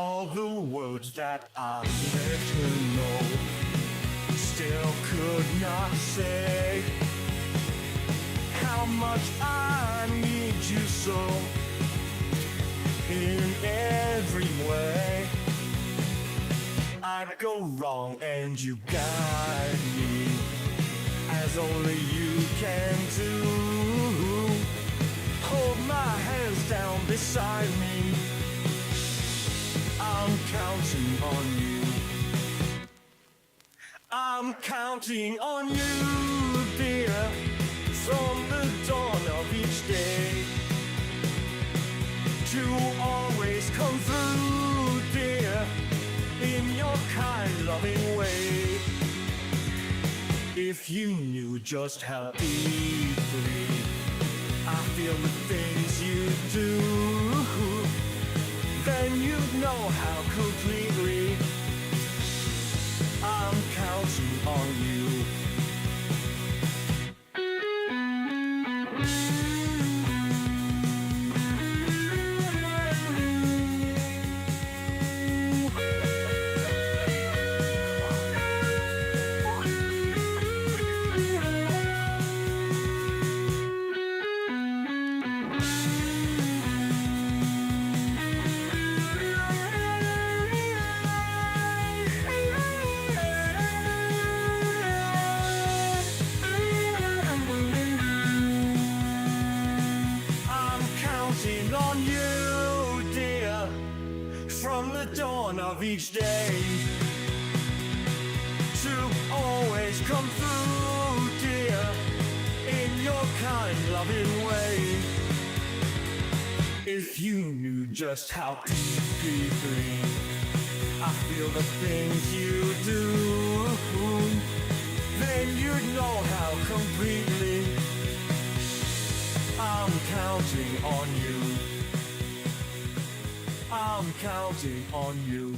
all the words that I let her know, still could not say how much I need you so, in every way. I'd go wrong and you guide me, as only you can do. Hold my hands down beside me, I'm counting on you. I'm counting on you, dear, from the dawn of each day, to always come through, dear, in your kind, loving way. If you knew just how deeply I feel the things you do, then you'd know how completely I'm counting on you. Of each day, to always come through, dear, in your kind, loving way. If you knew just how deeply I feel the things you do, then you'd know how completely I'm counting on you. I'm counting on you.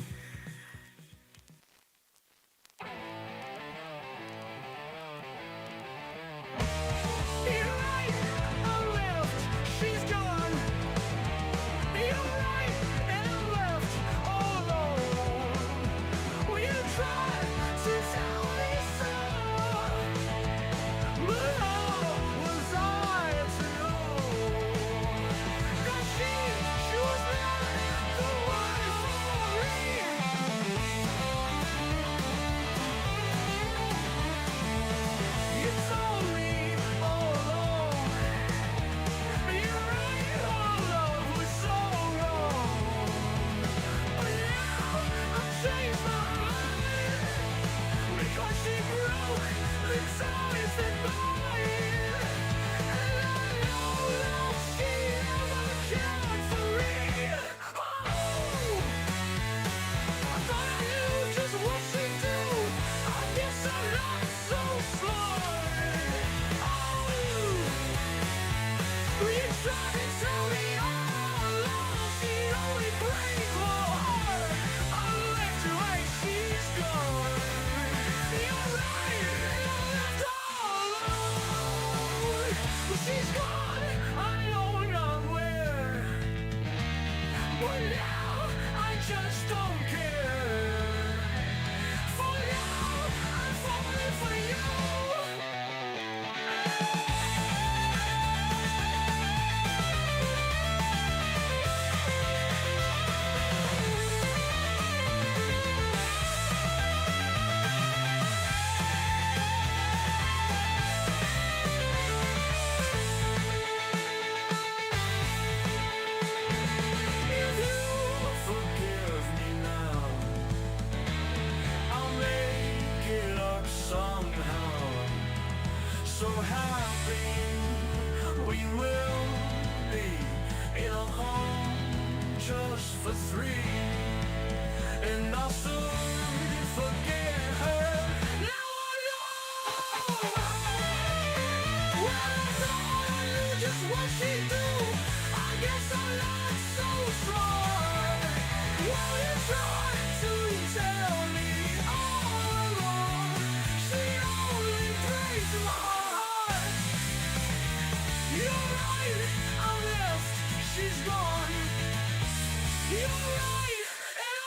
You're right, and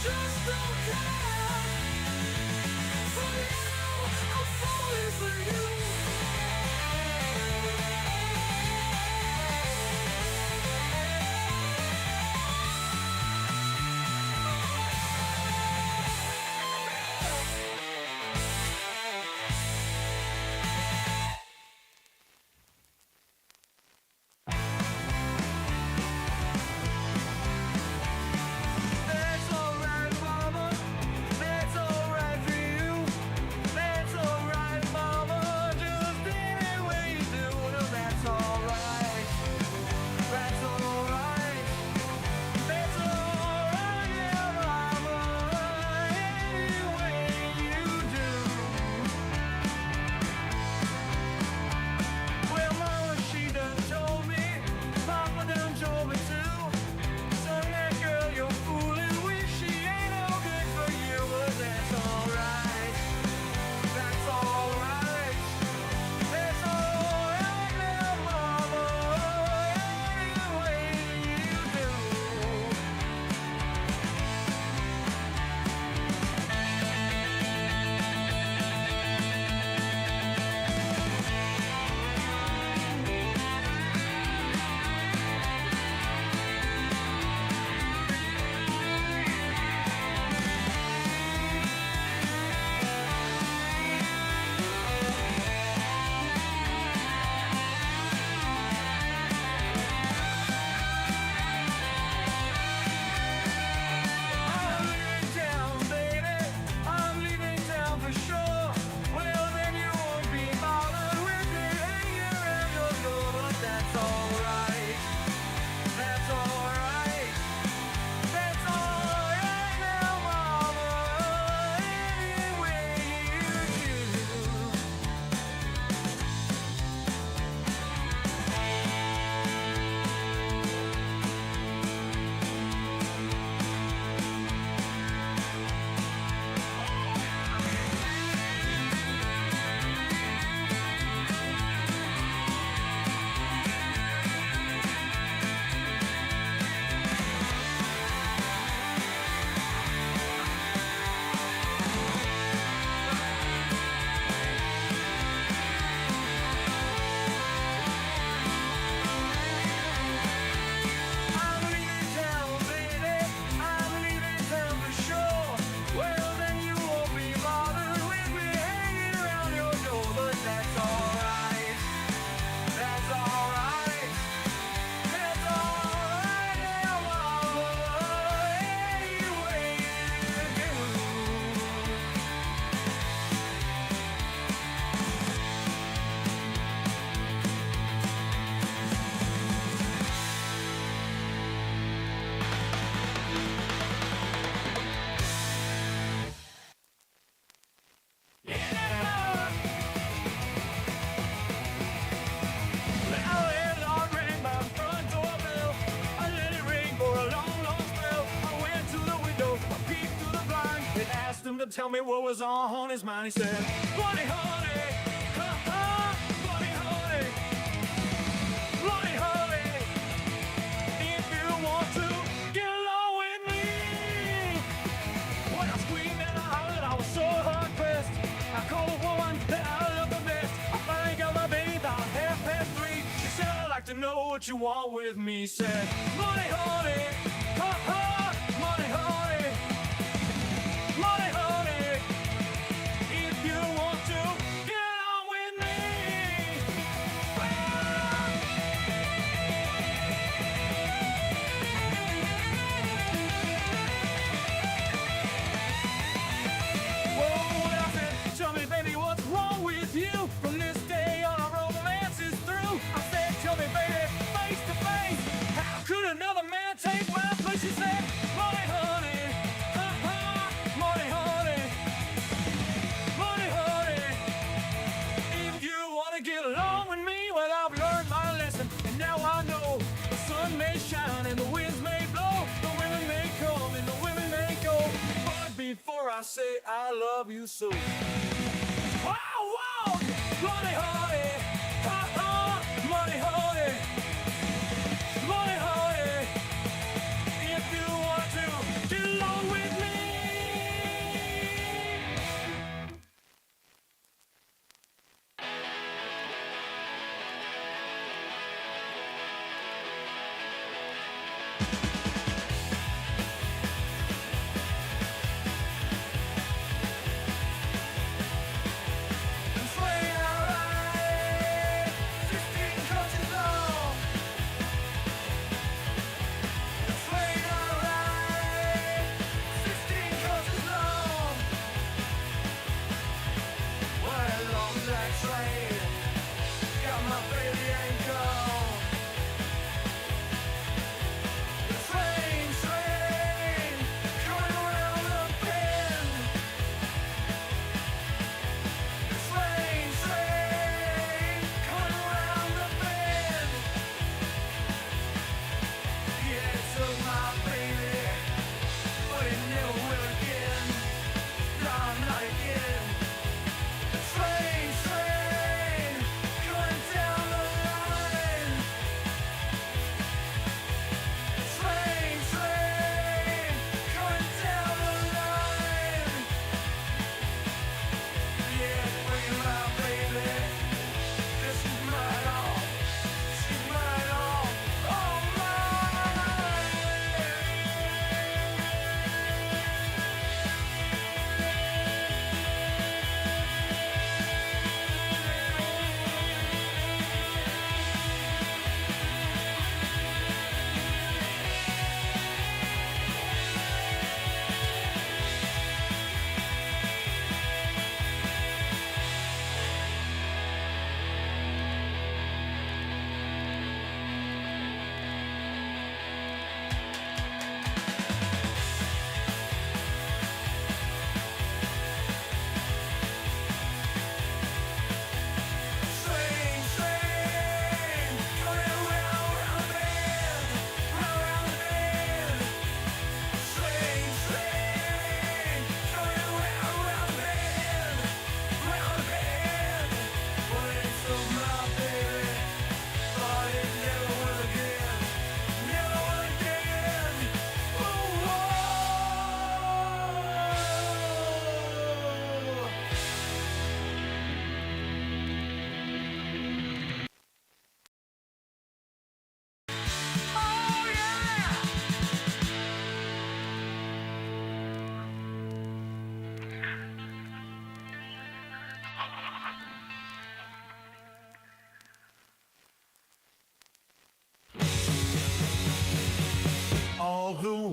just don't care. For now, I'm falling for you. That's alright, mama. That's alright for you. That's alright, mama. Just any way you do. No, that's alright. That's alright. That's alright, yeah, mama. Any way you do. Well, mama, she done told me. Papa done told me too. Son, that girl you're fooling with, she ain't no good for you, but that's alright. That's alright. That's alright now, mama. Any way you do. I'm leaving town, baby. I'm leaving town for sure. Well, then you won't be bothered with me hanging around your door, but that's alright. That's alright. That's alright now, mama. Any way you choose. I'm leaving town, baby. I'm leaving town for sure. Well, then you won't be bothered with me hanging around your door, but that's alright. That's alright. That's alright now, mama. Any way you do. To tell me what was on his mind, he said, "Bloody honey, bloody honey, bloody honey, if you want to get along with me." When I screamed and I hollered, I was so hard pressed. I called a woman that I love the best. I finally got my baby about 3:30. She said, "I'd like to know what you want with me." Said, "Bloody honey, bloody honey, bloody honey, if you want to get on with me." Whoa, I said, "Tell me, baby, what's wrong with you? From this day on, our romance is through." I said, "Tell me, baby, face to face, how could another man take my place?" She said, "Bloody honey, bloody honey, bloody honey, if you want to get along with me, well, I've learned my lesson, and now I know the sun may shine and the winds may blow, the women may come and the women may go, but before I say I love you so, wow, wow, bloody honey, bloody honey, bloody honey, if you want to get along with me.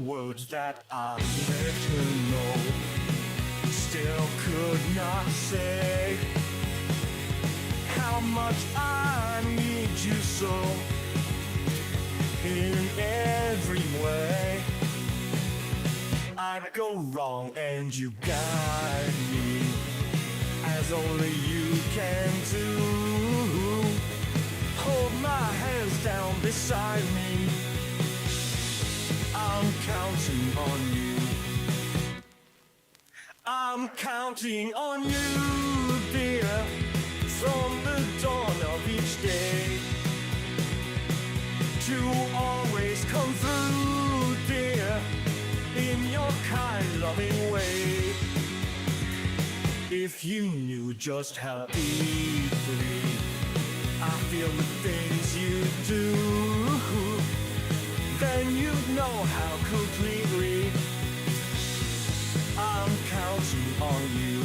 words that I let her know, still could not say how much I need you so in every way. I'd go wrong and you guide me as only you can do. Hold my hands down beside me, I'm counting on you. I'm counting on you, dear, from the dawn of each day, to always come through, dear, in your kind, loving way. If you knew just how deeply I feel the things you do, then you'd know how completely I'm counting on you.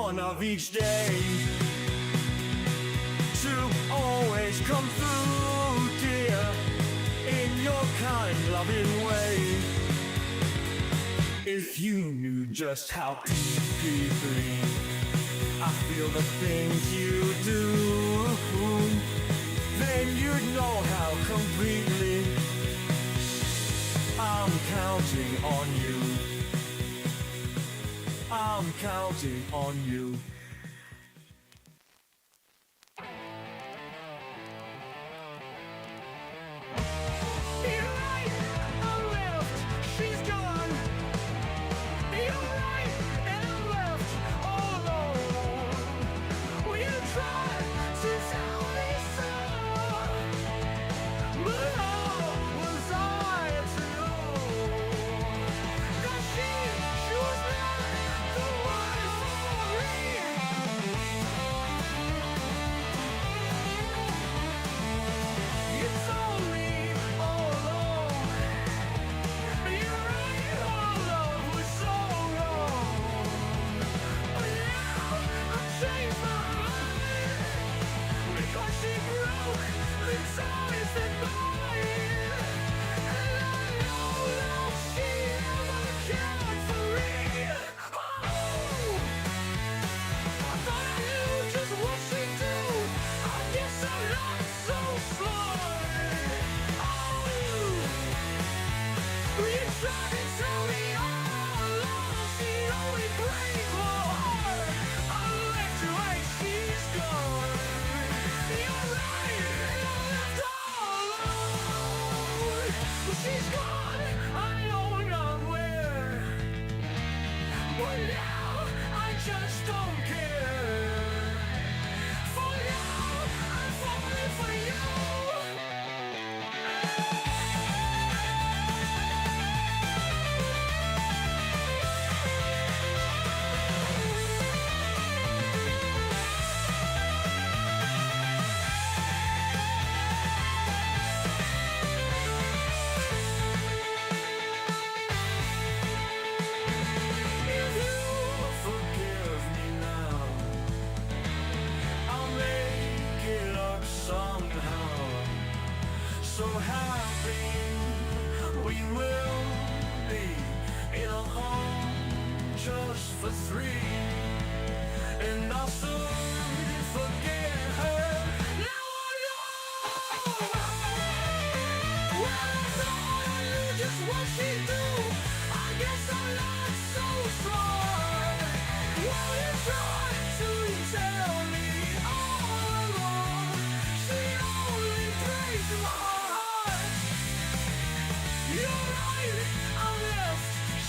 Of each day, to always come through, dear, in your kind, loving way. If you knew just how deeply I feel the things you do, then you'd know how completely I'm counting on you. I'm counting on you.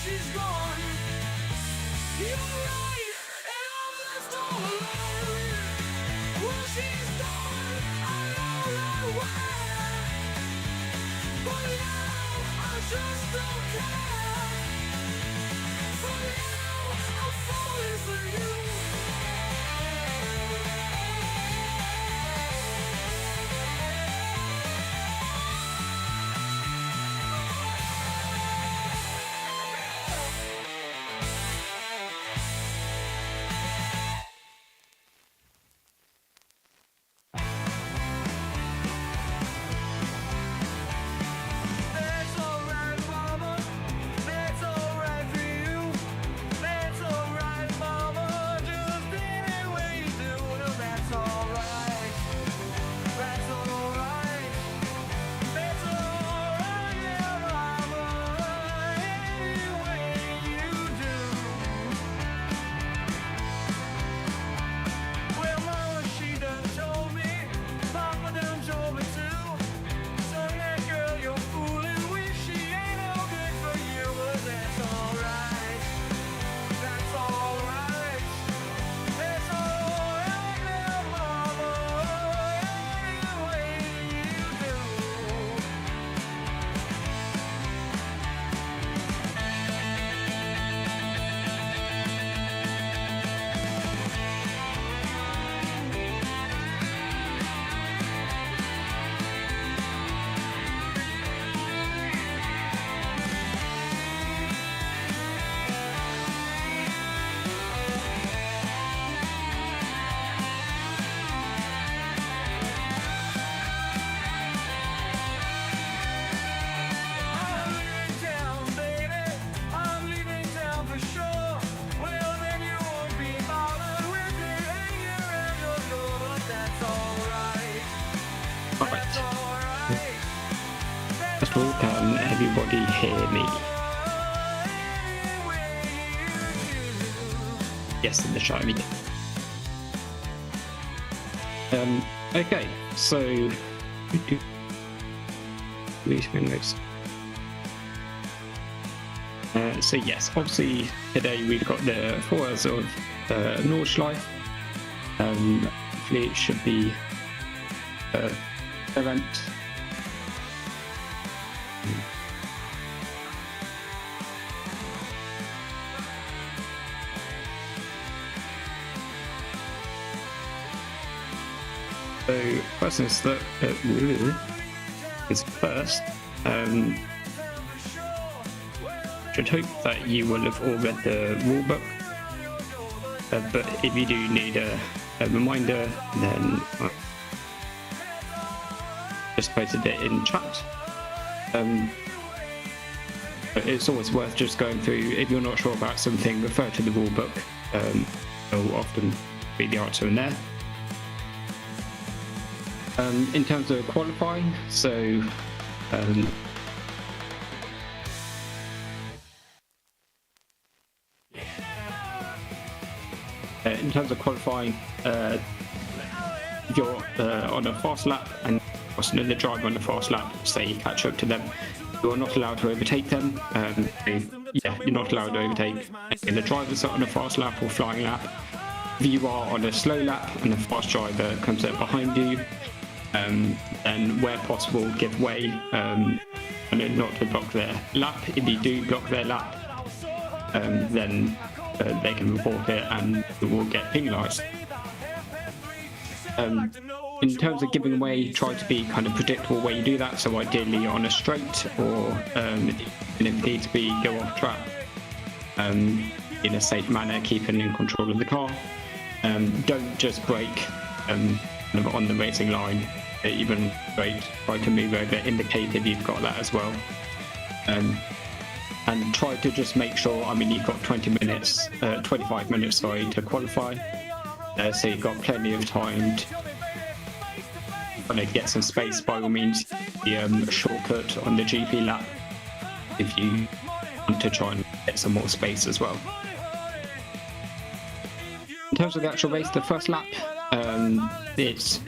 She's gone. You're right, and I'm left First of all, can everybody hear me? Yes, in the chat meeting. Okay, so so yes, obviously today we've got the 4 hours of Nordschleife. Hopefully it should be event. So first things that is first, should hope that you will have all read the rulebook, but if you do need a reminder, then just posted it in chat. But it's always worth just going through. If you're not sure about something, refer to the rulebook. It'll often be the answer in there. In terms of qualifying, so in terms of qualifying, if you're on a fast lap and the driver on a fast lap, say you catch up to them, you're not allowed to overtake them. You're not allowed to overtake the drivers on a fast lap or flying lap. If you are on a slow lap and a fast driver comes up behind you, then where possible give way and not to block their lap. If you do block their lap, then they can report it and it will get penalised. In terms of giving way, try to be kind of predictable where you do that, so ideally on a straight, or if it needs to be go off track in a safe manner, keeping in control of the car. Don't just brake kind of on the racing line, even brake, try to move over, indicate if you've got that as well. And try to just make sure, I mean, you've got 25 minutes to qualify, so you've got plenty of time to get some space. By all means, the shortcut on the GP lap if you want to try and get some more space as well. In terms of the actual race, the first lap, it's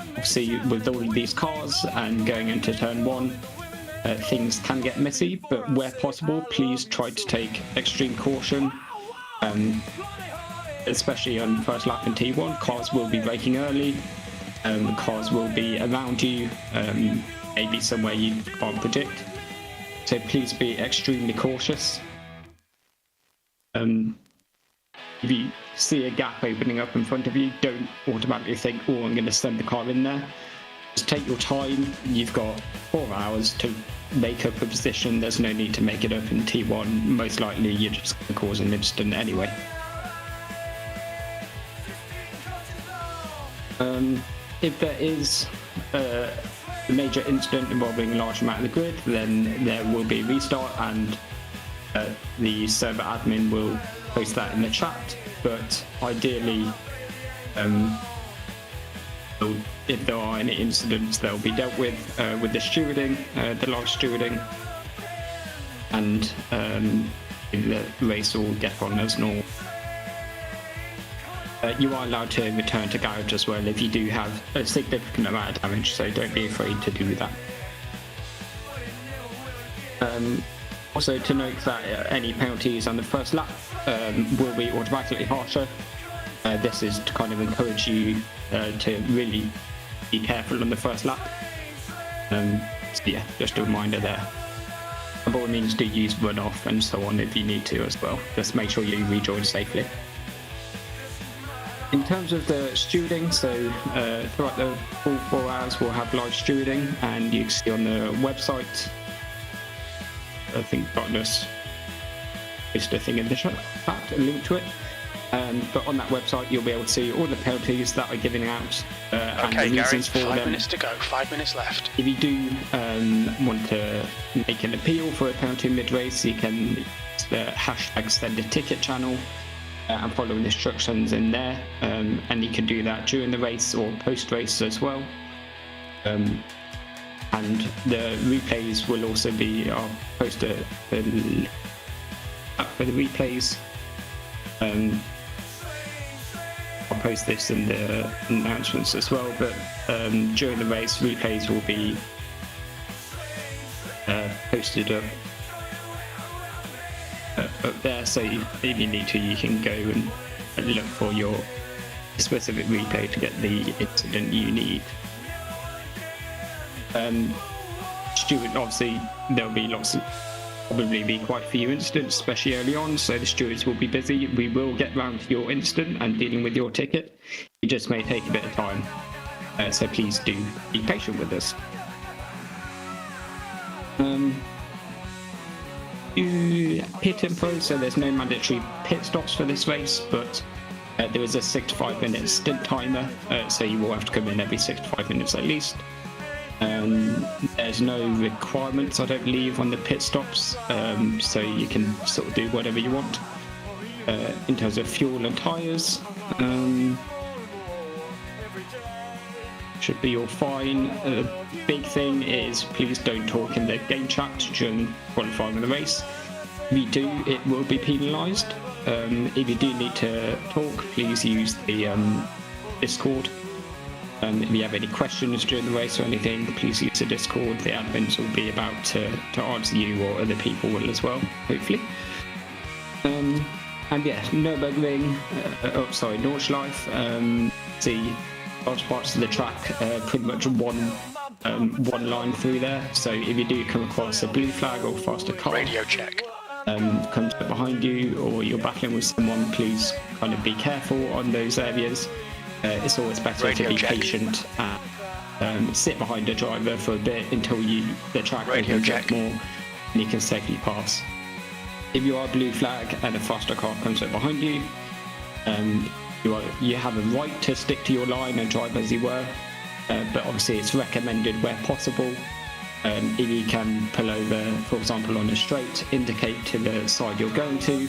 obviously with all of these cars and going into turn 1, things can get messy, but where possible, please try to take extreme caution, especially on first lap in T1. Cars will be braking early, Cars will be around you, maybe somewhere you can't predict. So please be extremely cautious. If you see a gap opening up in front of you, don't automatically think, oh, I'm going to send the car in there. Just take your time. You've got 4 hours to make up a position. There's no need to make it up in T1. Most likely you're just going to cause an incident anyway. If there is a major incident involving a large amount of the grid, then there will be a restart, and the server admin will post that in the chat. But ideally, if there are any incidents, they'll be dealt with the stewarding, the live stewarding, and the race will get on as normal. You are allowed to return to garage as well if you do have a significant amount of damage, so don't be afraid to do that. Also to note that any penalties on the first lap will be automatically harsher. This is to kind of encourage you to really be careful on the first lap. So yeah, just a reminder there. And by all means, do use runoff and so on if you need to as well. Just make sure you rejoin safely. In terms of the stewarding, so throughout the full 4 hours we'll have live stewarding, and you can see on the website, I think Darkness posted a thing in the chat, a link to it. But on that website you'll be able to see all the penalties that are given out and the reasons for them. 5 minutes to go, 5 minutes left. If you do want to make an appeal for a penalty mid-race, you can use the hashtag send a ticket channel and follow the instructions in there, and you can do that during the race or post-race as well. And the replays will also be, I'll post a for the replays. I'll post this in the announcements as well, but during the race, replays will be posted up there, so if you need to, you can go and look for your specific replay to get the incident you need. Steward, obviously there'll be probably be quite a few incidents, especially early on, so the stewards will be busy. We will get round to your incident and dealing with your ticket. It just may take a bit of time, so please do be patient with us. Pit info, so there's no mandatory pit stops for this race, but there is a 6 to 5 minute stint timer, so you will have to come in every 6 to 5 minutes at least. There's no requirements, I don't believe, on the pit stops, so you can sort of do whatever you want. In terms of fuel and tyres, should be all fine. The big thing is please don't talk in the game chat during qualifying of the race. If you do, it will be penalised. If you do need to talk, please use the Discord. If you have any questions during the race or anything, please use the Discord. The admins will be about to answer you, or other people will as well, hopefully. And yeah, Nürburgring, Nordschleife, see large parts of the track, pretty much one line through there. So if you do come across a blue flag or faster car, Radio check. comes up behind you, or you're battling with someone, please kind of be careful on those areas. It's always better to be patient and sit behind the driver for a bit until the track opens up more and you can safely pass. If you are a blue flag and a faster car comes up behind you, you have a right to stick to your line and drive as you were, but obviously it's recommended where possible. If you can pull over, for example, on a straight, indicate to the side you're going to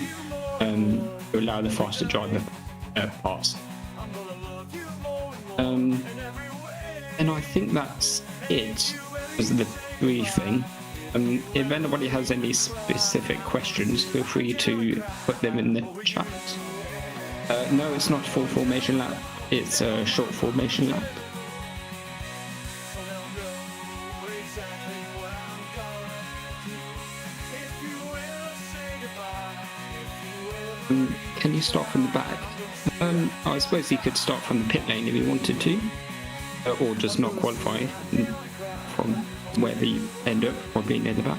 allow the faster driver pass. And I think that's it as the briefing. If anybody has any specific questions, feel free to put them in the chat. No, it's not a full formation lap, it's a short formation lap. Can you start from the back? I suppose you could start from the pit lane if you wanted to. or just not qualify from where they end up, probably near the back.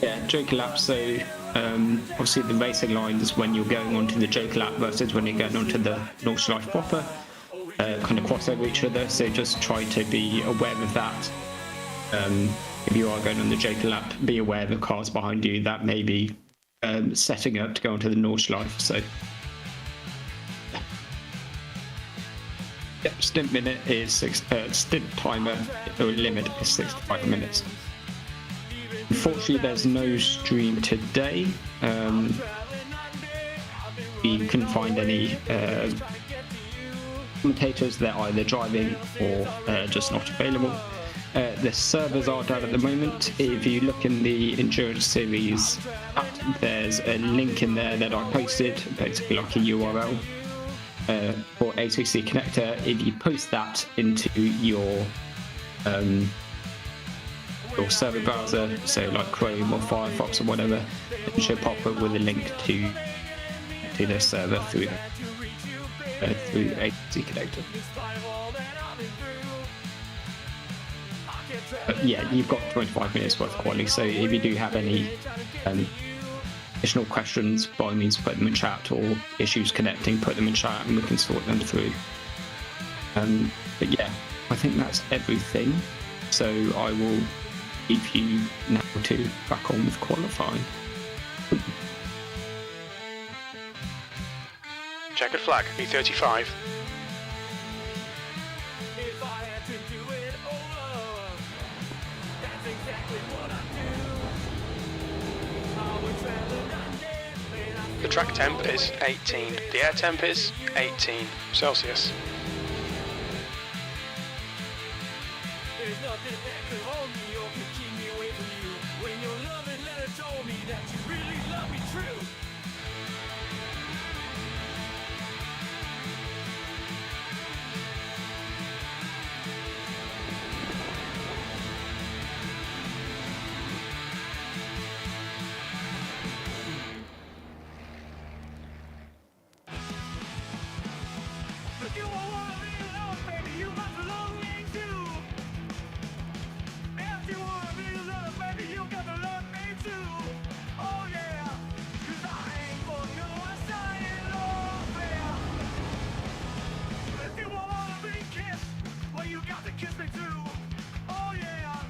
Yeah, Joker lap. So obviously the racing line is when you're going onto the Joker lap versus when you're going onto the Nordschleife proper. Kind of cross over each other, so just try to be aware of that. If you are going on the Joker lap, be aware of the cars behind you that may be setting up to go onto the Nordschleife. So yep, stint minute is stint timer or limit is 65 minutes. Unfortunately, there's no stream today. We couldn't find any commentators. They're either driving or just not available. The servers are down at the moment. If you look in the Endurance Series app, there's a link in there that I posted, basically like a URL for ACC connector. If you post that into your server browser, so like Chrome or Firefox or whatever, it should pop up with a link to the server through ACC connector. But yeah, you've got 25 minutes worth of quality, so if you do have any additional questions, by all means put them in chat, or issues connecting, put them in chat and we can sort them through. But yeah, I think that's everything, so I will leave you now to back on with qualifying. Checkered flag, B35. The track temp is 18. The air temp is 18 Celsius. There's nothing that could hold me or could keep me away from you. When your loving letter told me that you really love me true. But you won't wanna be alone, baby, you must love me too. If you wanna be loved, baby, you gotta love me too. Oh yeah, 'cause I ain't for no assigned love, yeah. If you wanna be kissed, well you got to kiss me too. Oh yeah,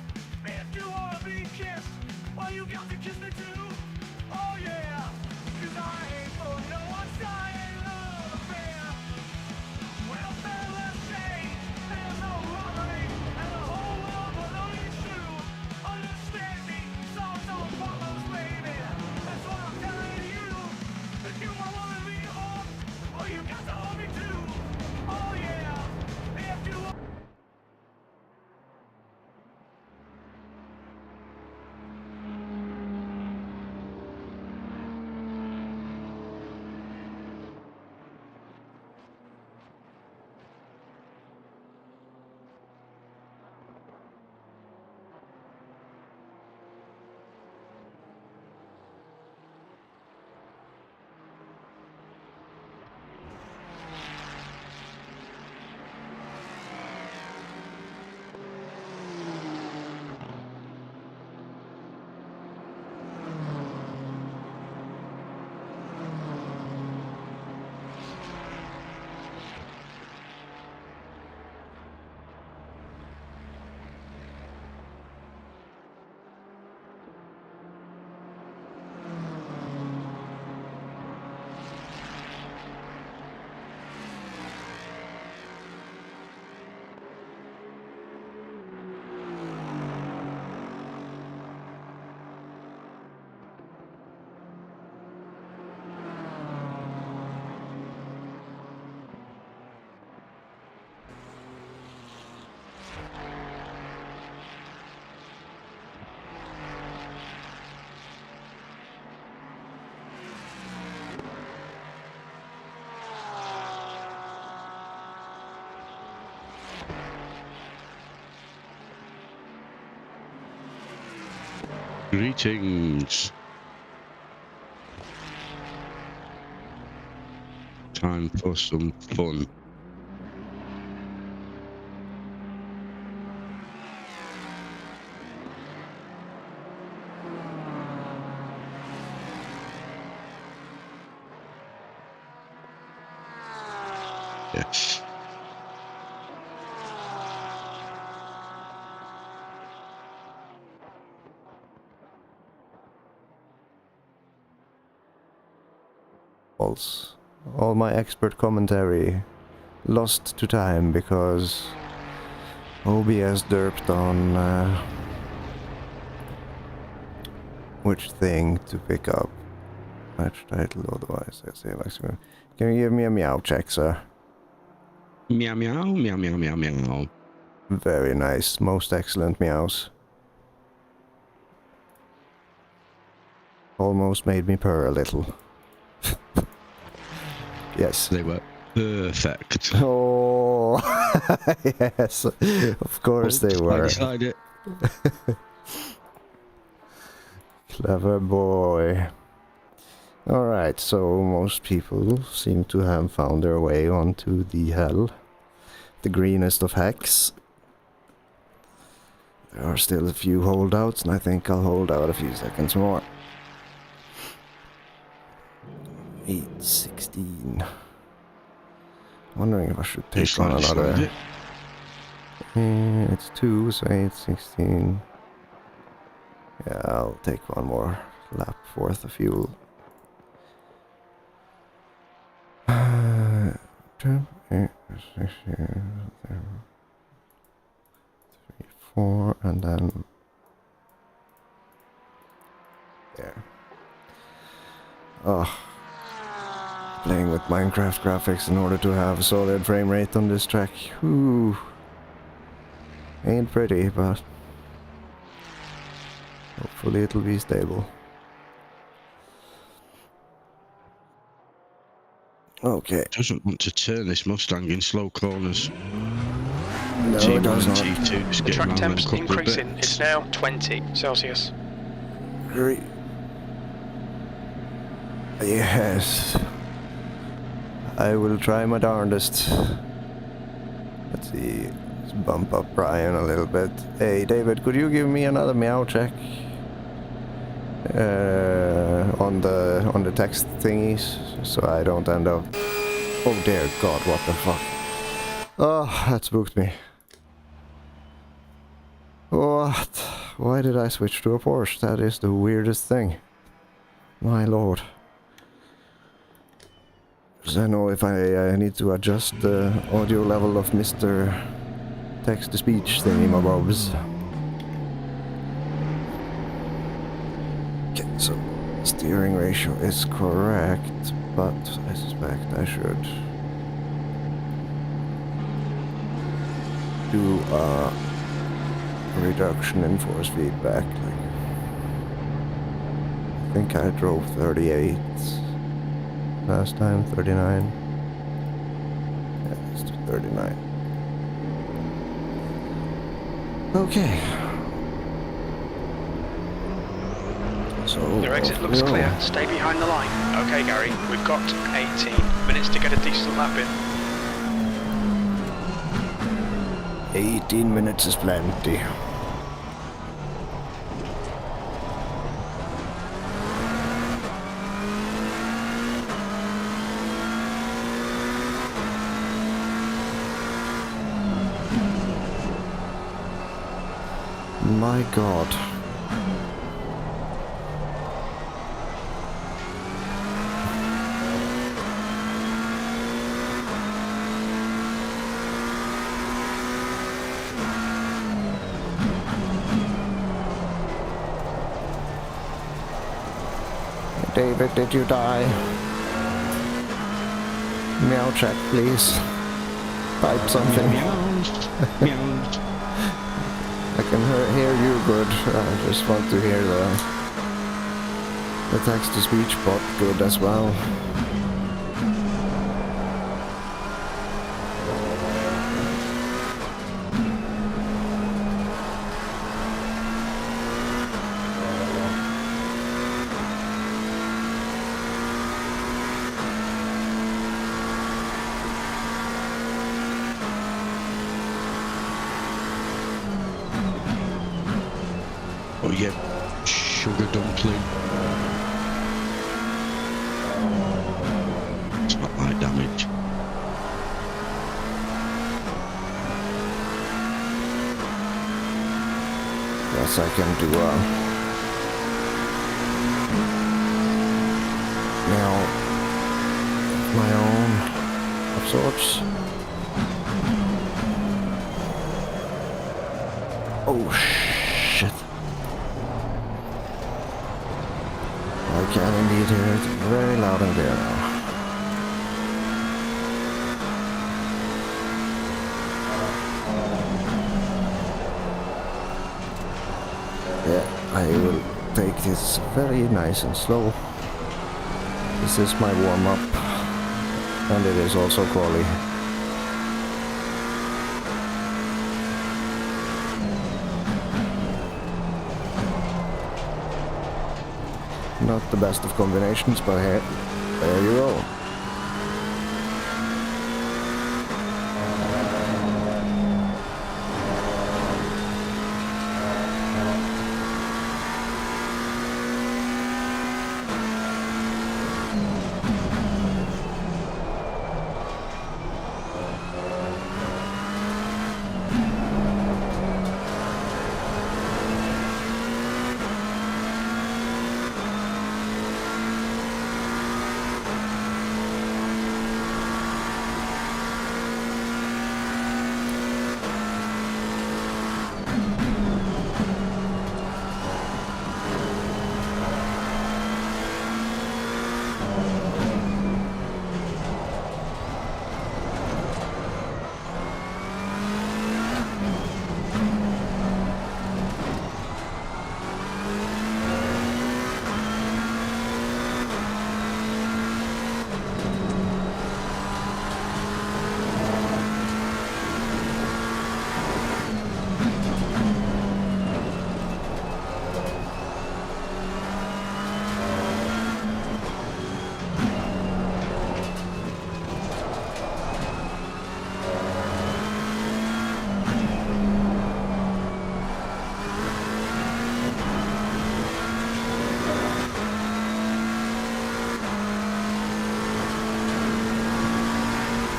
if you wanna be kissed, well you got to kiss me too. Oh yeah, 'cause I ain't for no assigned love, yeah. Well, fellas say there's no robbery and the whole world will only shoot. Understand me, songs don't follow, baby. That's what I'm telling you. If you wanna be home, well, you got to hold me too. Oh yeah, if you want. Greetings. time for some fun. Yes. All my expert commentary lost to time because OBS derped on which thing to pick up. Match title, otherwise I say maximum. Can you give me a meow check, sir? Meow meow meow meow meow meow. Very nice, most excellent meows. Almost made me purr a little. Yes. They were perfect. Oh, yes, of course they were. Slide it. Clever boy. Alright, so most people seem to have found their way onto the hell. The greenest of hacks. There are still a few holdouts, and I think I'll hold out a few seconds more. 8:16. Wondering if I should take on another. It's 2, so 8:16. Yeah, I'll take one more lap worth of fuel. 2, 8, 6, 3, 4, and then there. Oh. Playing with Minecraft graphics in order to have a solid frame rate on this track. Ooh. Ain't pretty, but hopefully it'll be stable. Okay. Doesn't want to turn this Mustang in slow corners. No, T1 it does and not. T2 just The getting track around temp's a couple of increasing. bits. It's now 20 Celsius. Yes. I will try my darndest. Let's see. Let's bump up Brian a little bit. Hey, David, could you give me another meow check? On the text thingies, so I don't end up... Oh dear God, what the fuck? Oh, that spooked me. What? Why did I switch to a Porsche? That is the weirdest thing. My lord. Because I know if I need to adjust the audio level of Mr. Text-to-speech thingy-mabobs. Okay, so steering ratio is correct, but I suspect I should do a reduction in force feedback. Like, I think I drove 38 last time, 39. Yeah, let's do 39. Okay. So, Your exit looks clear. Stay behind the line. Okay, Gary, we've got 18 minutes to get a decent lap in. 18 minutes is plenty. My God. David, did you die? Meow check, please. Type something. Meow. I can hear you good. I just want to hear the text-to-speech bot good as well. you sugar dumpling. It's not my damage. Yes, I can do now my own of sorts. Oh shit. I can indeed hear it very loud and clear now. Yeah, I will take this very nice and slow. This is my warm-up, and it is also quali. Not the best of combinations, but hey, there you go.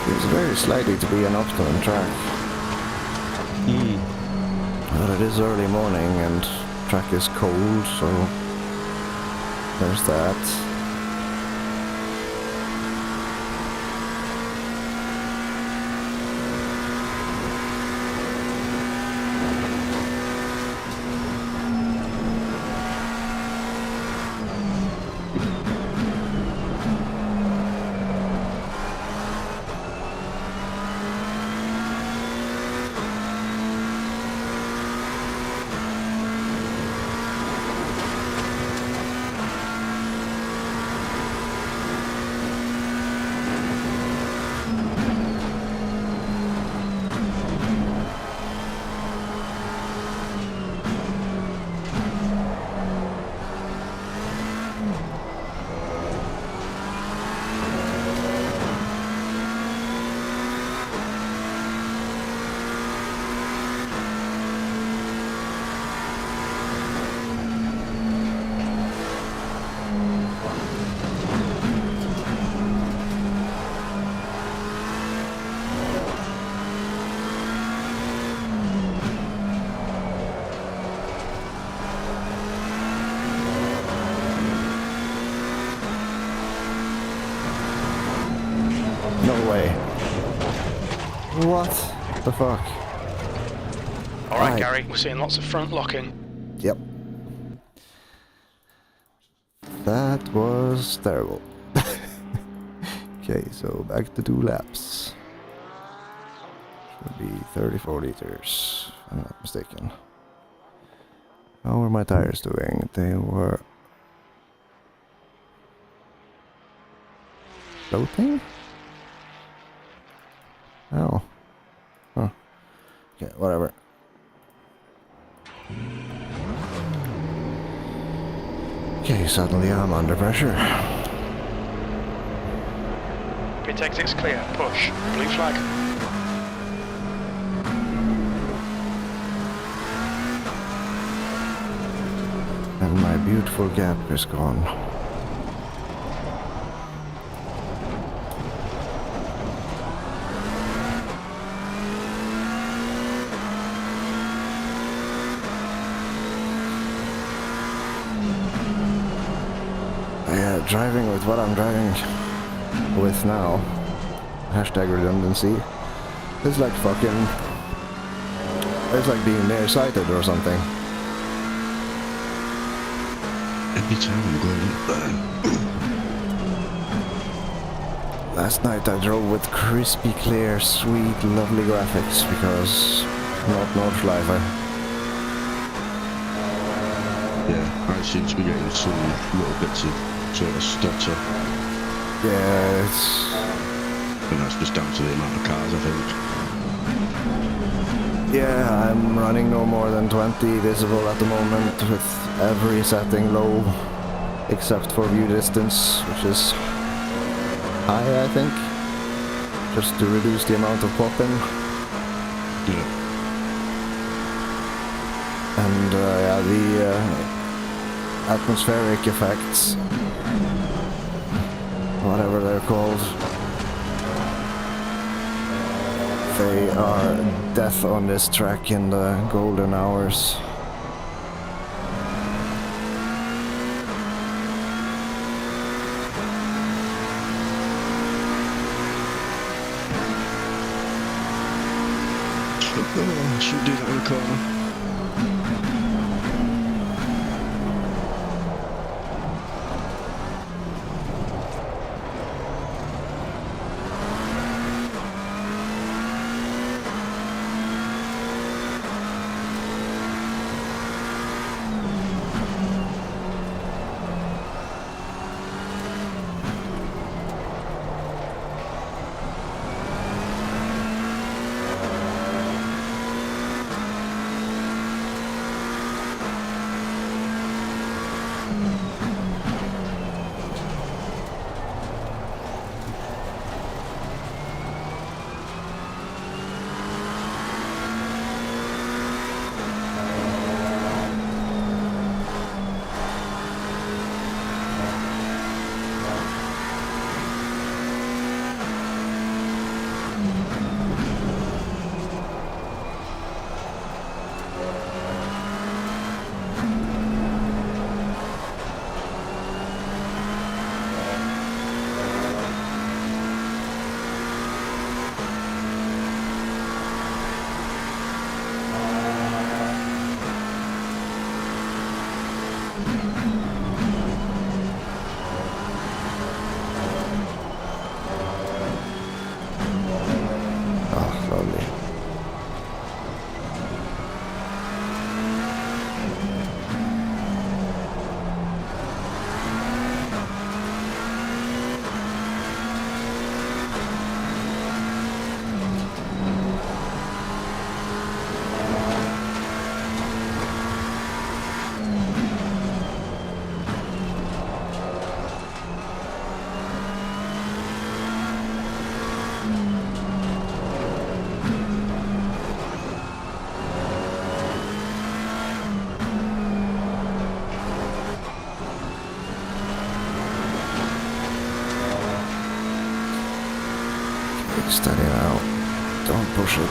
It's very slightly to be an optimum track. But it is early morning and track is cold, so there's that. No way. What the fuck? Alright, Right. Gary, we're seeing lots of front locking. Yep. That was terrible. Okay, so back to 2 laps. Should be 34 liters, if I'm not mistaken. How were my tires doing? They were floating? Oh. Huh. Okay, whatever. Okay, suddenly I'm under pressure. Pit exit's clear. Push. Blue flag. beautiful gap is gone. Yeah, driving with what I'm driving with now, hashtag redundancy, it's like fucking, it's like being nearsighted or something. Every time I'm going up there. Last night I drove with crispy, clear, sweet, lovely graphics because not Nordschleife. Yeah, I seem to be getting some little bits of sort of stutter. Yeah, it's... But that's just down to the amount of cars, I think. Yeah, I'm running no more than 20 visible at the moment with every setting low except for view distance, which is high, I think, just to reduce the amount of popping. Yeah. And yeah, the atmospheric effects, whatever they're called, they are death on this track in the golden hours. Oh, I shouldn't do that in the corner. Steady now. Don't push it.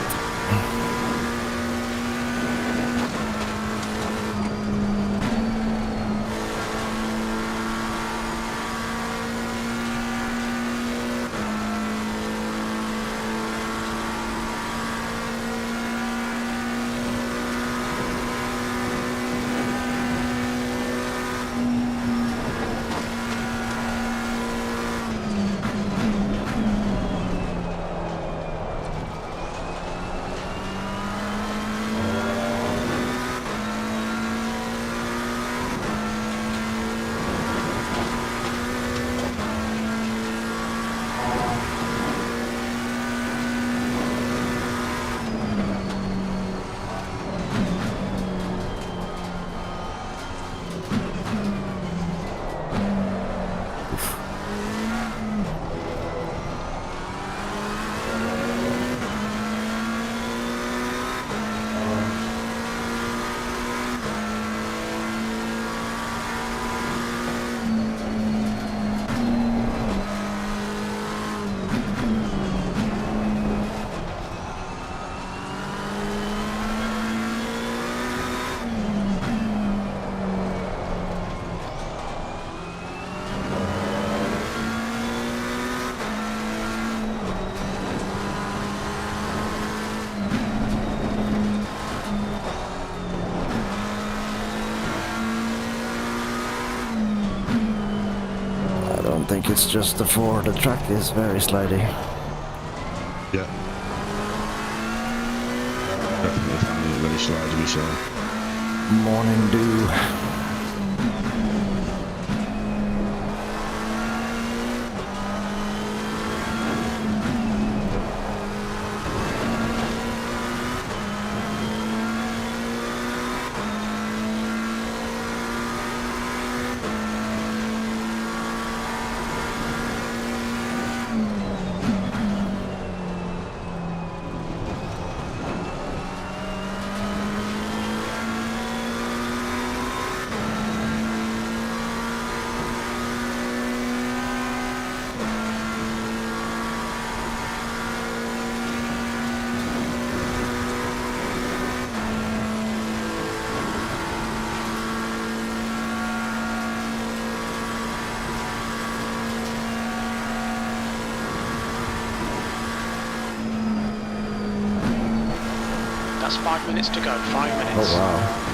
think it's just the floor. The track is very slidey. Yeah. Definitely finding it very slidey myself. Morning dew. That's 5 minutes to go, 5 minutes. Oh wow.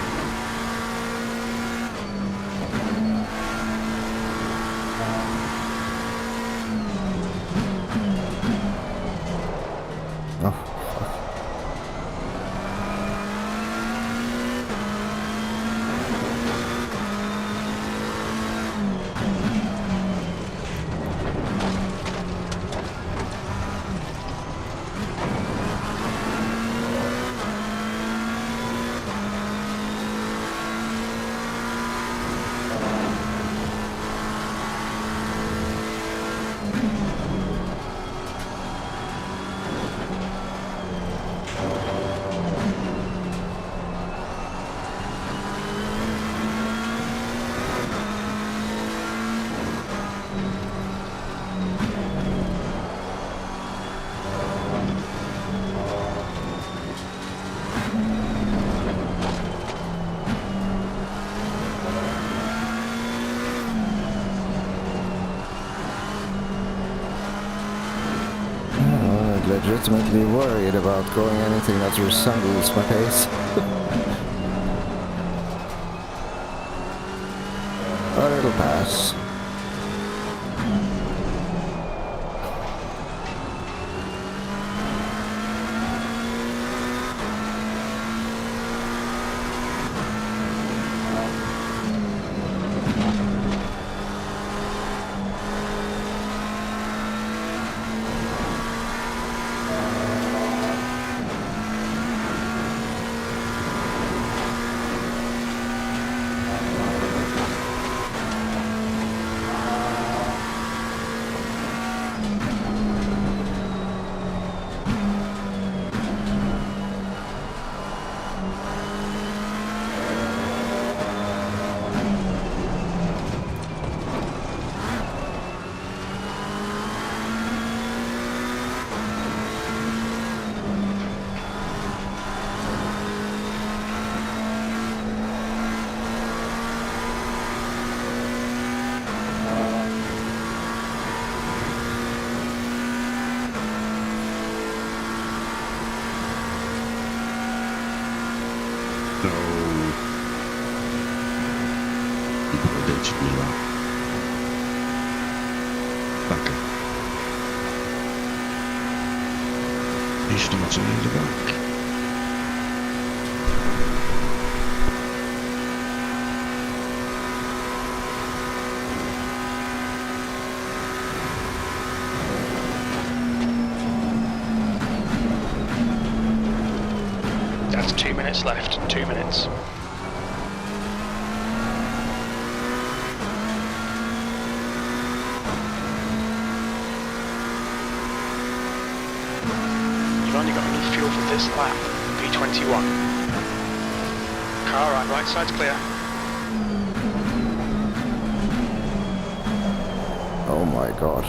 Legitimately worried about going anything that resembles my pace. But it'll pass. No. People are ditching me that. Backer. You should have turned in the back. That's 2 minutes left, 2 minutes. You've only got enough fuel for this lap, P21. Car right side's clear. Oh my god.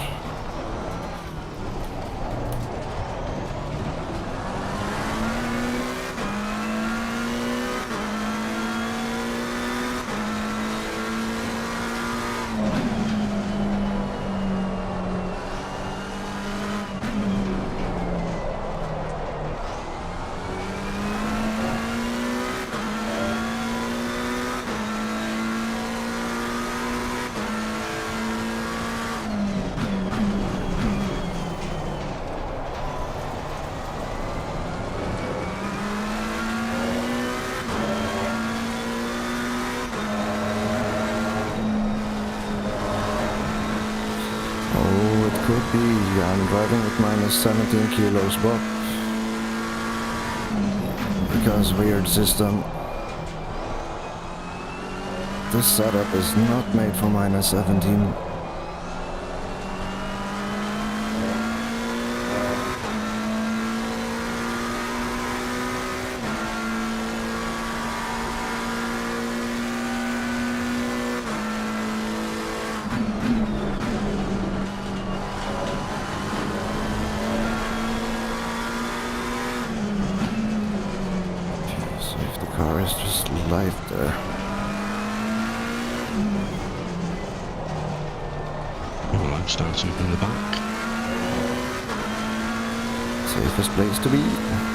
Could be. I'm driving with minus 17 kilos, but because weird system. This setup is not made for minus 17. So if the car is just light there. Alright, starting from the back. Safest place to be.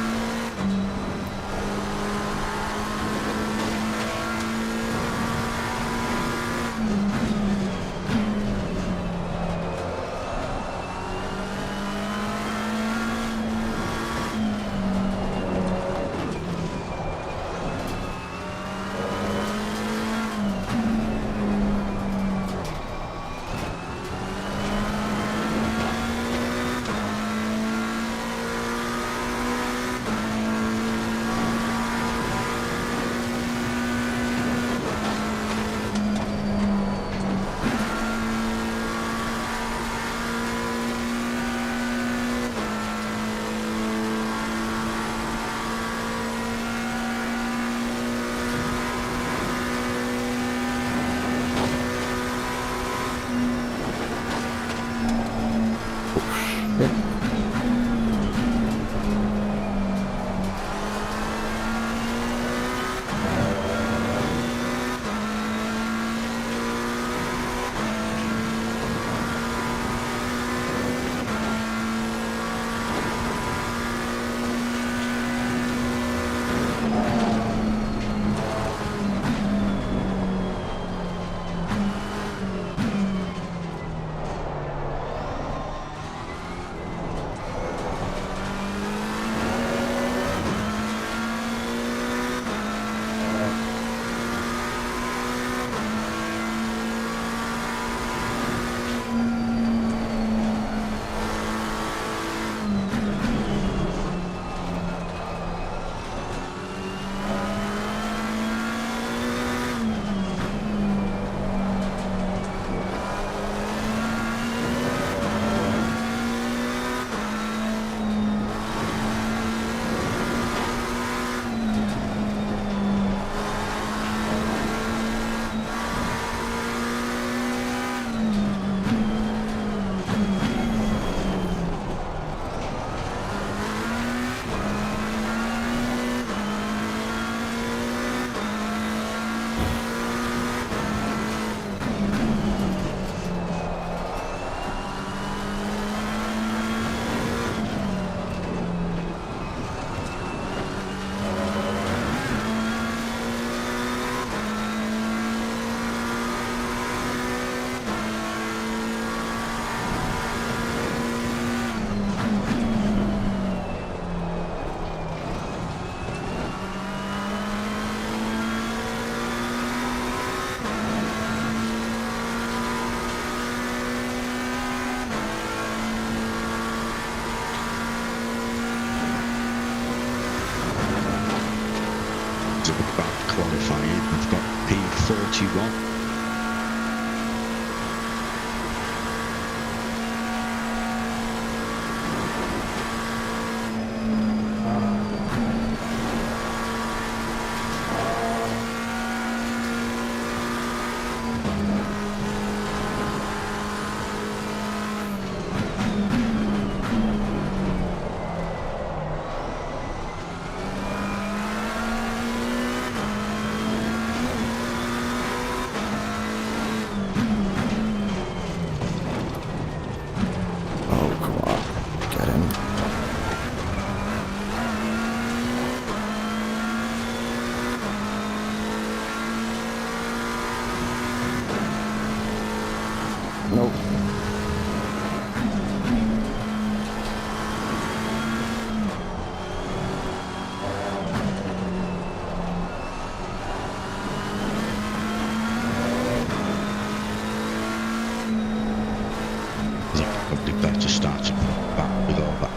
qualifying. We've got P41.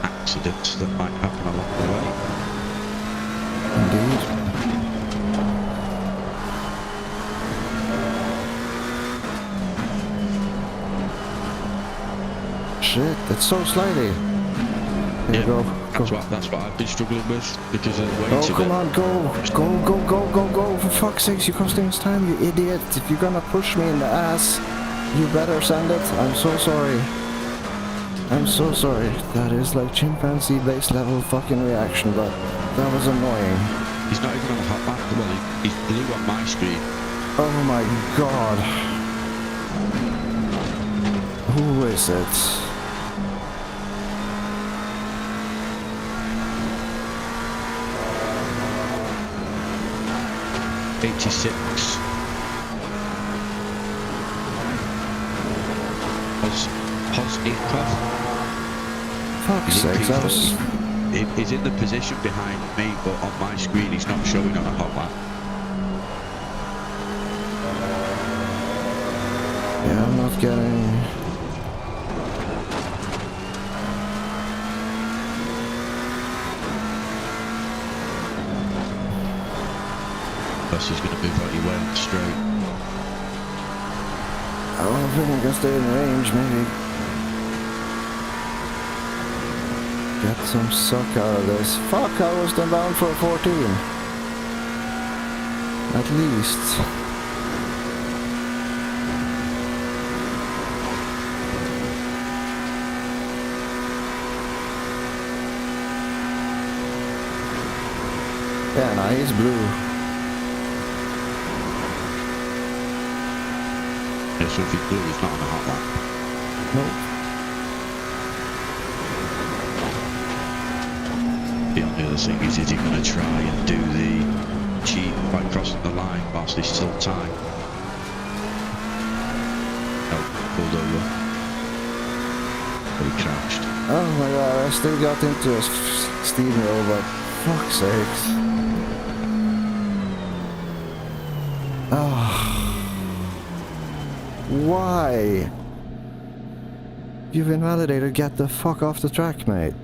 accidents that might happen along the way. Indeed. Shit, it's so slidey. There you go. That's what I've been struggling with because of the weight Oh, of come it. on, go. For fuck's sakes, you're costing us time, you idiot. If you're gonna push me in the ass, you better send it. I'm so sorry. I'm so sorry. That is like chimpanzee base level fucking reaction, but that was annoying. He's not even on a hot lap. Well, he's blue on my screen. Oh my god. Who is it? '86. Hos Inkoff. Fuck's sakes, that was... He's in the position behind me, but on my screen he's not showing on a hot lap. Yeah, I'm not getting... Plus he's going to move out your way on the straight. I don't think I can stay in range, maybe. Get some suck out of this. Fuck, I was then bound for a 14. At least. Yeah, now he's blue. Yeah, so if he's blue, he's not on a hot lap. Nope. The only other thing is he going to try and do the cheat by crossing the line whilst there's still time? No, pulled over. But he crashed. Oh my god, I still got into a steamroll, but fuck's sakes. Ah. Why? You've invalidated, get the fuck off the track, mate.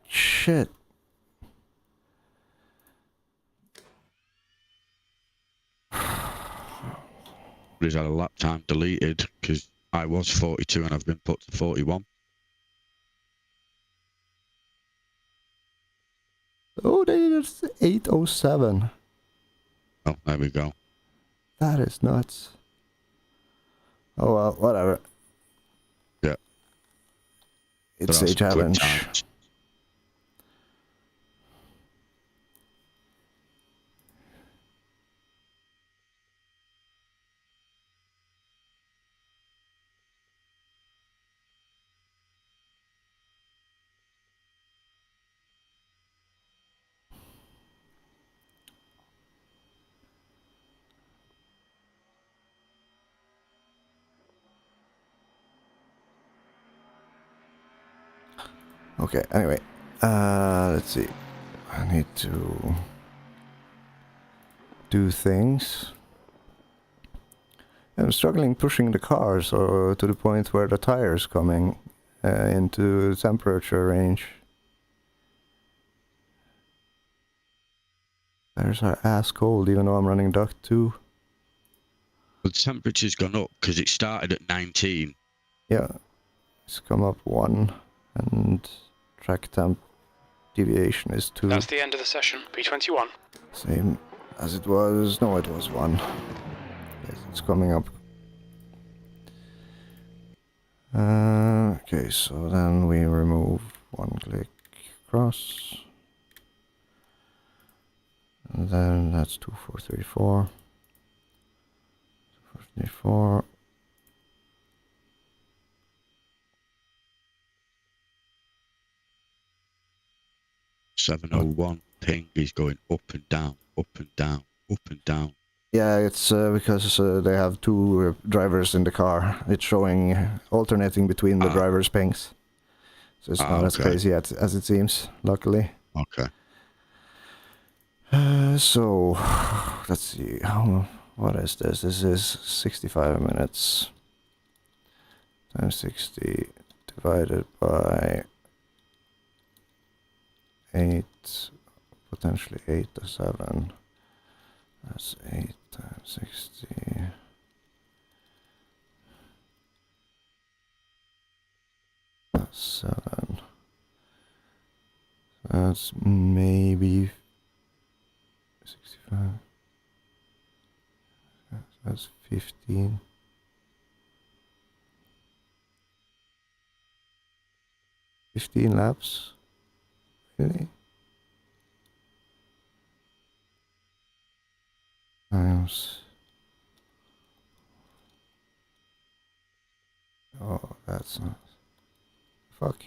Shit. He's had a lap time deleted because I was 42 and I've been put to 41. Oh, there's 807. Oh, there we go. That is nuts. Oh well, whatever. Yeah. It's There are a some quick challenge. times. Okay, anyway. Let's see. I need to do things. I'm struggling pushing the car so to the point where the tire's coming into temperature range. Tires are ass cold even though I'm running duct 2. The temperature's gone up because it started at 19. Yeah, it's come up 1 and track temp deviation is 2. That's the end of the session. P21. Same as it was. No, it was 1. Yes, it's coming up. Okay, so then we remove 1 click cross. And then that's 2434. 2434. 701 ping is going up and down, up and down, up and down. Yeah, it's because they have 2 drivers in the car. It's showing alternating between the drivers' pings. So it's not as crazy as it seems, luckily. Okay. So, let's see. What is this? This is 65 minutes times 60 divided by 8, potentially 8 or 7. That's 8 times 60. That's 7. That's maybe 65. That's 15. 15 laps? Really? Times. Oh, that's not. Fuck.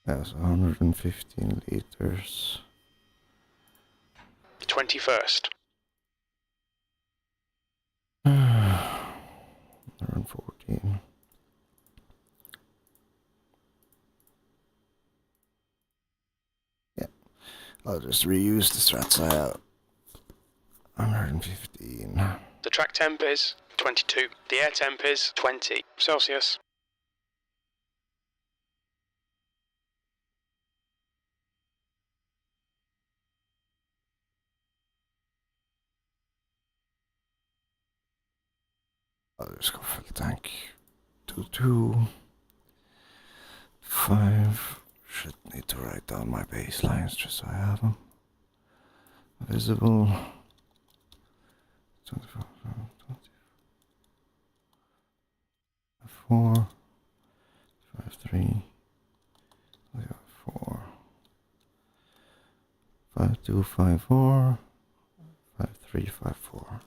That's 115 liters. 21st. 114. Yeah, I'll just reuse the strats I have. 115. The track temp is 22. The air temp is 20 Celsius. I'll just go full tank. 2, 5. Should need to write down my baselines just so I have them visible. 24, 4, 5, 3, 4, 5, 2, 5, 4, 5, 3, 5, 4.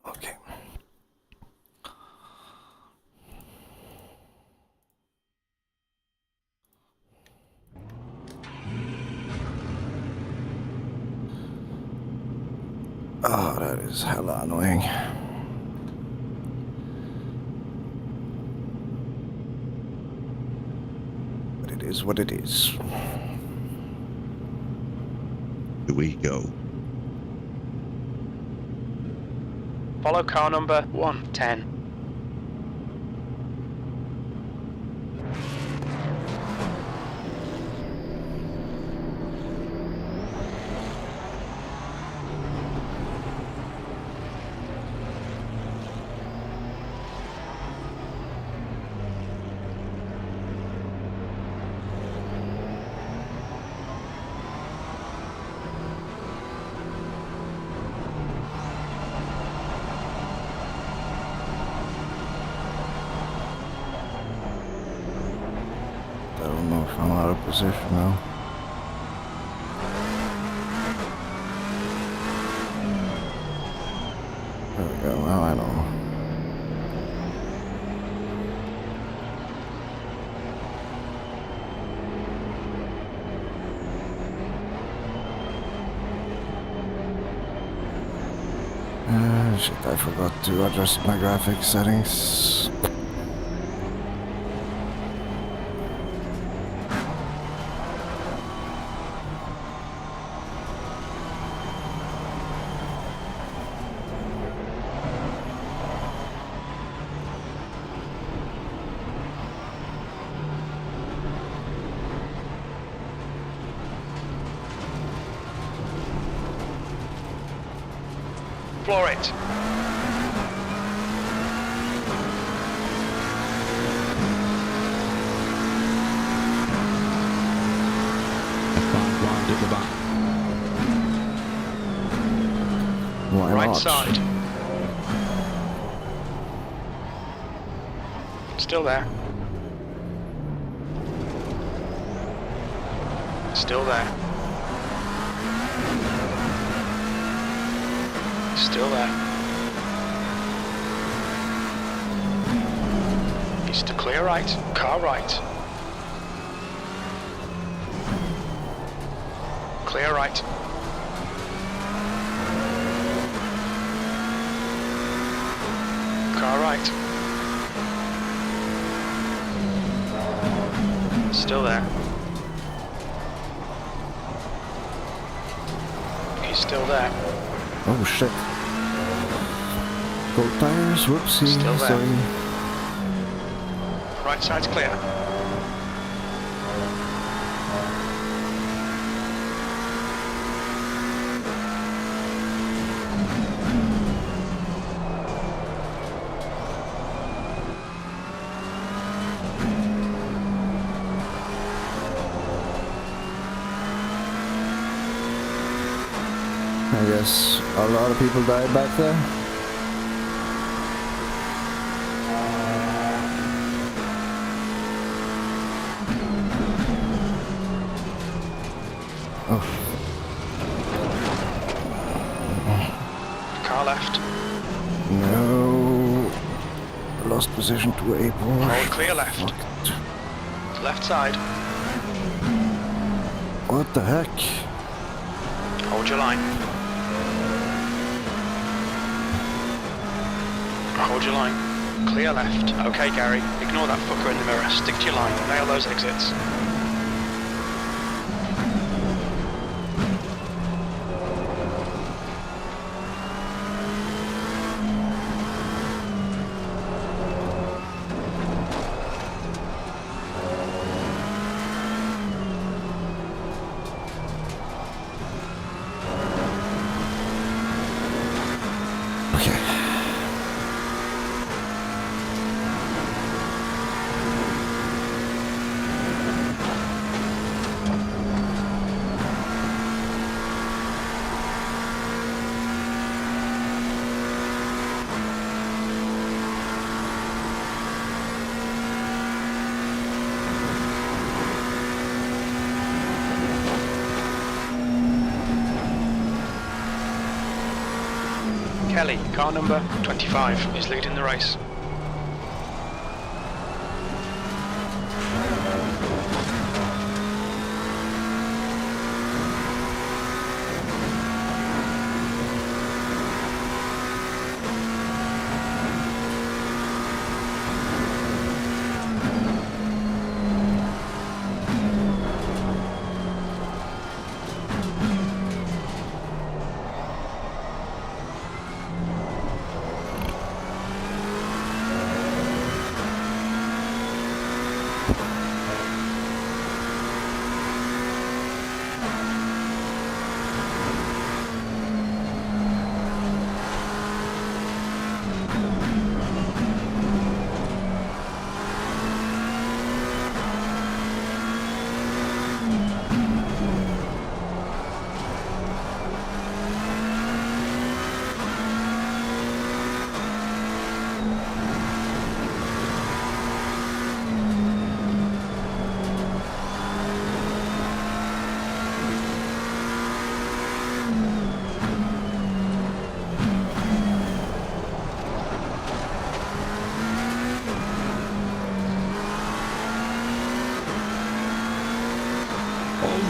Okay. Oh, that is hella annoying. But it is what it is. Here we go. Follow car number 110. I don't know if I'm out of position now. There we go, now I know. Shit, I forgot to adjust my graphics settings. Floor it. F5 wide at the back. Why Right not? side. Still there. Still there. Still there. He's to clear right. Car right. Clear right. Car right. Still there. He's still there. Oh shit. Cold tires, whoopsie, Still there. sorry. Right side's clear. I guess a lot of people died back there. Oh, Car left. no. Lost position to a Porsche. Hold clear left. Fucked. Left side. What the heck? Hold your line. Hold your line. Clear left. Okay, Gary. Ignore that fucker in the mirror. Stick to your line. Nail those exits. Kelly, car number 25, is leading the race.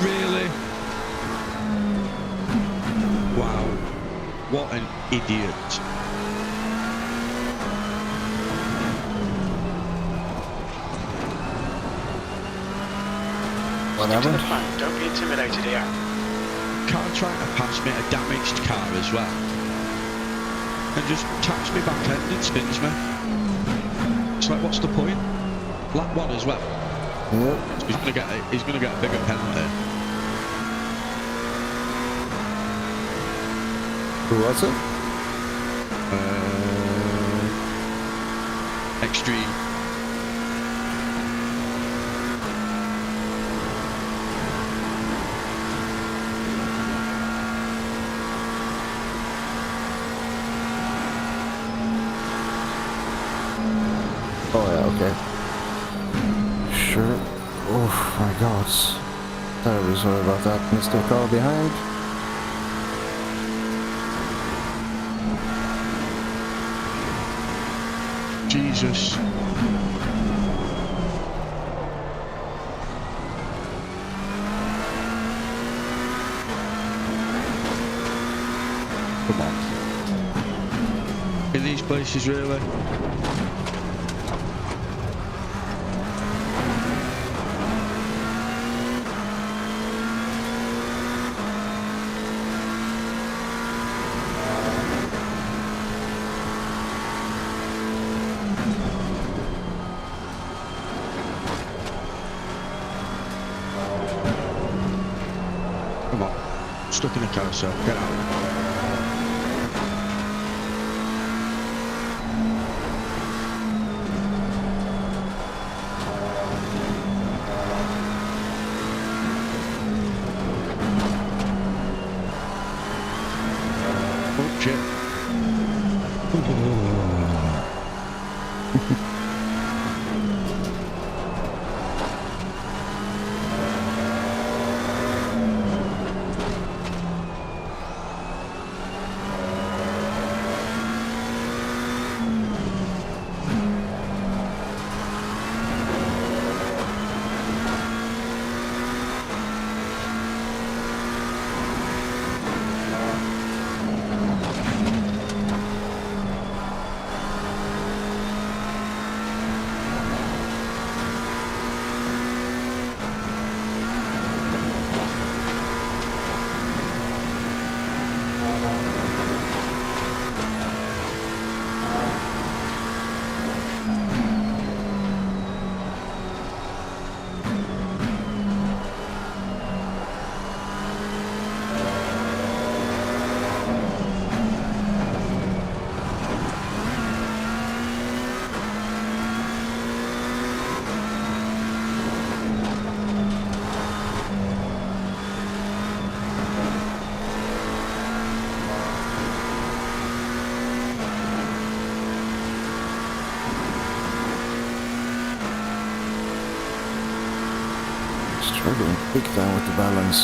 Really? Wow. What an idiot. What Stick to the happened? plan. Don't be intimidated here. Car trying to pass me, a damaged car as well. And just taps me back end and spins me. It's like, what's the point? Lap one as well. Yep. He's gonna get a bigger penalty. Who was it? Extreme. Oh yeah, okay. Sure. Oh my god. Terribly sorry about that, Mr. Car behind. Jesus. Come on. In these places, really? Come on. Stuck in a carousel. Get out. Oh, shit. Struggling big time with the balance.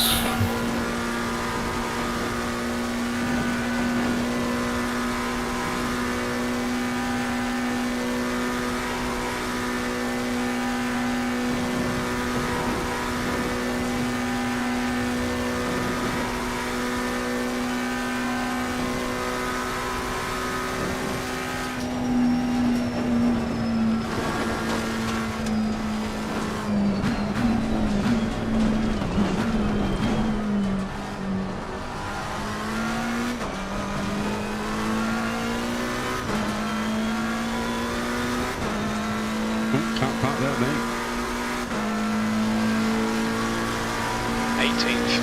Can't park there, mate. 18th.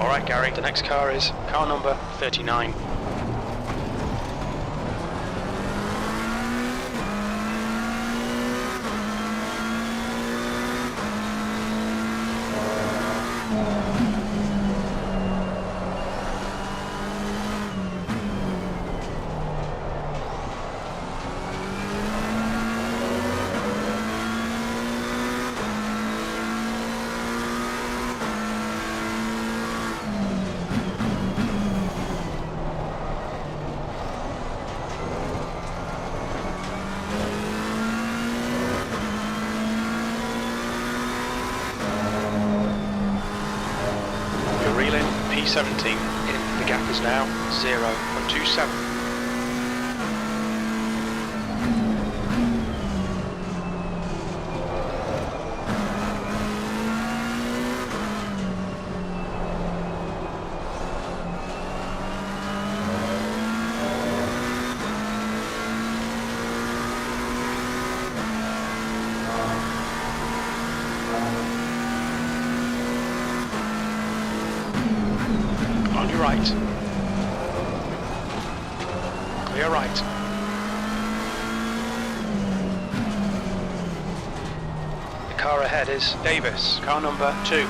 Alright Gary, the next car is car number 39. P17 in, the gap is now 0.27. Right. Clear right. The car ahead is Davis, car number 2.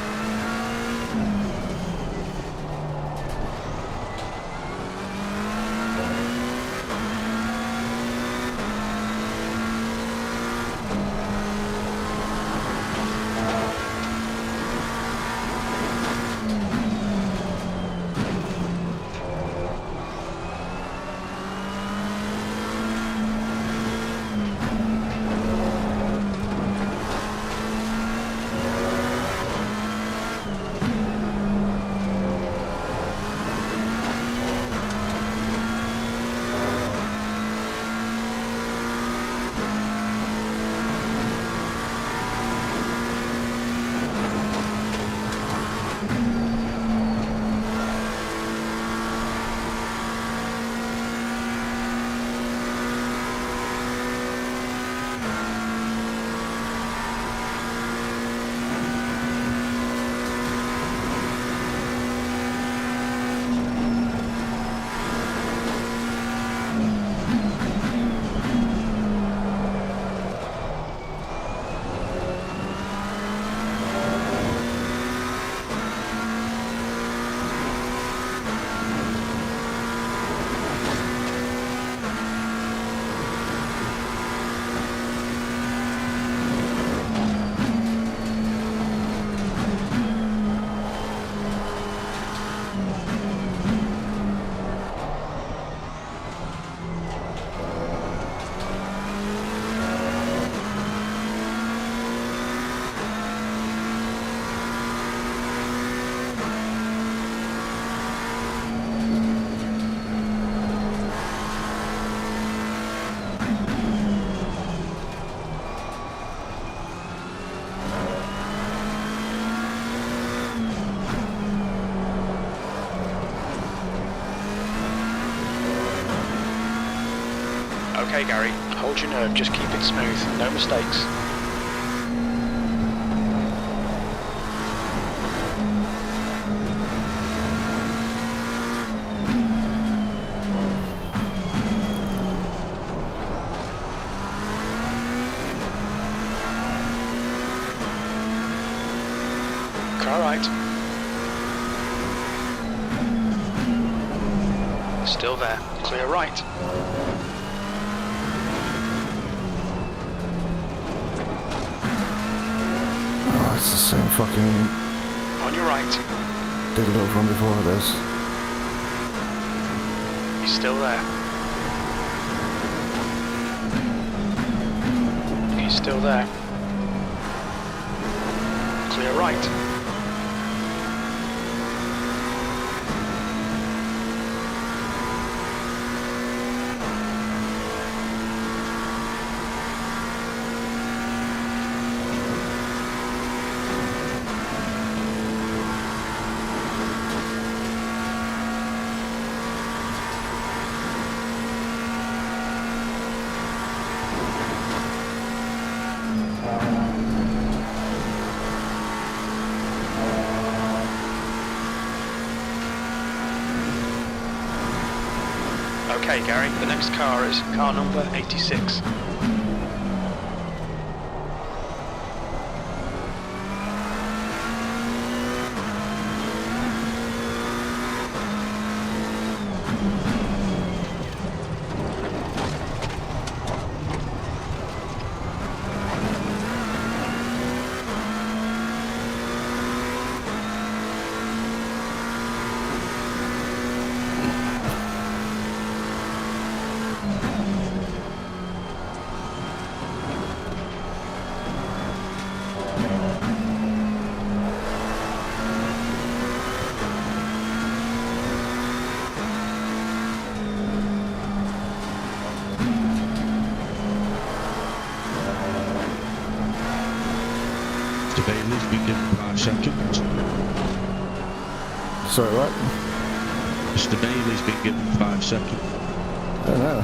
Okay, Gary, hold your nerve, just keep it smooth, no mistakes. Car right. Still there, clear right. Oh, it's the same fucking On your right. dildo from before this. He's still there. He's still there. Clear right. Okay, Gary, the next car is car number 86. Bailey's been given 5 seconds. Sorry, what? Mr. Bailey's been given 5 seconds. I don't know.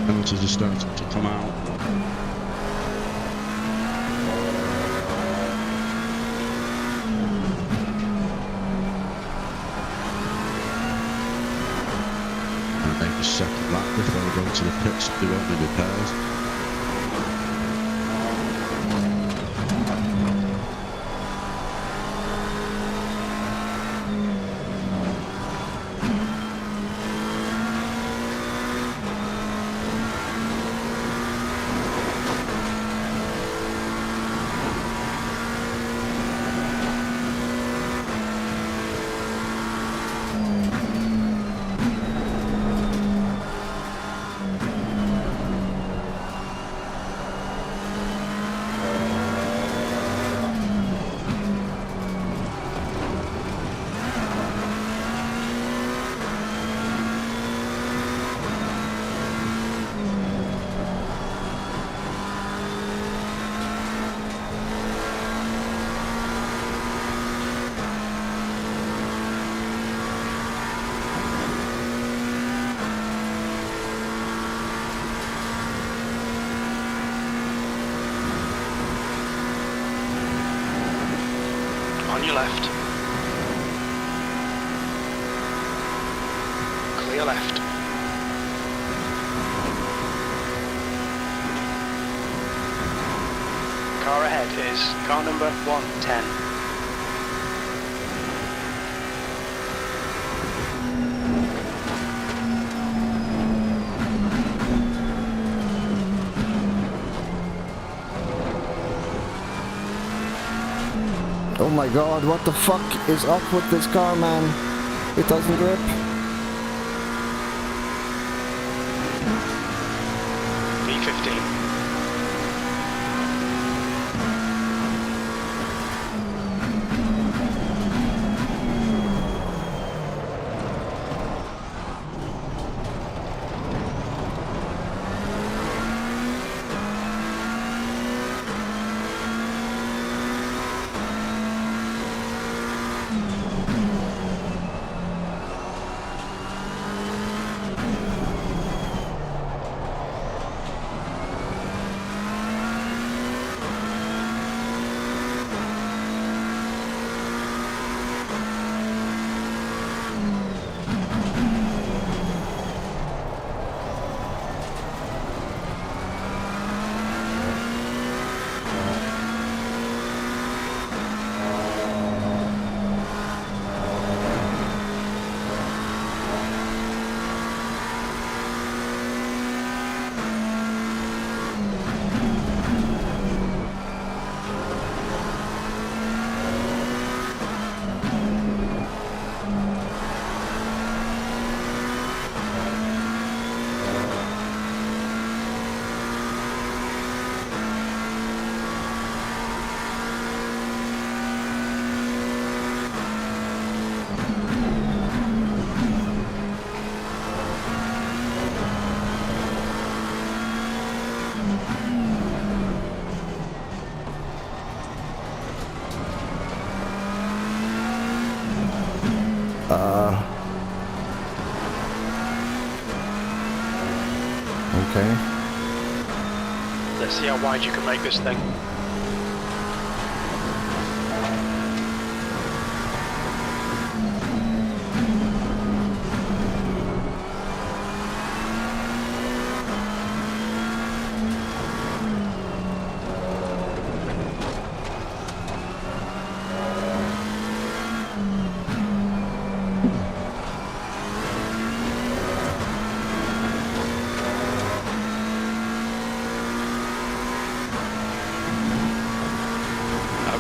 Penalties are starting to come out. Make a second lap before I go to the pits to do all the repairs. On your left. Clear left. Car ahead is car number 110. Oh my god, what the fuck is up with this car, man? It doesn't grip. V15. Okay. Let's see how wide you can make this thing.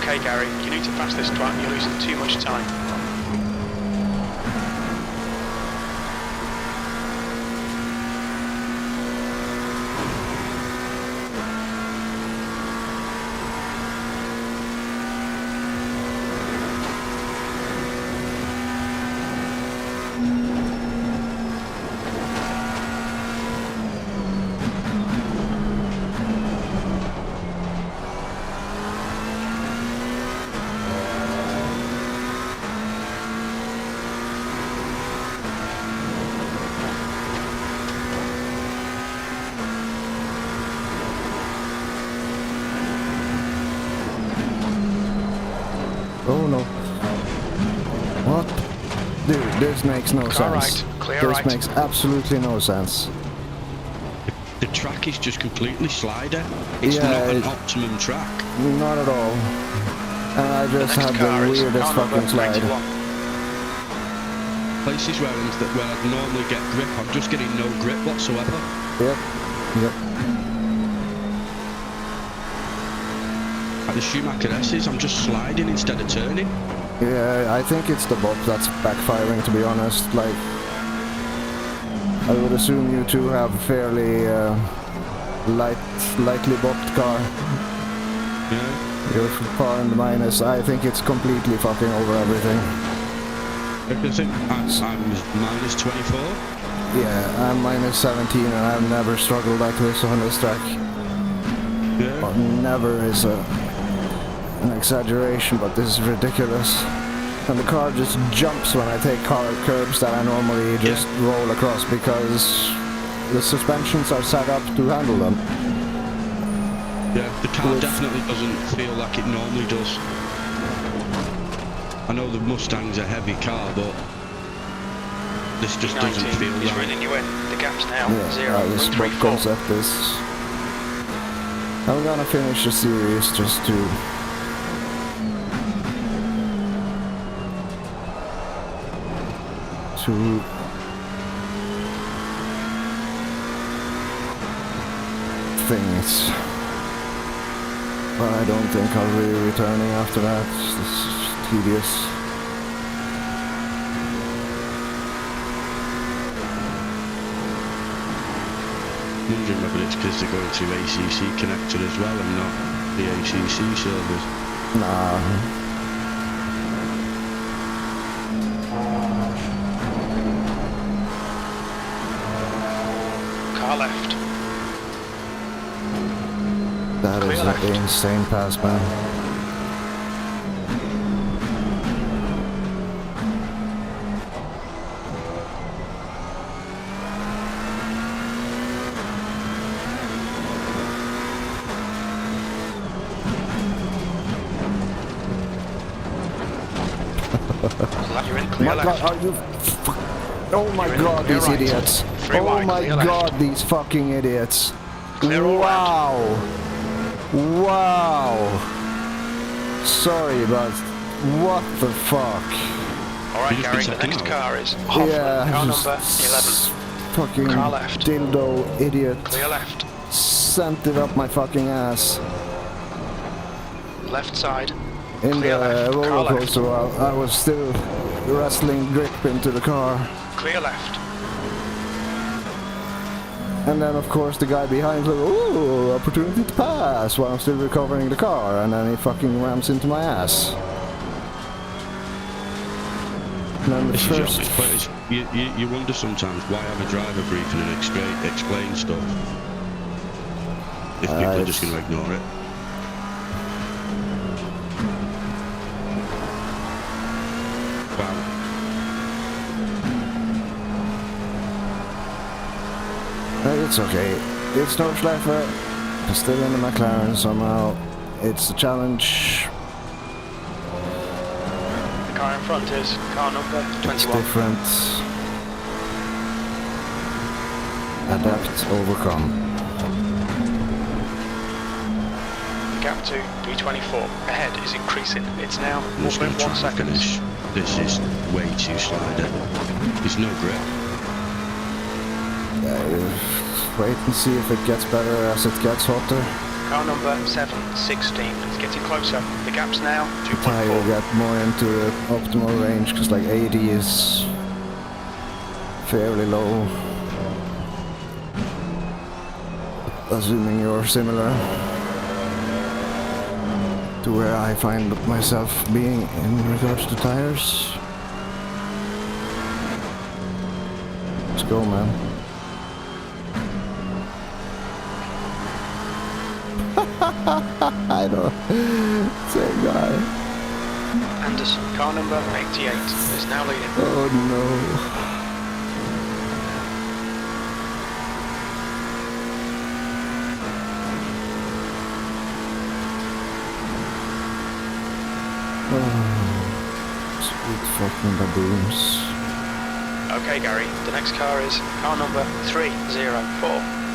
Okay, Gary, you need to pass this twat, you're losing too much time. Oh no. What? Dude, this makes no Car sense. right, clear This right. makes absolutely no sense. The track is just completely slider. It's not an optimum track. Not at all. And I just Next had car the is weirdest car number fucking slide. 91. Places where I'd normally get grip, I'm just getting no grip whatsoever. Yep. Yep. At the Schumacher S's, I'm just sliding instead of turning. Yeah, I think it's the bump that's backfiring, to be honest. Like, I would assume you two have a fairly lightly bumped car. Yeah. You're far in the minus. I think it's completely fucking over everything. I think I'm minus 24. Yeah, I'm minus 17 and I've never struggled like this on this track. Yeah. Well, never is an exaggeration, but this is ridiculous. And the car just jumps when I take curbs that I normally just roll across because the suspensions are set up to handle them. Yeah, the car definitely doesn't feel like it normally does. I know the Mustang's a heavy car, but this just doesn't 19 feel is right. running you in. The gap's now Yeah, this boat 0.34. concept is... I'm gonna finish the series just to... things. But I don't think I'll be returning after that. This is tedious. Wondering whether it's because they're going to ACC connector as well and not the ACC servers. Nah. Car left. That Clear is left. an insane pass, man. You're in clear My left. God, are you... Oh my God, clear these right. idiots. Three Oh wide, my clear left. God, these fucking idiots. Clear all Wow. Wow. Sorry, but what the fuck? Alright, You just Gary, been the next second out. car is Hoffman, car just number 11. Fucking Car left. dildo idiot Clear left. sent it up my fucking ass. Left side. In Clear the left. Car roller left. coaster while I was still wrestling grip into the car. Clear left. And then of course the guy behind was like, ooh, opportunity to pass while I'm still recovering the car, and then he fucking rams into my ass. And then the This is first... obvious, but you wonder sometimes why have a driver briefing and explain stuff if people are just going to ignore it. Wow. It's okay. It's Nordschleife. I'm still in the McLaren somehow. It's a challenge. The car in front is car number It's 21. different. Adapt, overcome. Gap to B24. Ahead is increasing. It's now I'm just going to 0.1 try and seconds. finish. This is way too slider. There's no grip. Wait and see if it gets better as it gets hotter. Car number 716 is getting closer. The gap's now Tire 2.4. get more into the optimal range because like 80 is fairly low. Assuming you're similar to where I find myself being in regards to tires. Let's go, man. I know. Same guy. Anderson, car number 88 is now leading. Oh no. Oh, sweet fucking baboons. Okay, Gary, the next car is car number 304.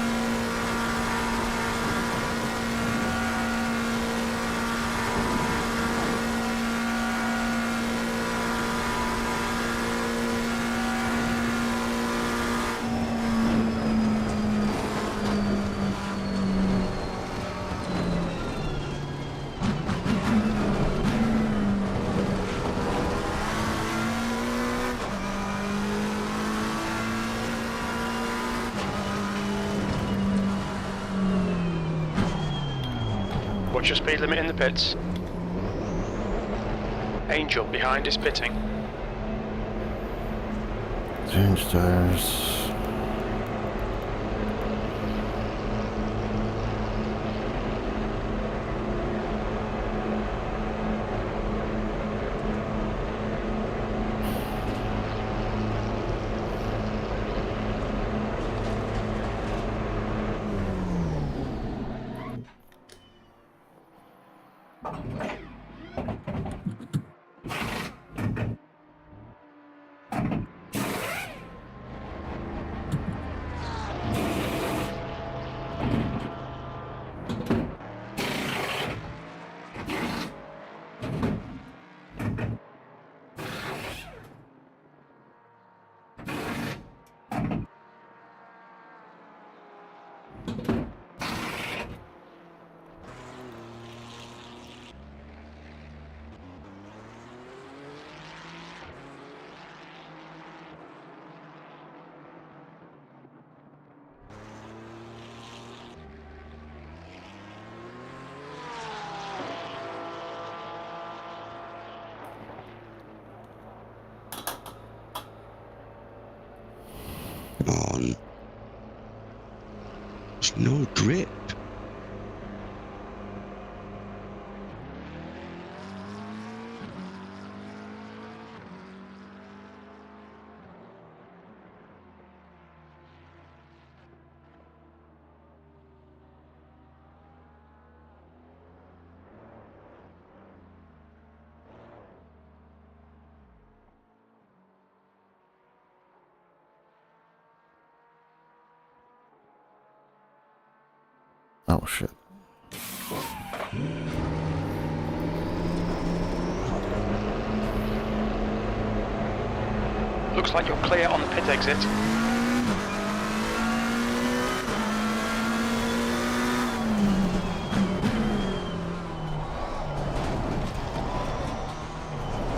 What's your speed limit in the pits? Angel behind is pitting. Change tires. Come on. There's no grip. Oh shit. Looks like you're clear on the pit exit.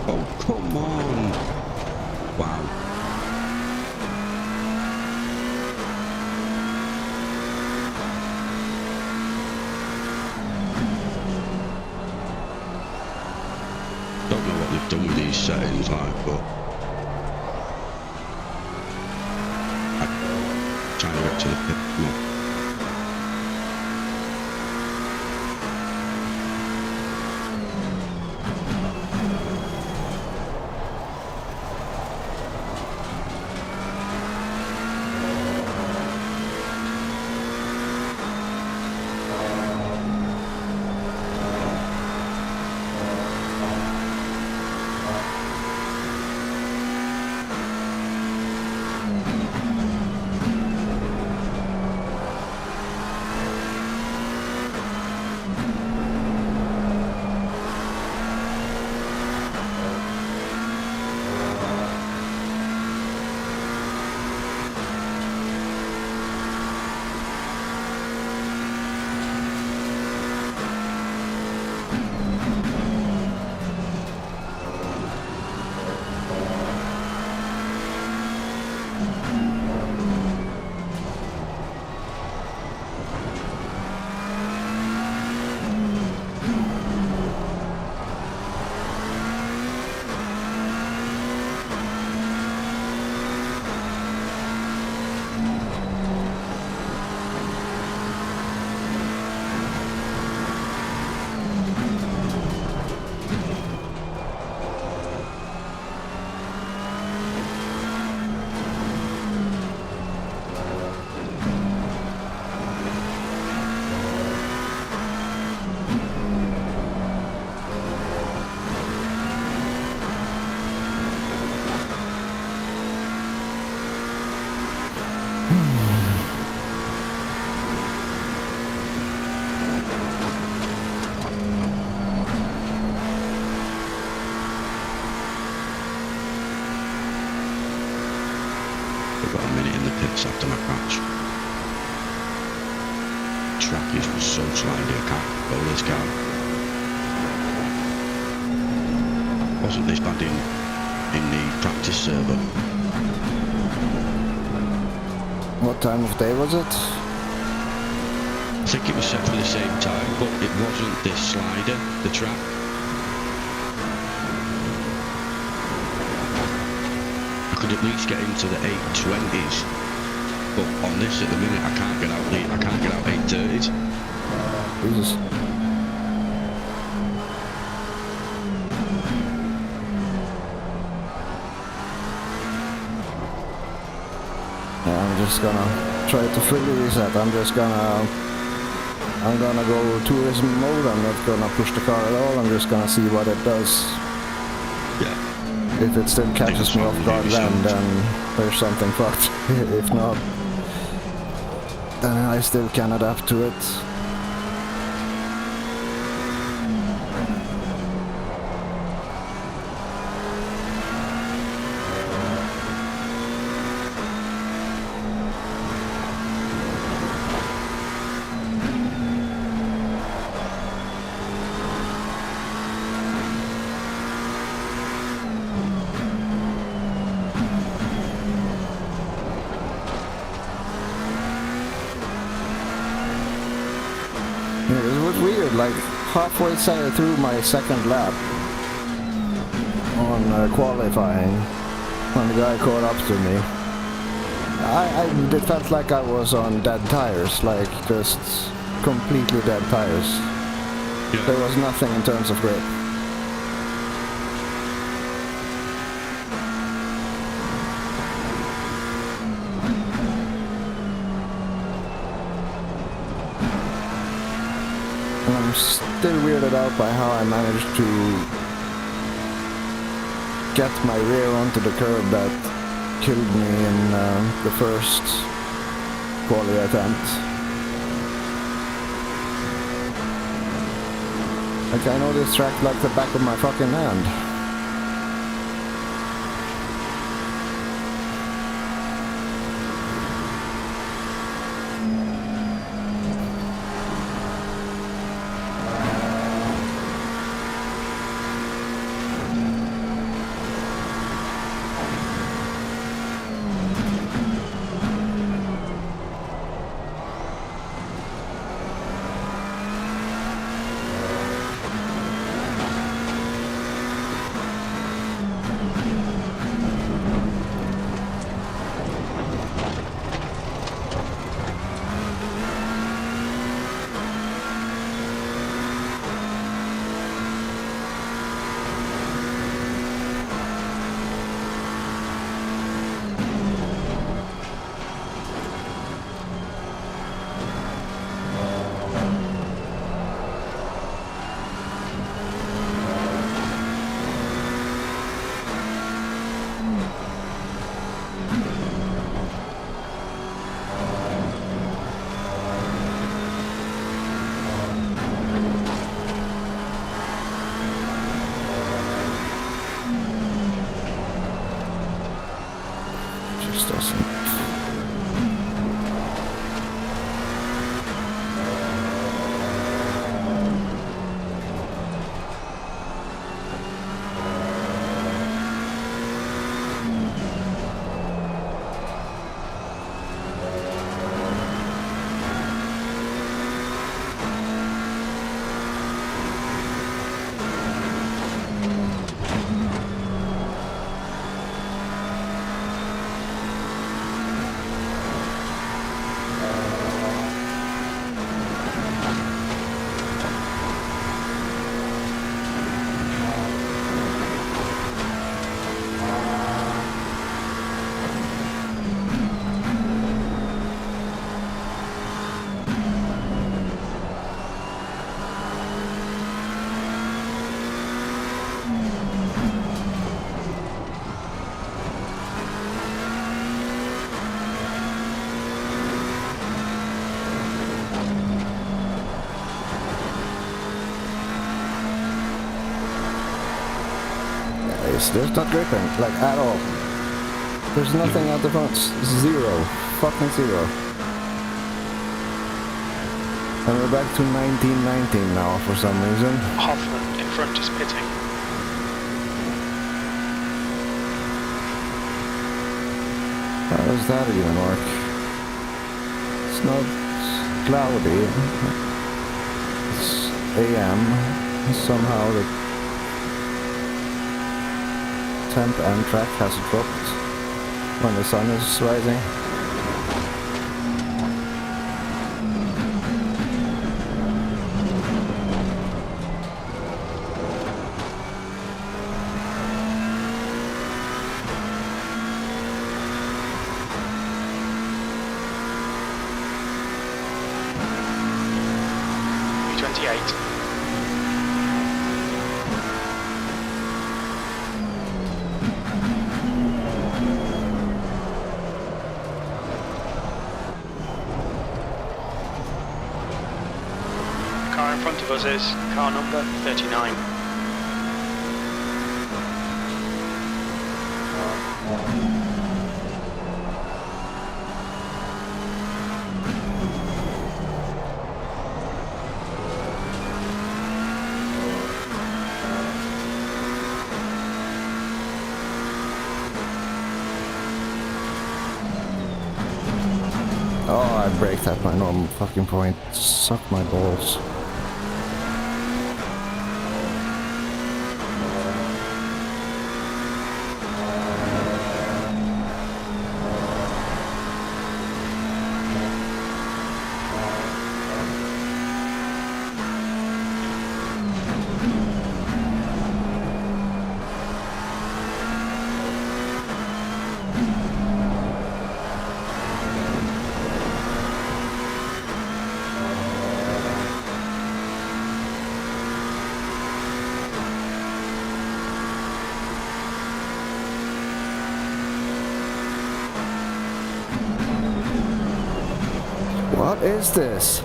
Oh, come on. Wow. Don't know what they've done with these settings, like, but I'm trying to get to the pit. Come on. I've got a minute in the pits after my crash. Track is so slimy, I can't control this car. Wasn't this bad in the practice server. What time of day was it? I think it was set for the same time, but it wasn't this slider, the track. I could at least get into the 820s, but on this at the minute I can't get out late. I can't get out 830s. Jesus. Yeah, I'm just gonna try to fully reset. I'm gonna go tourism mode. I'm not gonna push the car at all. I'm just gonna see what it does. Yeah. If it still catches me off guard then there's something fucked. If not, then I still can adapt to it. It was weird, like halfway through my second lap on qualifying, when the guy caught up to me, it felt like I was on dead tires, like just completely dead tires. Yeah. There was nothing in terms of grip. I'm still weirded out by how I managed to get my rear onto the curb that killed me in the first quali attempt. Like, I know this track like the back of my fucking hand. It's not gripping, like, at all. There's nothing at the front. Zero. Fucking zero. And we're back to 1919 now for some reason. Hoffman in front is pitting. How does that even work? It's not cloudy. It's AM. Somehow the temp and track has dropped when the sun is rising. Car in front of us is car number 39. Oh, I braked at my normal fucking point. Suck my balls. What is this?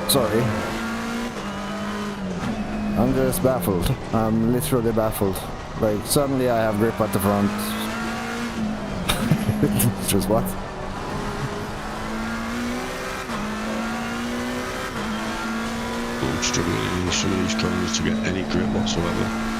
Sorry. I'm just baffled. I'm literally baffled. Like, suddenly I have grip at the front. Just what? I'm struggling in some of these corners to get any grip whatsoever.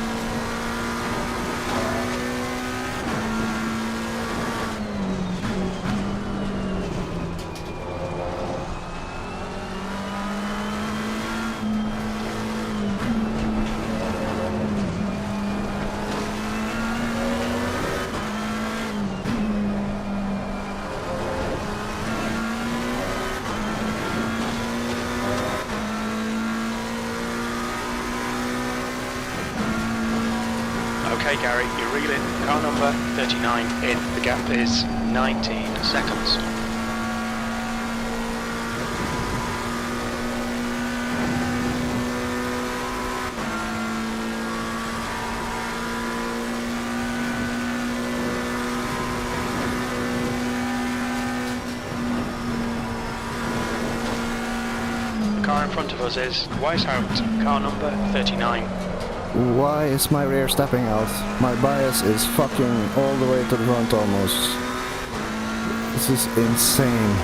Okay, Gary, you're reeling. Car number 39 in. The gap is 19 seconds. The car in front of us is Weishaupt, car number 39. Why is my rear stepping out? My bias is fucking all the way to the front almost. This is insane.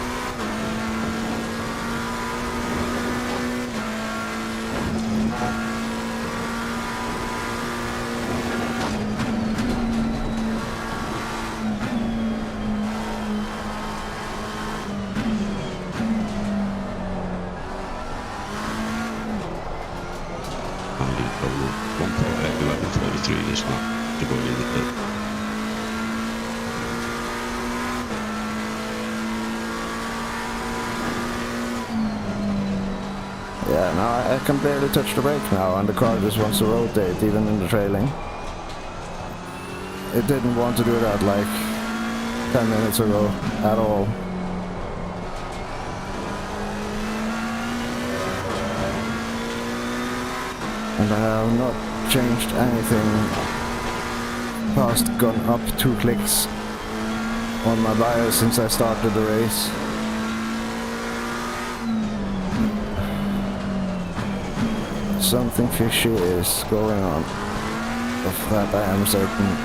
This lap to go in the pit. Yeah, now I can barely touch the brake now and the car just wants to rotate even in the trailing. It didn't want to do that like 10 minutes ago at all. And I have not changed anything past gone up 2 clicks on my bias since I started the race. Something fishy is going on, of that I am certain.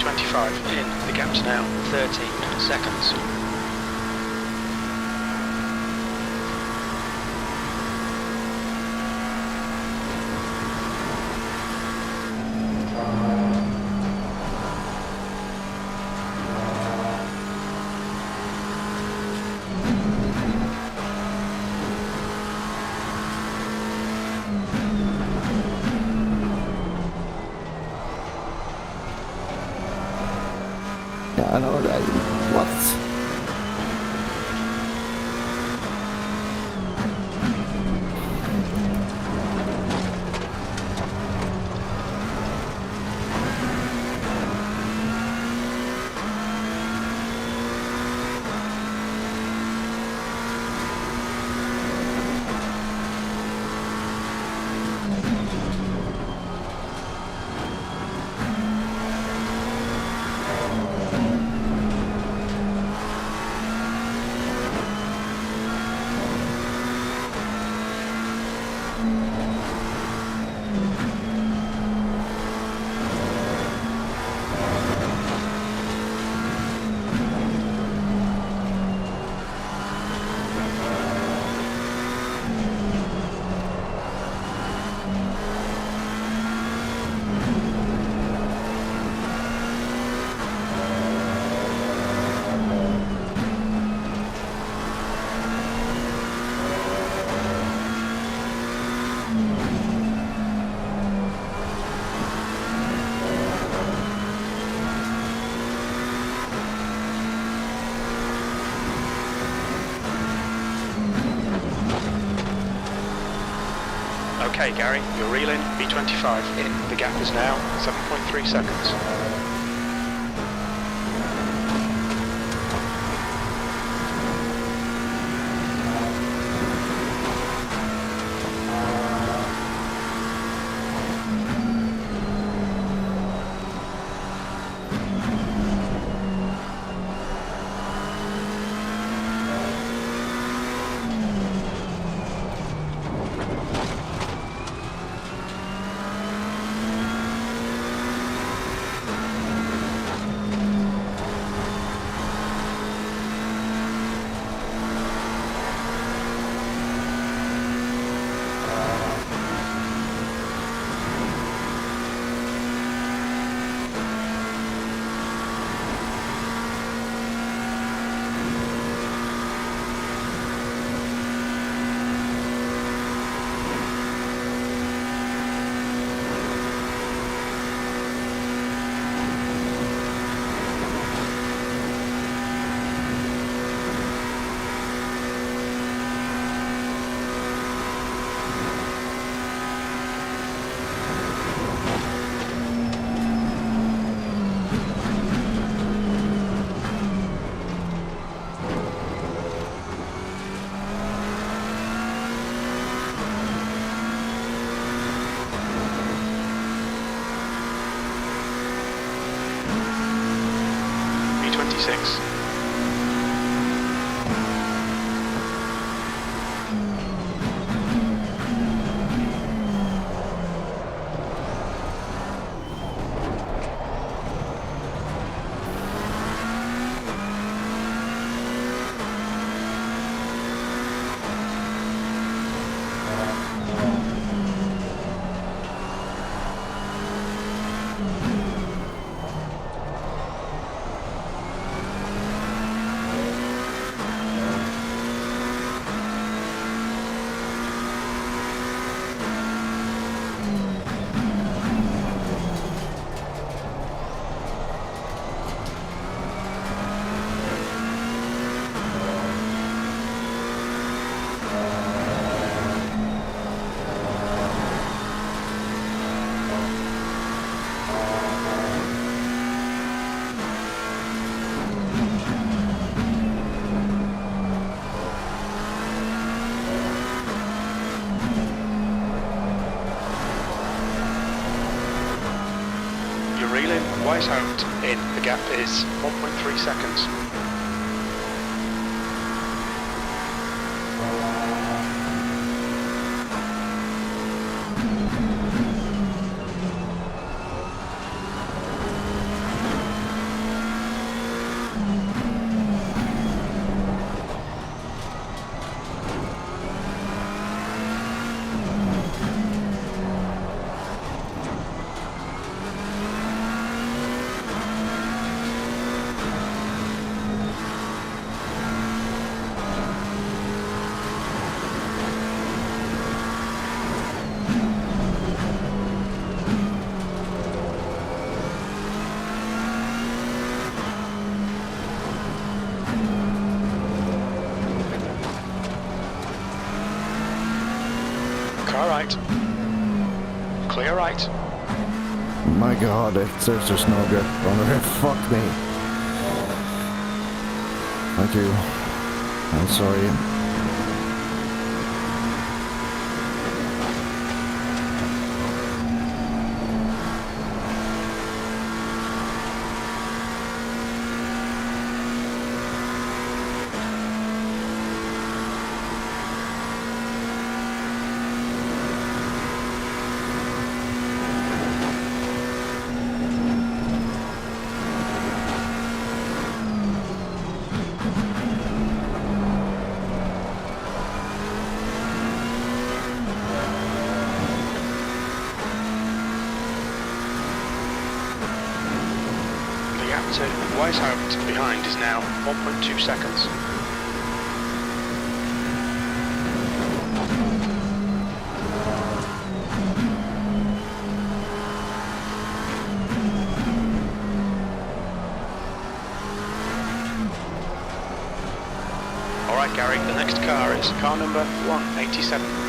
B25 in. The gap's now 13 seconds. Yeah, I know that. What? Okay, Gary, you're reeling. B25 in. The gap is now 7.3 seconds. B26. Wise out in. The gap is 1.3 seconds. right. Clear right. My god, there's just no grip on the rip. Fuck me. Thank you. I'm sorry. To Weishaupt behind is now 1.2 seconds. Alright Gary, the next car is car number 187.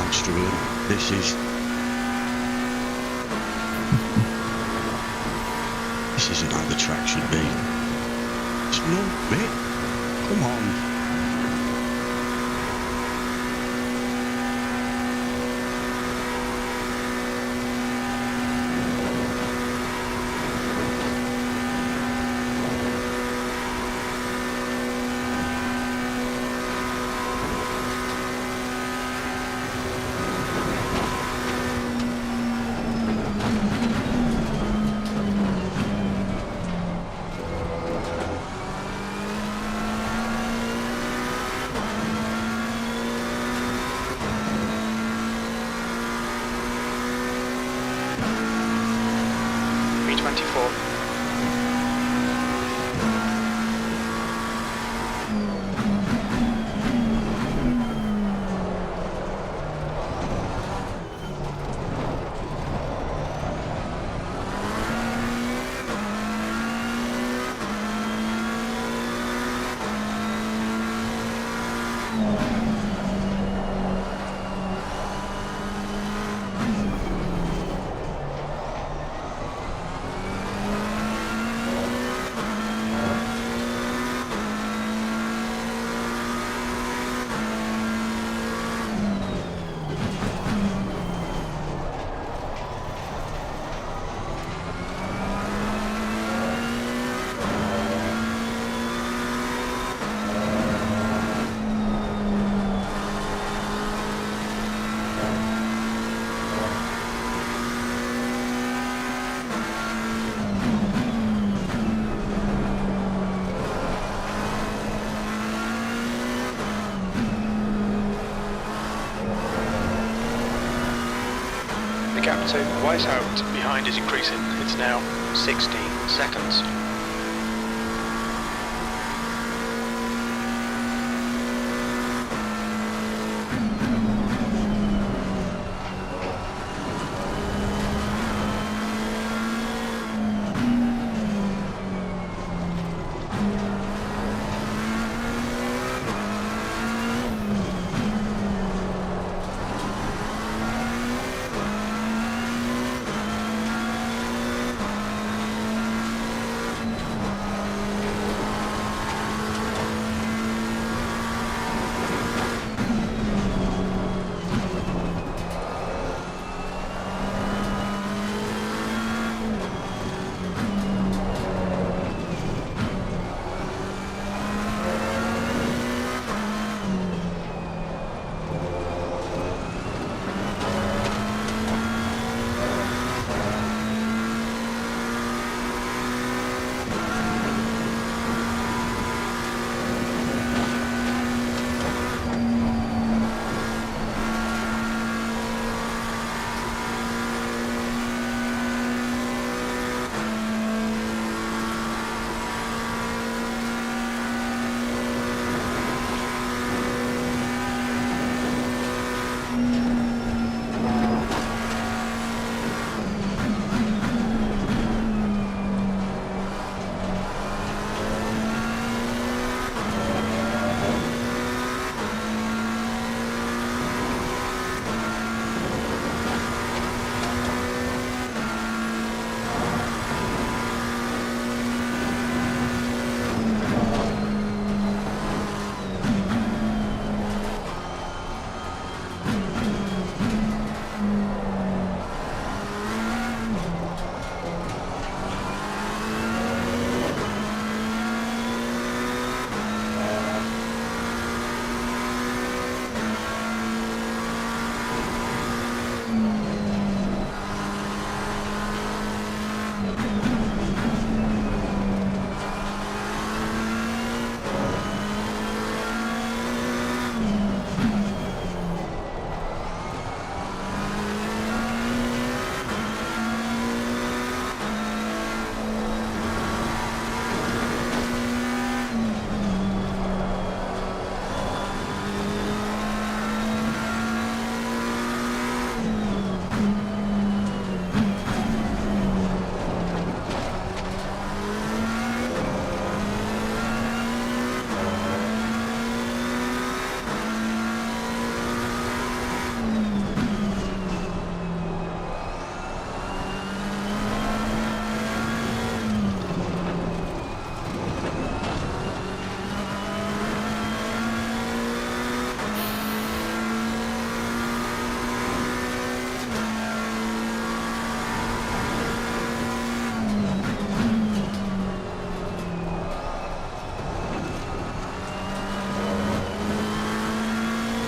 I'm struggling. This is this isn't how the track should be. It's no bit. Come on. The gap to Whiteout behind is increasing. It's now 16 seconds.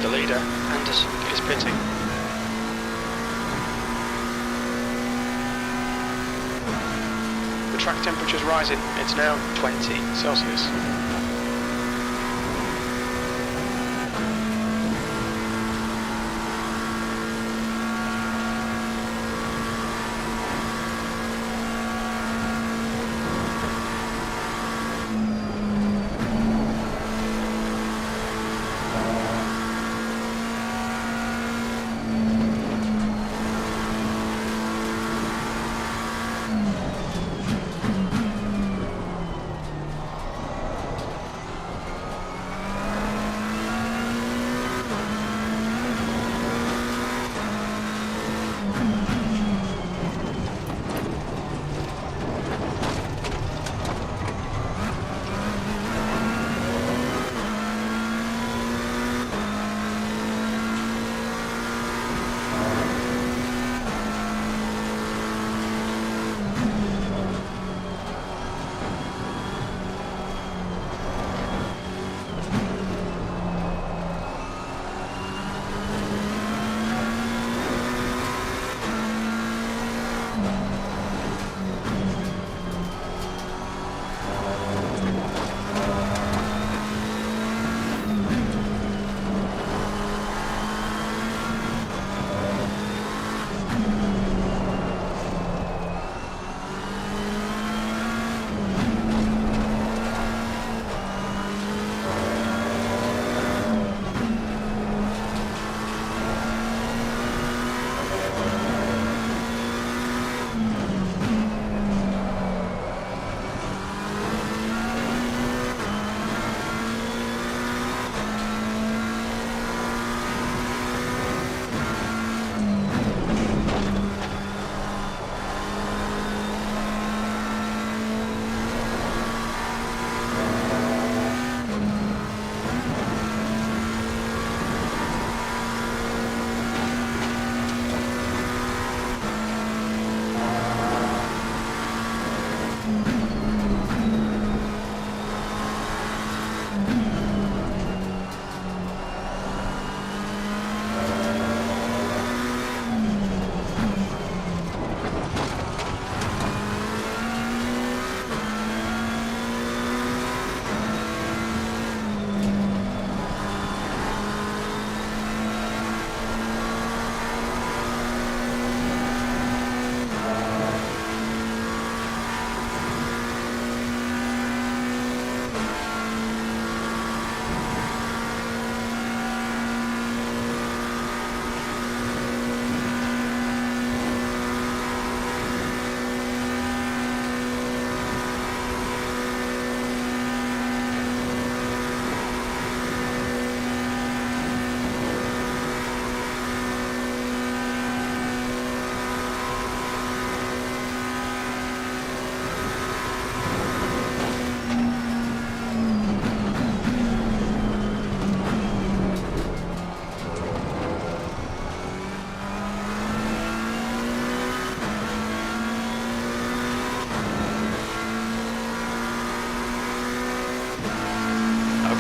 The leader, Anderson, is pitting. The track temperature's rising. It's now 20 Celsius.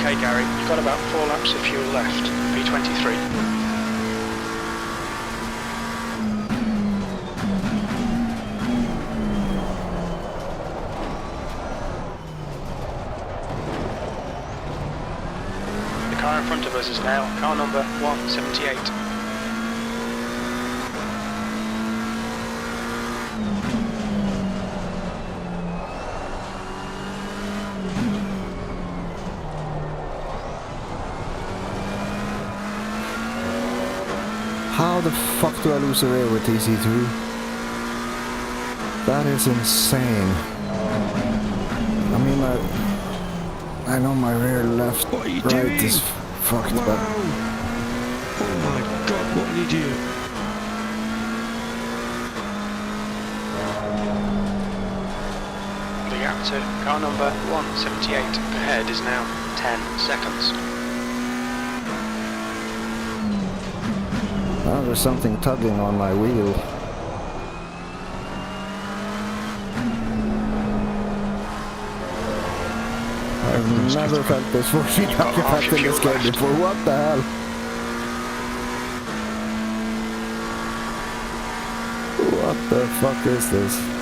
Okay, Gary, you've got about 4 laps of fuel left. V23. The car in front of us is now car number 178. How the fuck do I lose a rear with TC2? That is insane. I mean, I know my rear left, What are you right doing? is fucked, Wow! but Oh my god, what an idiot! The gap to car number 178 ahead is now 10 seconds. oh, there's something tugging on my wheel. I've never felt this 4 feet up in this game before. What the hell? What the fuck is this?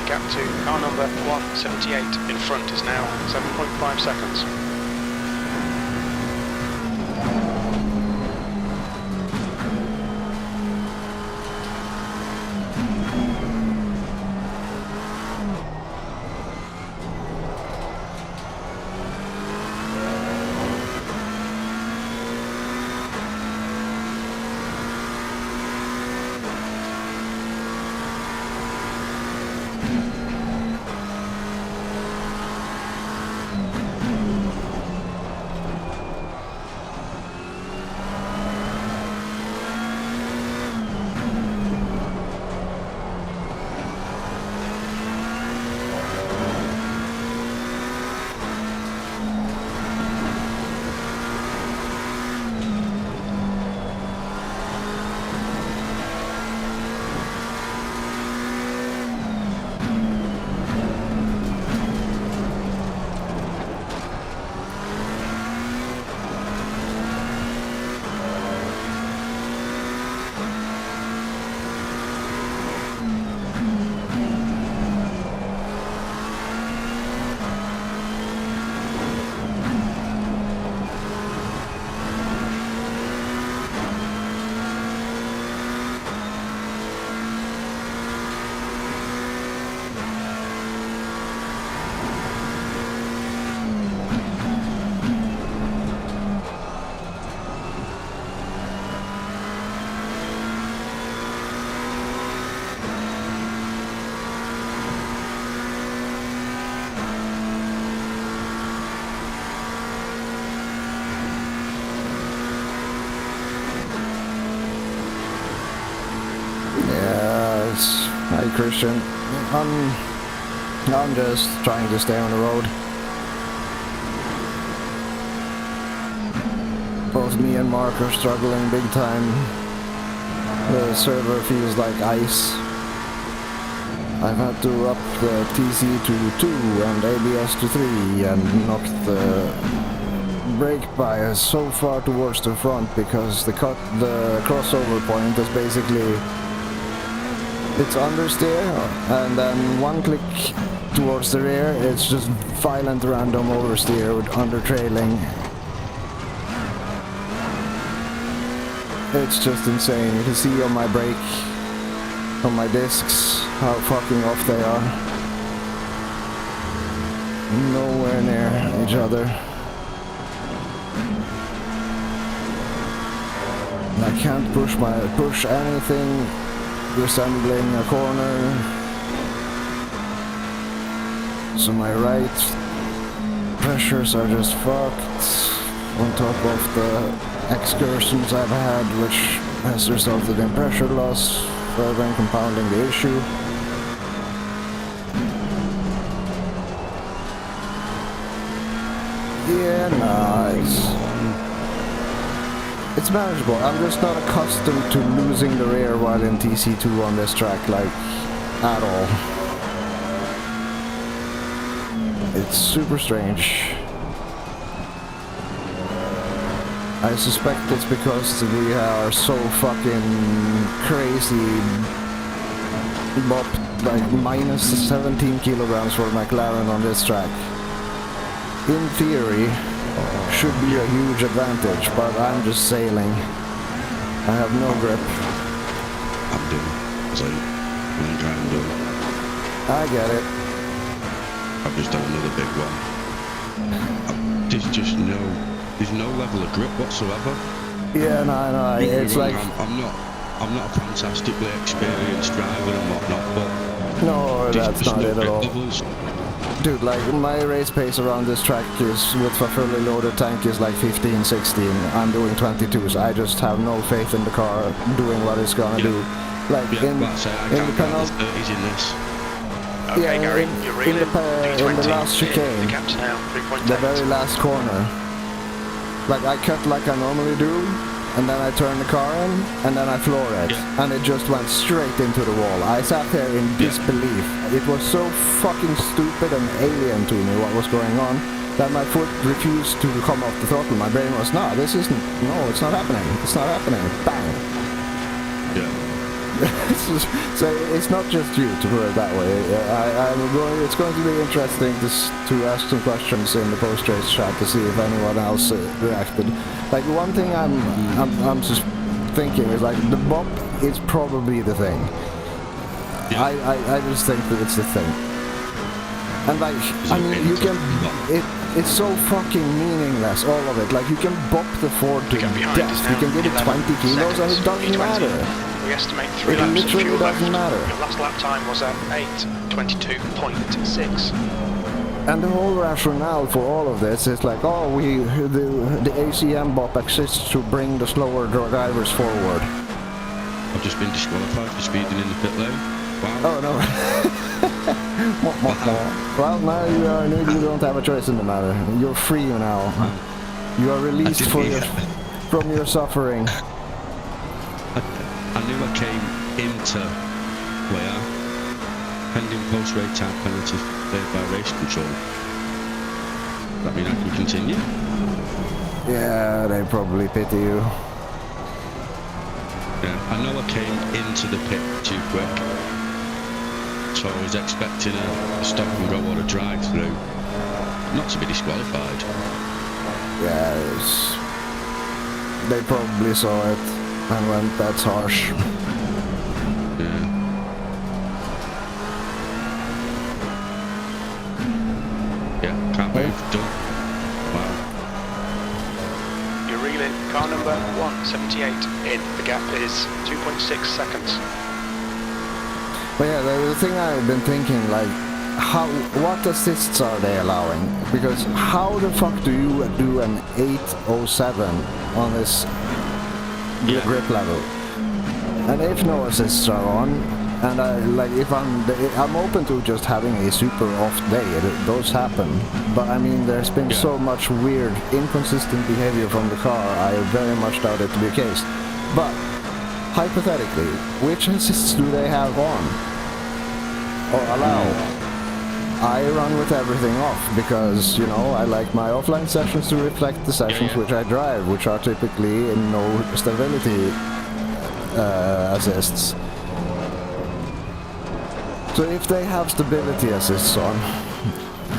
Gap to car number 178 in front is now 7.5 seconds. Hi Christian, I'm just trying to stay on the road. Both me and Mark are struggling big time. The server feels like ice. I've had to up the TC to 2 and ABS to 3 and knocked the brake bias so far towards the front because the crossover point is basically it's understeer, and then one click towards the rear, it's just violent random oversteer with under trailing. It's just insane. You can see on my brake, on my discs, how fucking off they are. Nowhere near each other. And I can't push anything resembling a corner, so my right pressures are just fucked, on top of the excursions I've had, which has resulted in pressure loss, further compounding the issue. Yeah, nice. it's manageable. I'm just not accustomed to losing the rear while in TC2 on this track, like, at all. It's super strange. I suspect it's because we are so fucking crazy bopped, like minus 17 kilograms for McLaren on this track. In theory, should be a huge advantage, but I'm just sailing. I have no grip. I'm doing as I'm trying to do. I get it. I've just done another big one. There's no level of grip whatsoever. Yeah, no, it's like... I'm not a fantastically experienced driver and whatnot, but... No, that's not it at all. Levels. Dude, like, my race pace around this track is, with a fully loaded tank, is like 15, 16. I'm doing 22s. I just have no faith in the car doing what it's gonna do. Like, in the penalty... in this. Okay, Yeah, Gary, you're reeling. in the last chicane, The gap's now 3.8. the very last corner, like I cut like I normally do, and then I turn the car in, and then I floor it, and it just went straight into the wall. I sat there in disbelief. It was so fucking stupid and alien to me what was going on, that my foot refused to come off the throttle. My brain was, no, it's not happening. It's not happening. Bang. Yeah. So it's not just you, to put it that way. It's going to be interesting to ask some questions in the post-race chat to see if anyone else reacted. Like, one thing I'm just thinking is, like, the bump is probably the thing. Yeah. I just think that it's the thing. And like, I mean, you can, it's so fucking meaningless, all of it. Like, you can bop the Ford to death. You can give it 20 kilos and it doesn't matter. We estimate 3 laps of literally fuel left. doesn't matter. Your last lap time was at 8:22.6. And the whole rationale for all of this is like, oh, the ACM bop exists to bring the slower drivers forward. I've just been disqualified for speeding in the pit lane. Wow. Oh no. Well, now you don't have a choice in the matter. You're free now. You are released from your suffering. I knew I came into where pending post-race time penalties paid by race control. That mean I can continue? Yeah, they probably pity you. Yeah, I know I came into the pit too quick, so I was expecting a stop and go or a drive-through, not to be disqualified. Yeah, they probably saw it and went, that's harsh. Yeah, can't believe it's done. Wow. You're reeling. Car number 178 in. The gap is 2.6 seconds. But yeah, the thing I've been thinking, like, what assists are they allowing? Because how the fuck do you do an 807 on this grip level? And if no assists are on, and if I'm open to just having a super off day, those happen. But I mean, there's been so much weird, inconsistent behavior from the car, I very much doubt it to be the case. But, hypothetically, which assists do they have on? Or allow? I run with everything off, because, you know, I like my offline sessions to reflect the sessions which I drive, which are typically in no stability assists. So if they have stability assists on,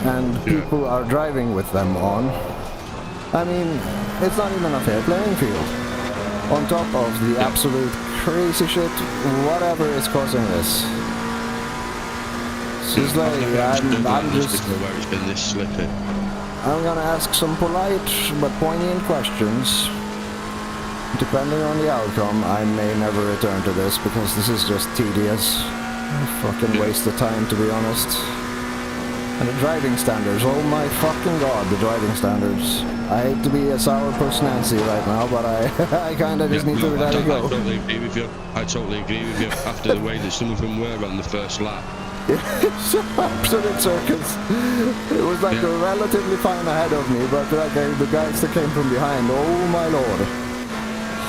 and people are driving with them on, I mean, it's not even a fair playing field. On top of the absolute crazy shit, whatever is causing this. So it's like, I'm just... where it's been this slippy. I'm gonna ask some polite but poignant questions. Depending on the outcome, I may never return to this, because this is just tedious. Fucking waste of time, to be honest. And the driving standards, oh my fucking god, the driving standards. I hate to be a sourpuss Nancy right now, but I kinda just need to let it go. I totally agree with you. I totally agree with you after the way that some of them were on the first lap. It's absolute circus. It was like relatively fine ahead of me, but like the guys that came from behind, oh my lord.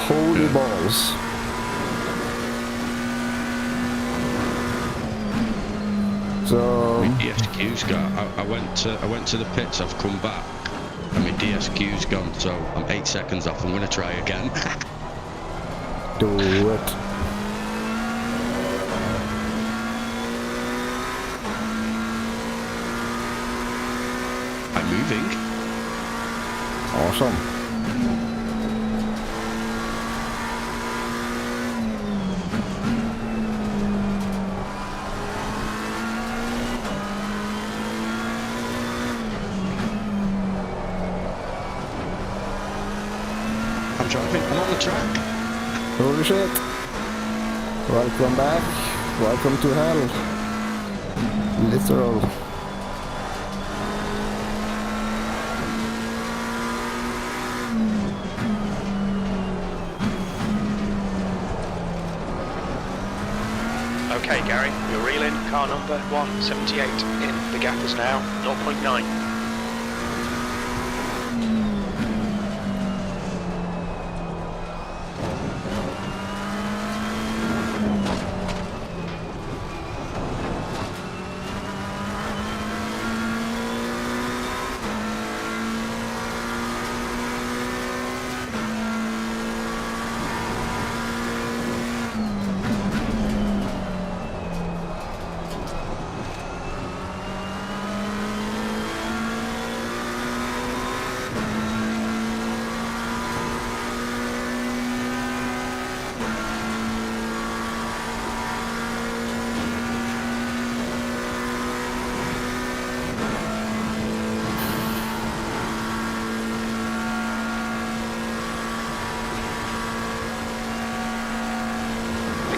Holy balls. So My DSQ's gone. I went to the pits. I've come back, and my DSQ's gone. So I'm 8 seconds off. I'm going to try again. do it. I'm moving. Awesome. I'm driving. I'm on the track. Holy shit. Welcome back. Welcome to hell. Literal. Okay, Gary, you're reeling. Car number 178 in. The gap is now 0.9.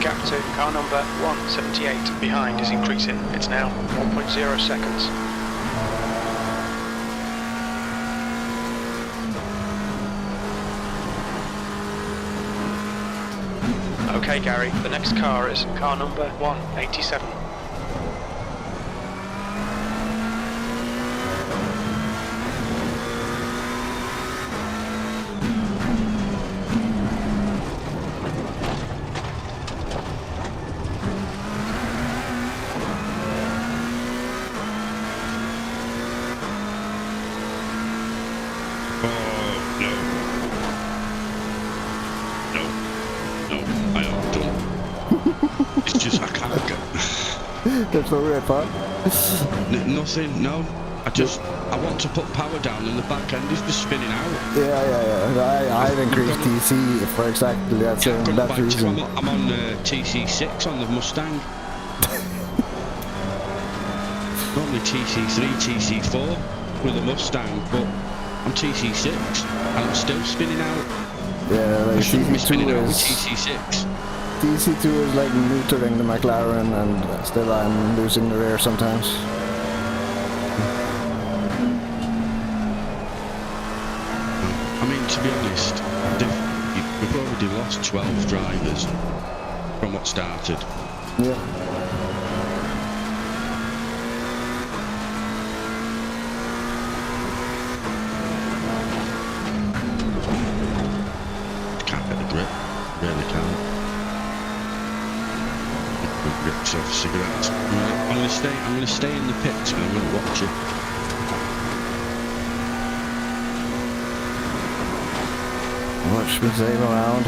Gap to car number 178 behind is increasing. It's now 1.0 seconds. Okay, Gary, the next car is car number 187. There's no rip, huh? Nothing, no. I want to put power down and the back end is just spinning out. Yeah. I've increased TC for exactly that reason. I'm on TC6 on the Mustang. Normally TC3, TC4 with the Mustang, but I'm TC6 and I'm still spinning out. Yeah, like I shouldn't be spinning out with TC2 TC6. TC2 is like neutering the McLaren, and still I'm losing the rear sometimes. I mean, to be honest, we've already lost 12 drivers from what started. Yeah. Can't get the grip, really can't. Rips off cigarettes. I'm gonna stay in the pits and I'm gonna watch it. Watch me sail around.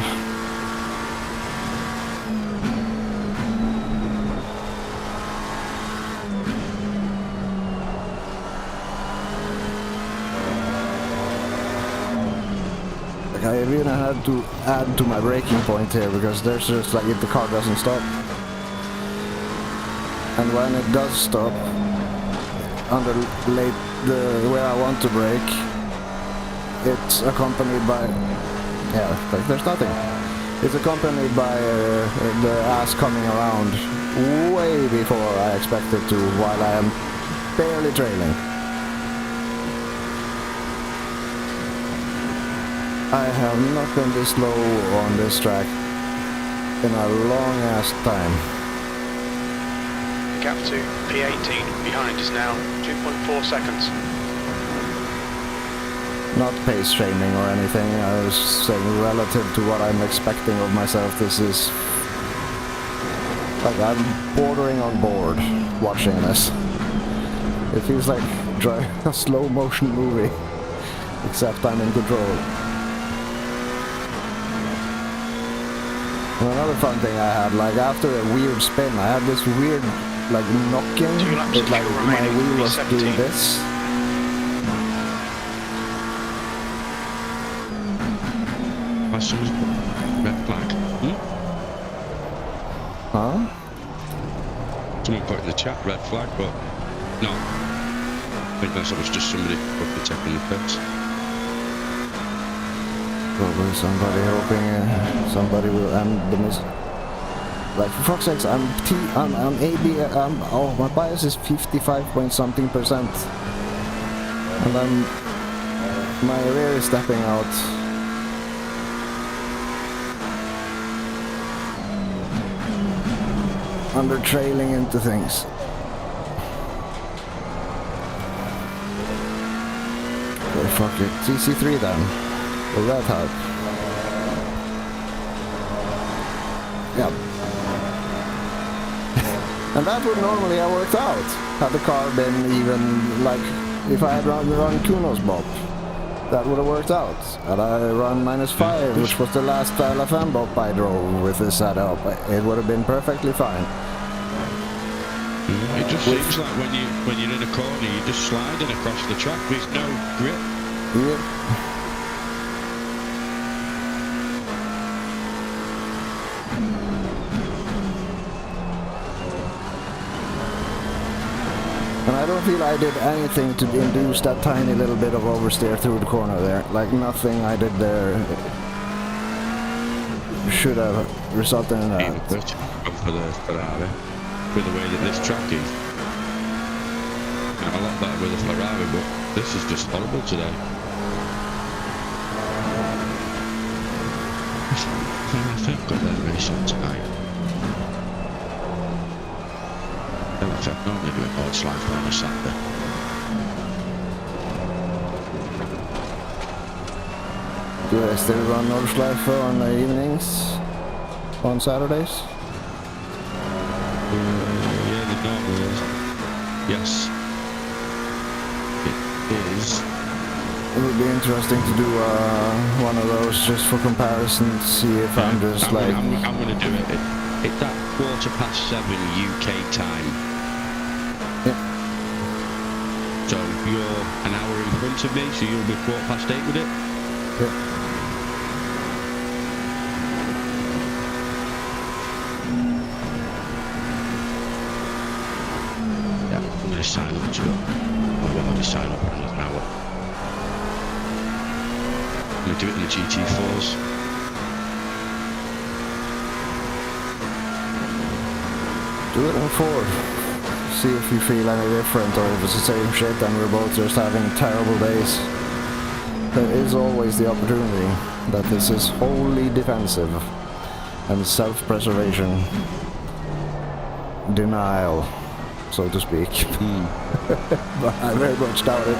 Like I even had to add to my braking point here, because there's just like if the car doesn't stop. And when it does stop, under where I want to brake, it's accompanied by, like there's nothing. It's accompanied by the ass coming around way before I expected to, while I am barely trailing. I have not been this slow on this track in a long ass time. Gap to P18 behind is now 2.4 seconds. not pace shaming or anything. I was saying relative to what I'm expecting of myself, this is like I'm bordering on bored watching this. It feels like a slow motion movie, except I'm in control. And another fun thing I had, like after a weird spin, I had this weird like knocking. It like my wheel was doing this. Red flag. Huh? Someone put in the chat red flag, but no. I think that was just somebody probably taking the piss. Probably somebody hoping somebody will end the miss. Like for fuck's sakes, I'm AB. Oh, my bias is 55 point something percent, and my rear is stepping out. Under trailing into things. Okay, fuck it. TC3 then. Will that help? Yeah. And that would normally have worked out. Had the car been even like if I had run Kuno's bop. That would have worked out. Had I run -5, which was the last LFM bop I drove with this setup, it would have been perfectly fine. It just seems like when you're in a corner, you're just sliding across the track. There's no grip. Yeah. And I don't feel I did anything to induce that tiny little bit of oversteer through the corner there. Like nothing I did there should have resulted in that. For the Ferrari, with the way that this track is. I like that with a Ferrari, but this is just horrible today. I think I've got that race on tonight. I'm normally doing Nordschleife on a Saturday. Do I still run Nordschleife on the evenings? On Saturdays? Yeah, the normal is. Yes. It is. It would be interesting to do one of those just for comparison to see if I'm just I'm going to do it. It's that 7:15 UK time. Yeah. So you're an hour in front of me, so you'll be 8:15 with it? Yeah. Yeah, I'm going to sign up to it. I'll already sign up in an hour. I'm going to do it in the GT4s. Do it in 4. See if you feel any different or if it's the same shit and we're both just having terrible days. There is always the opportunity that this is wholly defensive and self-preservation. Denial, so to speak. But I very much doubt it.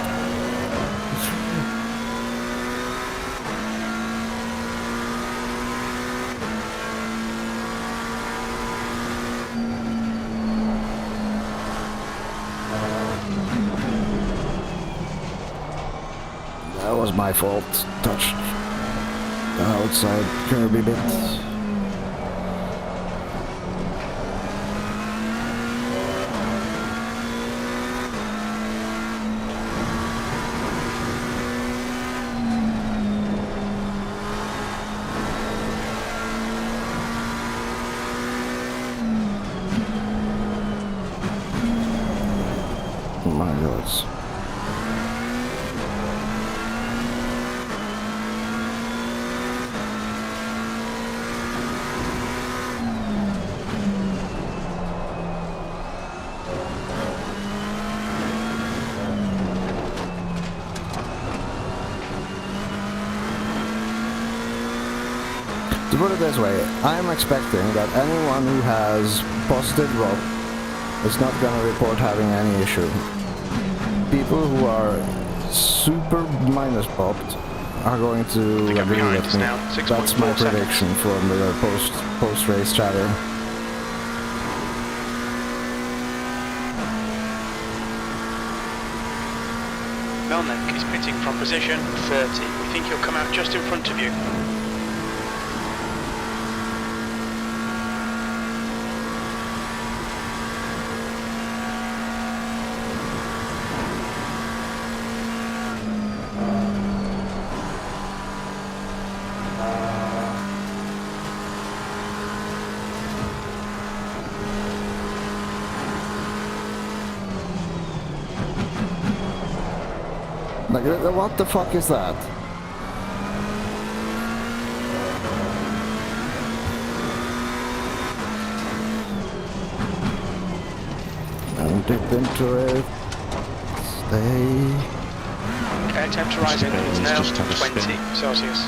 That was my fault. Touched the outside curvy bit. My God. To put it this way, I'm expecting that anyone who has positive ROP is not going to report having any issue. People who are super minus popped are going to The gap agree behind with is me. now 6.4 That's my seconds. prediction from the post-race chatter. Melnick is pitting from position 30. We think he'll come out just in front of you. Like, what the fuck is that? Don't dip into it. Stay. Air temperature rising. It's now 20 Celsius.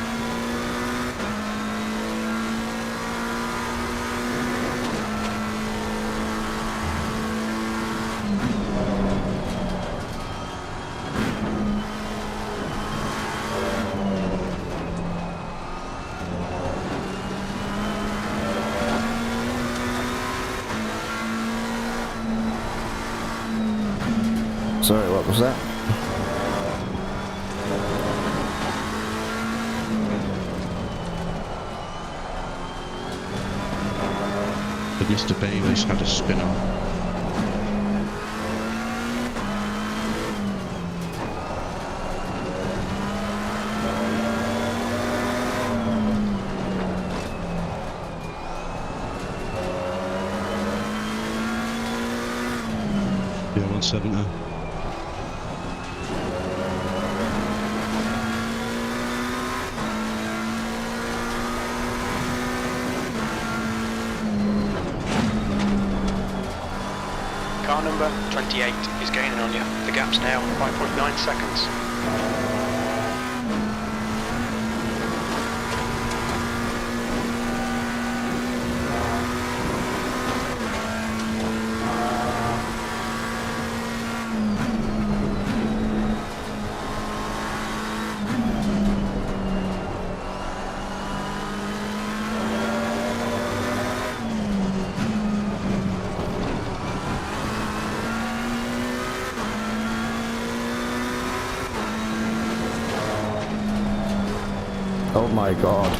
Sorry, what was that? But Mr. Bailey's had a spin on. Yeah, 170. Car number 28 is gaining on you. The gap's now 5.9 seconds. Oh my god.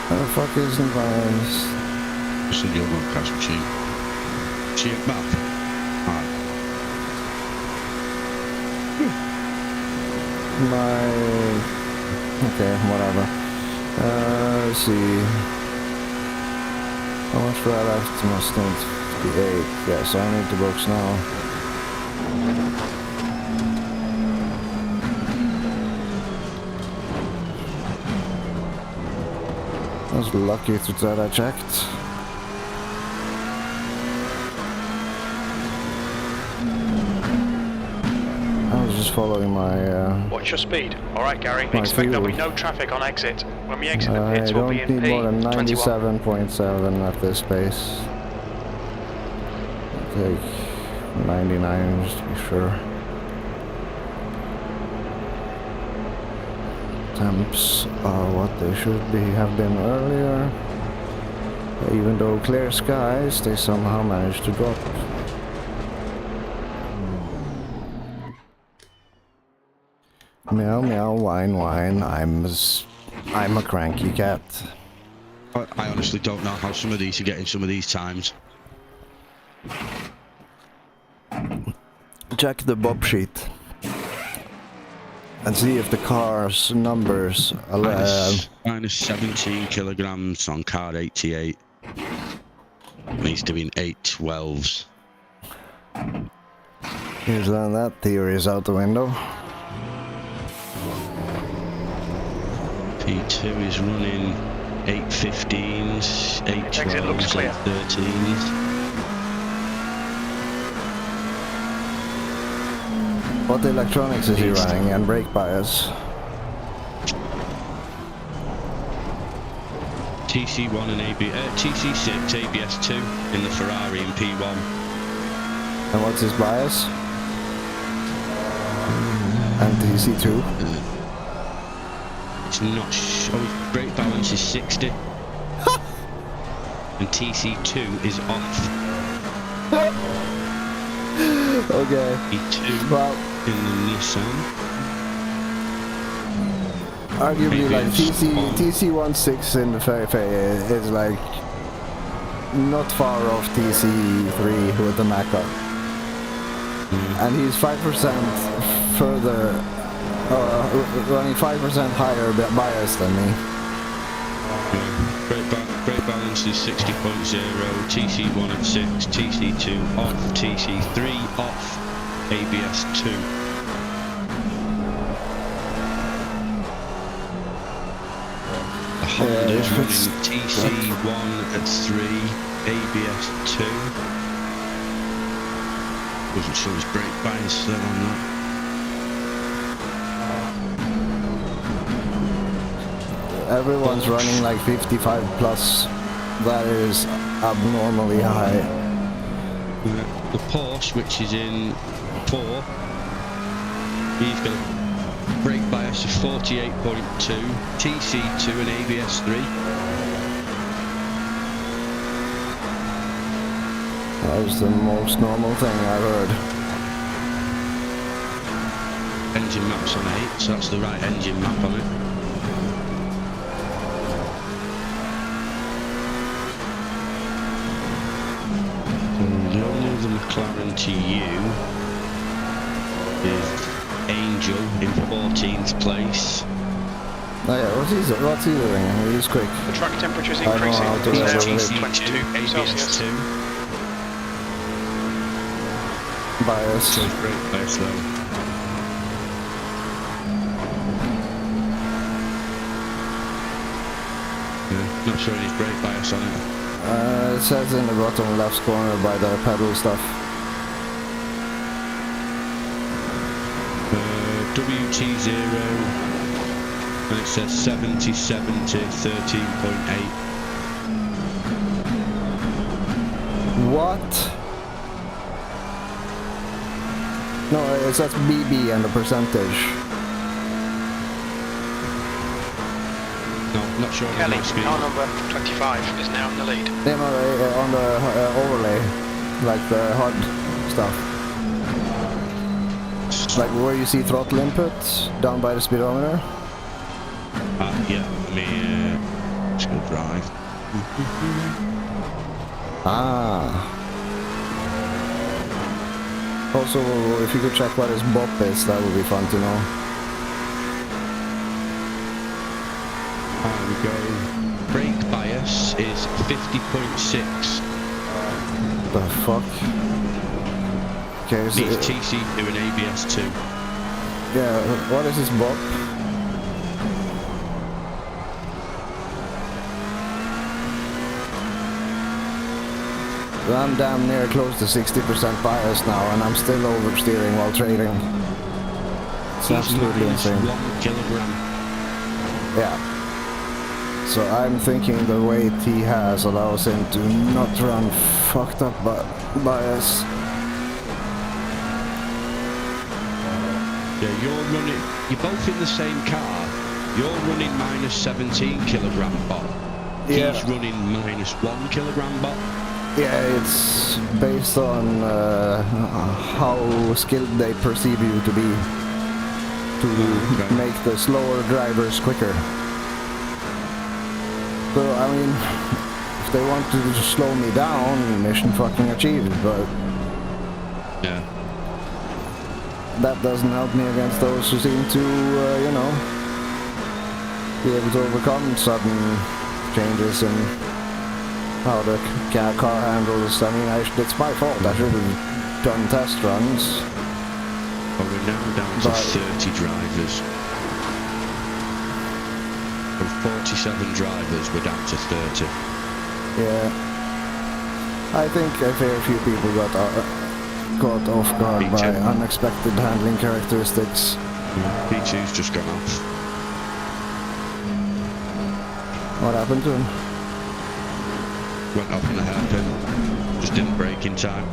Where the fuck is the virus? Just in your broadcast machine. See it back? Alright. Okay, whatever. Let's see. How much do I left? Must need 58. Yeah, so I need the books now. I was lucky that I checked. I was just following my Watch your speed. Alright, Gary. My Expect there'll be fuel. no traffic on exit. When we exit the I pits, we'll don't be in need more than P21. 97.7 at this pace. I'll take 99 just to be sure. Temps are what they should have been earlier. Even though clear skies, they somehow managed to drop. Meow meow whine whine. I'm a cranky cat. I honestly don't know how some of these are getting some of these times. Check the bob sheet and see if the car's numbers Minus 17 kilograms on car 88. And he's doing 812s. Here's that theory is out the window. P2 is running 815s, Exit looks 812s, clear. 813s. What electronics is he running and brake bias? TC1 and TC6 ABS2 in the Ferrari and P1. And what's his bias? And TC2? It's not his brake balance is 60. And TC2 is off. Okay. T2 Well, in the Nissan. arguably, like on. TC16 in the Fei is like not far off TC3 with the Maca. And he's 5% further, running 5% higher bias than me. Brake balance is 60.0, TC1 at 6, TC2 off, TC3 off, ABS2. The Honda's running TC1 at 3, ABS2. Wasn't sure his brake bias then on that. Everyone's running like 55 plus. That is abnormally high. The Porsche, which is in 4, he's got a brake bias of 48.2, TC2 and ABS3. That is the most normal thing I've heard. Engine map's on 8, so that's the right engine map on it. The only other McLaren to you is Angel in 14th place. Oh yeah, what's he doing? He's quick. The track temperature's I know increasing. how to It's now regulate. 22 Celsius. ABS2. Bias. So it's brake bias low. Yeah, not sure his brake bias on it. It says in the bottom left corner by the pedal stuff. WT0, and it says 70, 13.8. What? No, it says BB and the percentage. No, not sure on Kelly, my screen. car number 25 is now in the lead. Yeah, no, on the overlay, like the HUD stuff. Like where you see throttle input down by the speedometer. Yeah, let me just go drive. Ah. Also, if you could check what his bop is, that would be fun to know. And go. Brake bias is 50.6. The fuck? Okay, so Needs TC2 and ABS2. yeah, what is his bop? I'm damn near close to 60% bias now, and I'm still oversteering while trading. It's absolutely insane. 1 kilogram. Yeah. So I'm thinking the weight he has allows him to not run fucked up bias. Yeah, you're both in the same car. You're running minus 17 kilogram bot. Yeah. He's running minus 1 kilogram bot. Yeah, it's based on how skilled they perceive you to be, to make the slower drivers quicker. So, I mean, if they want to slow me down, mission fucking achieved, but Yeah. that doesn't help me against those who seem to, you know, be able to overcome sudden changes in how the car handles. I mean, it's my fault. I should have done test runs. Well, we're now down to 30 drivers. From 47 drivers, we're down to 30. Yeah. I think a fair few people got caught off guard Me by too. unexpected handling characteristics. P2's just gone off. What happened to him? Went off in a hairpin. Just didn't brake in time.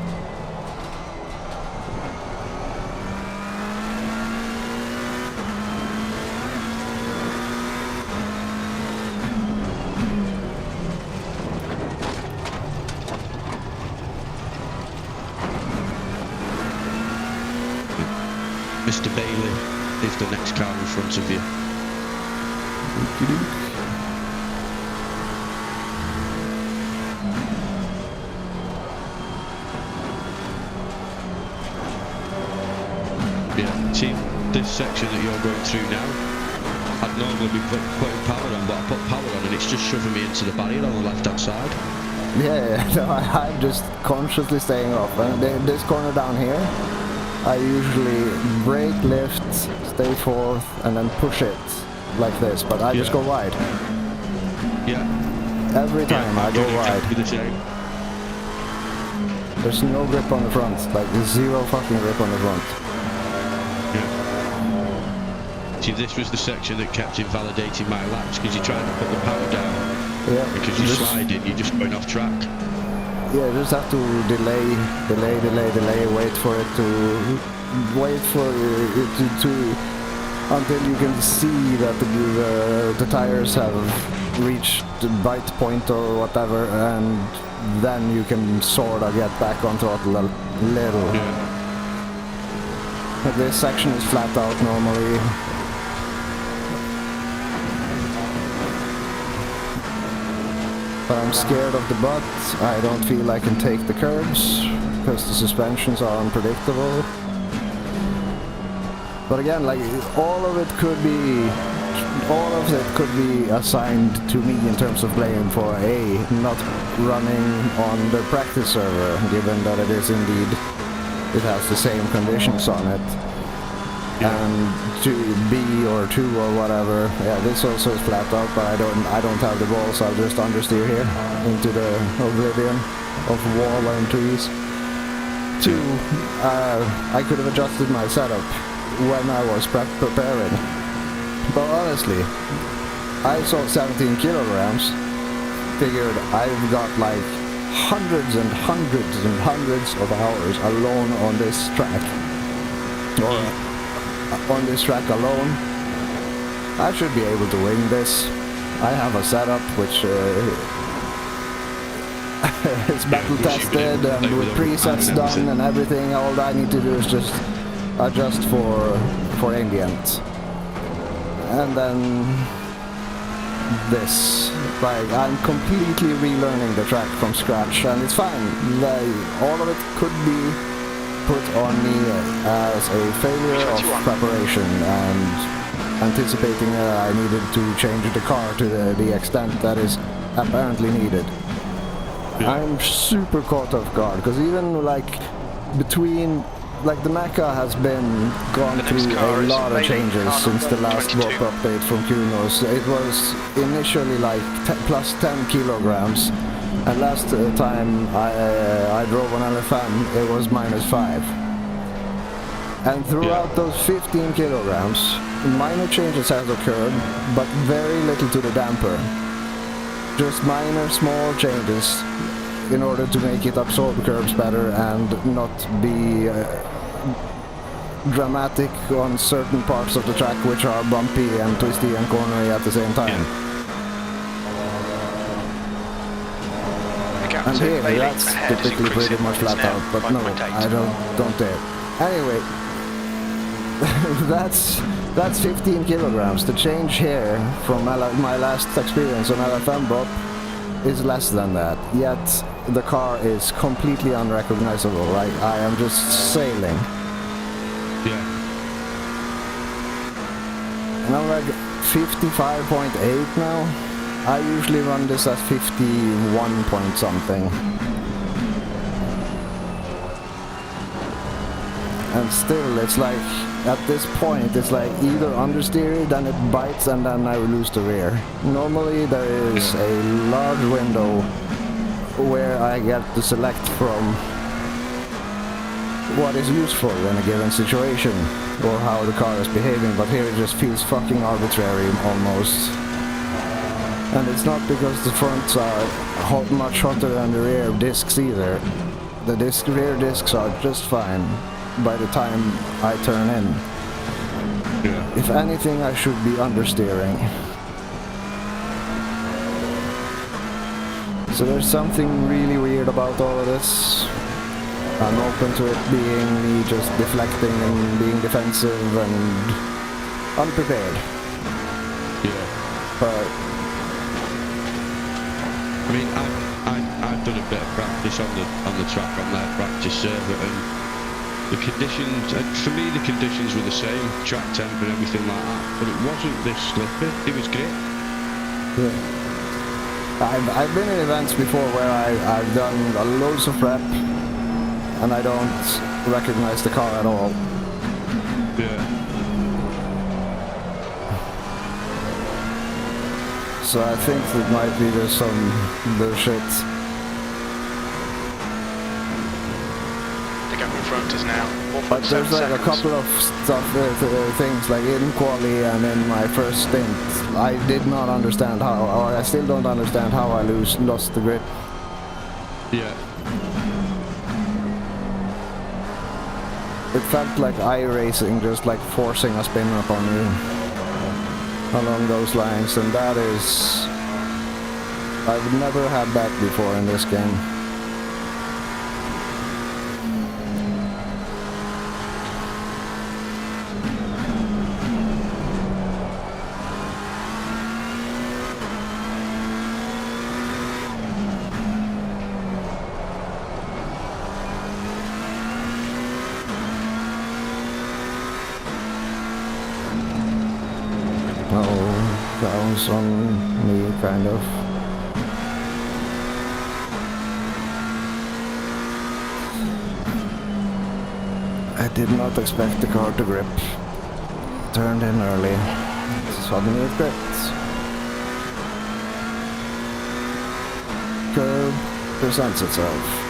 Mr. Bailey is the next car in front of you. Yeah, see this section that you're going through now? I'd normally be putting power on, but I put power on and it's just shoving me into the barrier on the left hand side. Yeah, no, I'm just consciously staying off. And this corner down here, I usually brake, lift, stay forth, and then push it like this. But I just go wide. Yeah. Every time I go wide. Exactly the same. There's no grip on the front. Like, zero fucking grip on the front. Yeah. See, this was the section that kept invalidating my laps because you're trying to put the power down. Yeah. Because you're sliding, you're just going off track. Yeah, you just have to delay, wait for it to until you can see that the tires have reached the bite point or whatever, and then you can sort of get back on throttle a little. Yeah. But this section is flat out normally. But I'm scared of the butt. I don't feel I can take the curbs because the suspensions are unpredictable. But again, like, all of it could be assigned to me in terms of blame for not running on the practice server, given that it is indeed, it has the same conditions on it. And to B or 2 or whatever, yeah, this also is flat out, but I don't have the balls. I'll just understeer here into the oblivion of wall and trees. 2, I could have adjusted my setup when I was preparing. But honestly, I saw 17 kilograms, figured I've got like hundreds and hundreds and hundreds of hours alone on this track. Or on this track alone, I should be able to wing this. I have a setup which is battle tested and with presets done and everything. All I need to do is just adjust for ambient. And then this. Like, I'm completely relearning the track from scratch, and it's fine. Like, all of it could be put on me as a failure of preparation and anticipating that I needed to change the car to the extent that is apparently needed. Yeah. I'm super caught off guard because even like between, like, the Mecha has gone through a lot of changes since the last book update from Kunos. It was initially like plus 10 kilograms. And last time I drove on LFM, it was -5. And throughout those 15 kilograms, minor changes have occurred, but very little to the damper. Just minor, small changes in order to make it absorb curbs better and not be dramatic on certain parts of the track which are bumpy and twisty and cornery at the same time. And here, that's typically pretty much flat out, but no, I don't dare. Anyway, that's 15 kilograms. The change here from my last experience on LFM Bop is less than that. Yet the car is completely unrecognizable. Like, I am just sailing. Yeah. And I'm like 55.8 now. I usually run this at 51 point something. And still, it's like, at this point, it's like either understeer, then it bites, and then I lose the rear. Normally, there is a large window where I get to select from what is useful in a given situation or how the car is behaving, but here it just feels fucking arbitrary almost. And it's not because the fronts are much hotter than the rear discs either. The rear discs are just fine by the time I turn in. Yeah. If anything, I should be understeering. So there's something really weird about all of this. I'm open to it being me just deflecting and being defensive and unprepared. Yeah. But I mean, I've done a bit of practice on the track on their practice server, and the conditions, and for me the conditions were the same, track temp and everything like that, but it wasn't this slippery. It was great. yeah. I've been in events before where I've done loads of prep and I don't recognize the car at all. Yeah. So I think that might be just some bullshit. The gap in front is now 1.7 But there's like seconds. a couple of stuff, things like in quali and in my first stint, I did not understand how, or I still don't understand how I lost the grip. Yeah. It felt like iRacing, just like forcing a spin up on you along those lines, and that is, I've never had that before in this game. On me, kind of. I did not expect the car to grip. Turned in early. Suddenly it gripped. Curve presents itself.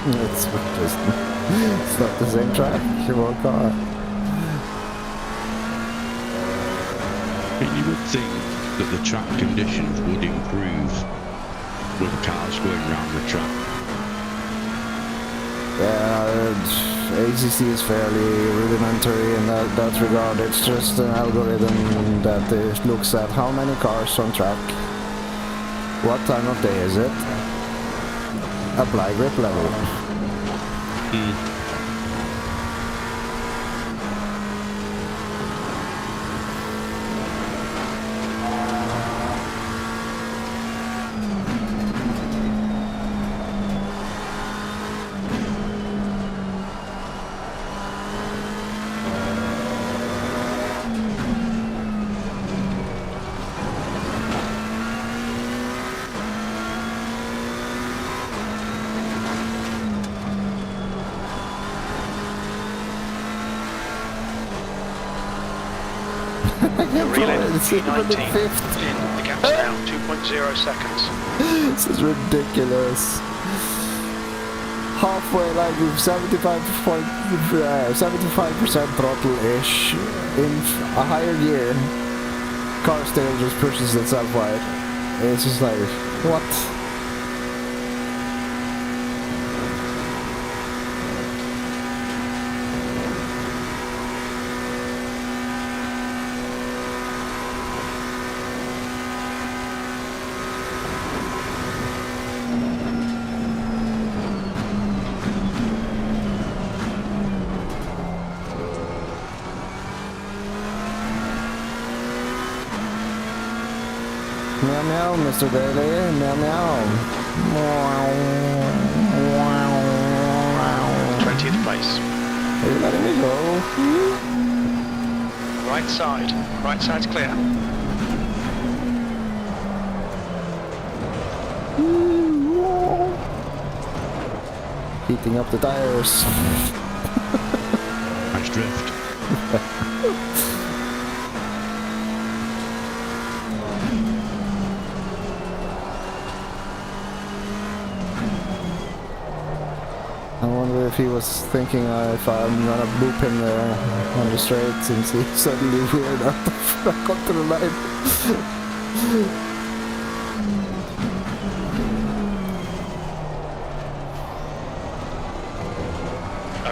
It's not the same track, your car. You would think that the track conditions would improve with cars going around the track. Yeah, ACC is fairly rudimentary in that regard. It's just an algorithm that looks at how many cars on track, what time of day is it, apply grip level. You're reeling. It's even the 19 fifth. in. The gap's now 2.0 seconds. This is ridiculous. Halfway, like 75% throttle-ish in a higher gear. Car still just pushes itself wide. It's just like, what? Meow meow, Mr. Daly. Meow meow. 20th place. Are you letting me go? Right side. Right side's clear. Heating up the tires. Nice drift. I wonder if he was thinking if I'm gonna boop him there on the straight since he suddenly reared out back onto the line.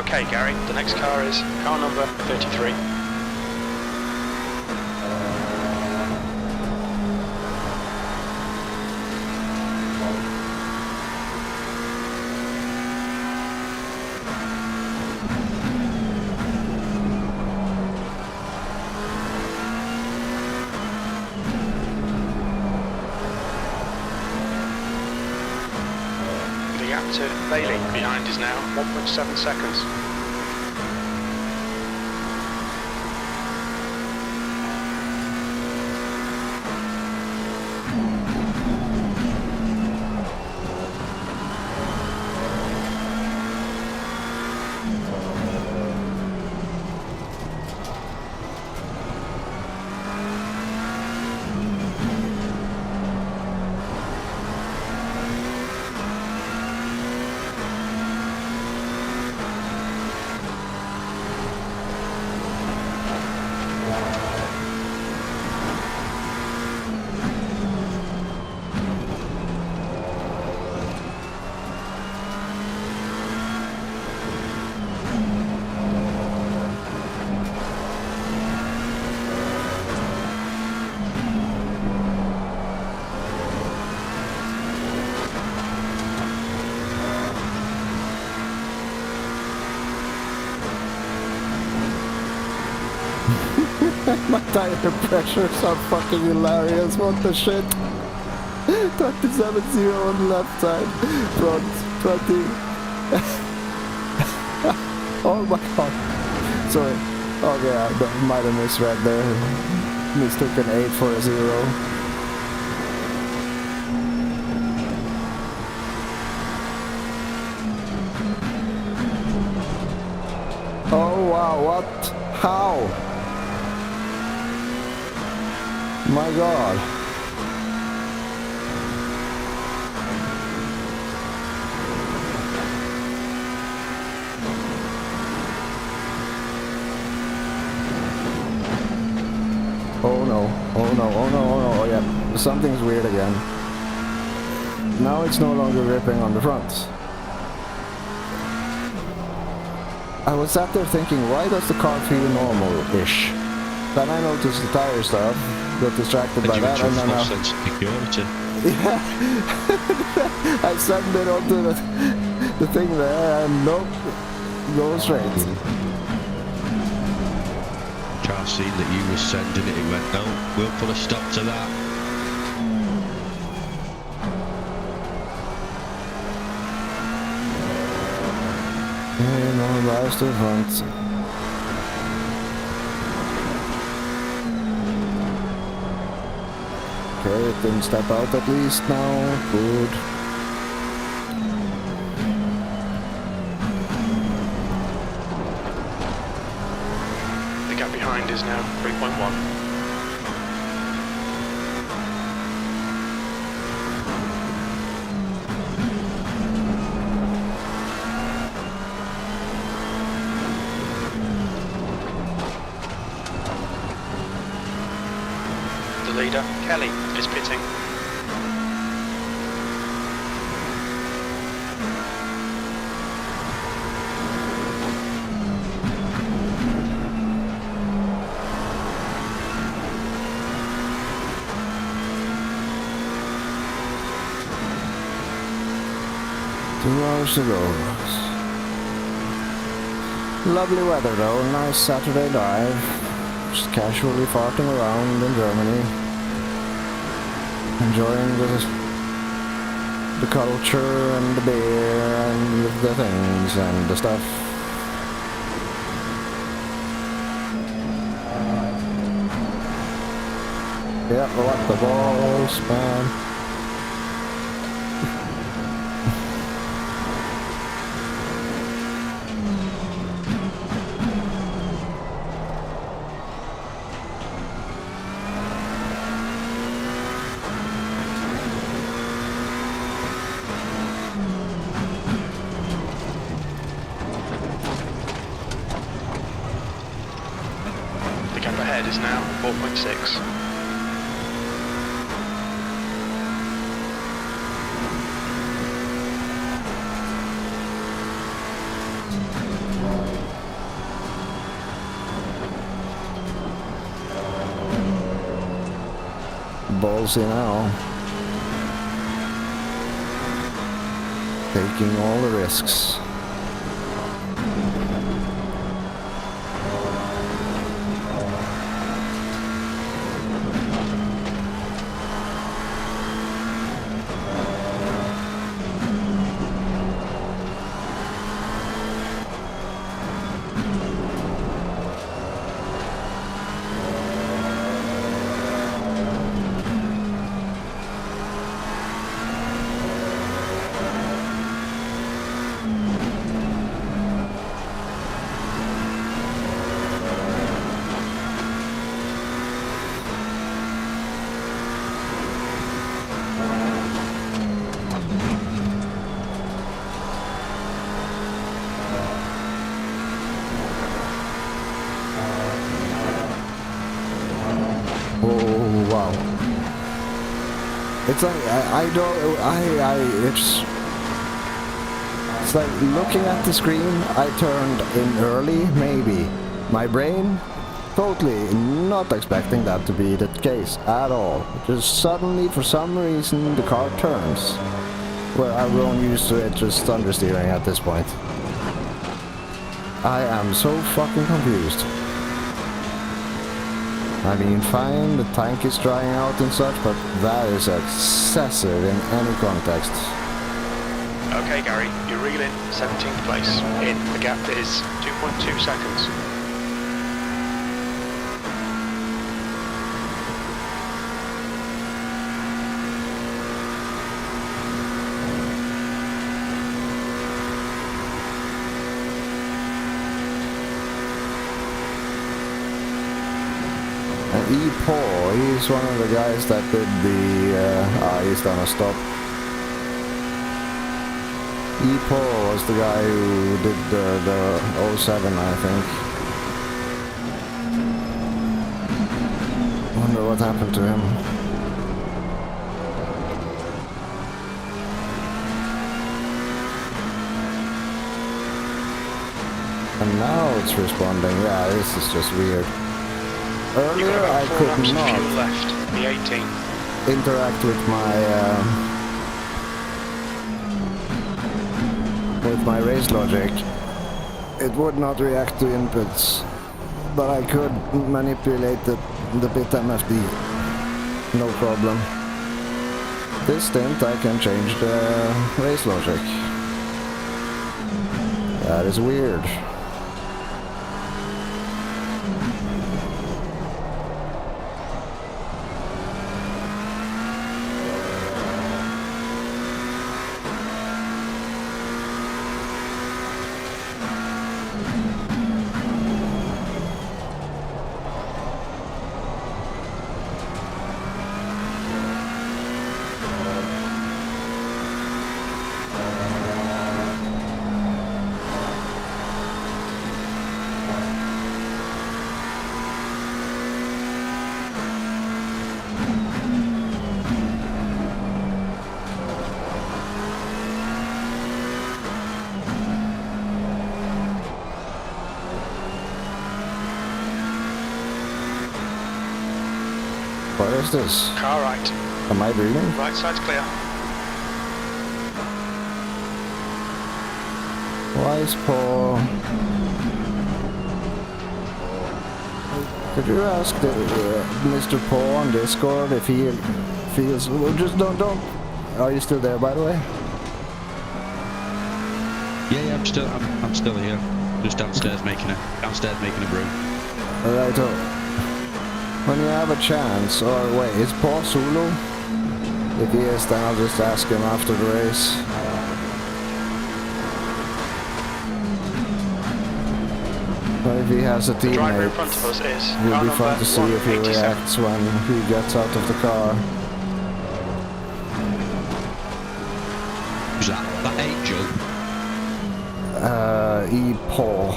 Okay, Gary, the next car is car number 33. The gap to Bailey behind is now 1.7 seconds. My tire pressures are fucking hilarious, what the shit? 27.0 on the left side, front 20. Oh my god. Sorry. Okay, I might have misread there. Mistook an 8 for a 0. Oh wow, what? How? My god. Oh no, oh no, oh no, oh no, oh yeah. Something's weird again. Now it's no longer gripping on the front. I was sat there thinking, why does the car feel normal-ish? Then I noticed the tire stuff, got distracted by that, and then sense of security. yeah, I sent it onto the thing there, and nope, go straight. Car seen that you were sending it, it went, no, we'll put a stop to that. Yeah, no, bias to the front. Okay, it didn't step out at least now. Good. The gap behind is now 3.1. The leader, Kelly, is pitting. Two hours to go. Lovely weather though, nice Saturday drive. Just casually farting around in Germany. Enjoying the culture and the beer and the things and the stuff. Yeah, what the balls, man. The gap ahead is now 4.6. Ballsy now. Taking all the risks. Oh wow! It's like it's like looking at the screen. I turned in early, maybe. My brain, totally not expecting that to be the case at all. Just suddenly, for some reason, the car turns. Well, I've grown used to it, just understeering at this point. I am so fucking confused. I mean, fine, the tank is drying out and such, but that is excessive in any context. Okay, Gary, you're reeling 17th place. In, the gap is 2.2 seconds. E-Paul, he's one of the guys that did the, he's done a stop. E-Paul was the guy who did the 07, I think. Wonder what happened to him. And now it's responding. Yeah, this is just weird. You've Earlier got I about 4 could laps of fuel not left. The 18. interact with my race logic. It would not react to inputs, but I could manipulate the bit MFD. No problem. This stint I can change the race logic. That is weird. What is this? Car right. Am I breathing? Right side's clear. Why is Paul... Could you ask Mr. Paul on Discord if he feels... Well, just don't... Are you still there, by the way? Yeah, I'm still here. Just downstairs making a brew. Alright, when you have a chance, or wait, is Paul solo? If he is, then I'll just ask him after the race. But if he has a The driver in teammate, front of us is it car will be fun number to see if he 187. reacts when he gets out of the car. Who's that? That Angel? E. Paul,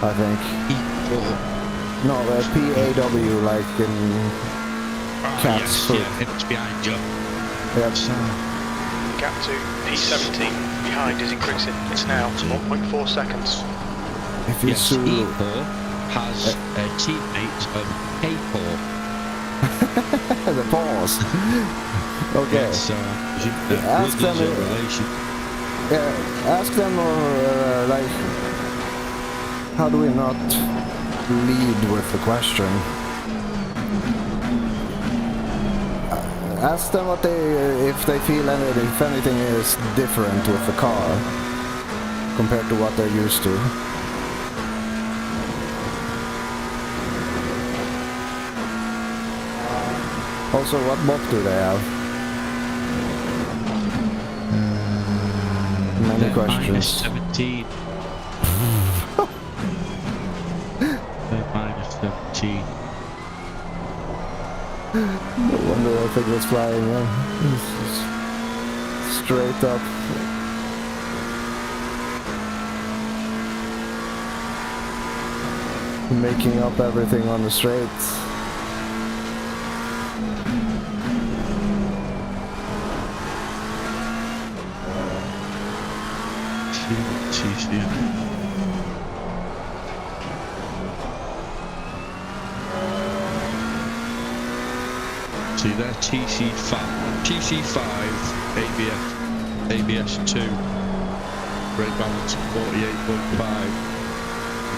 I think. E4. No, P-A-W, like in cat's Yes, foot. yeah, it's behind you. Yep. So, Gap to P17 behind is increasing. It's now 1.4 seconds. If you yes, Zulu, E4 has a teammate of K4. the pause. Okay. It's, Ask them brothers if- or relation. Yeah, ask them like, how do we not lead with the question? Ask them what if they feel if anything is different with the car compared to what they're used to. Also, what mod do they have? Many They're questions. minus 17. They're minus 17. No wonder I think it's flying in. It's just straight up. Making up everything on the straight. See there, TC5, ABS2, brake balance 48.5.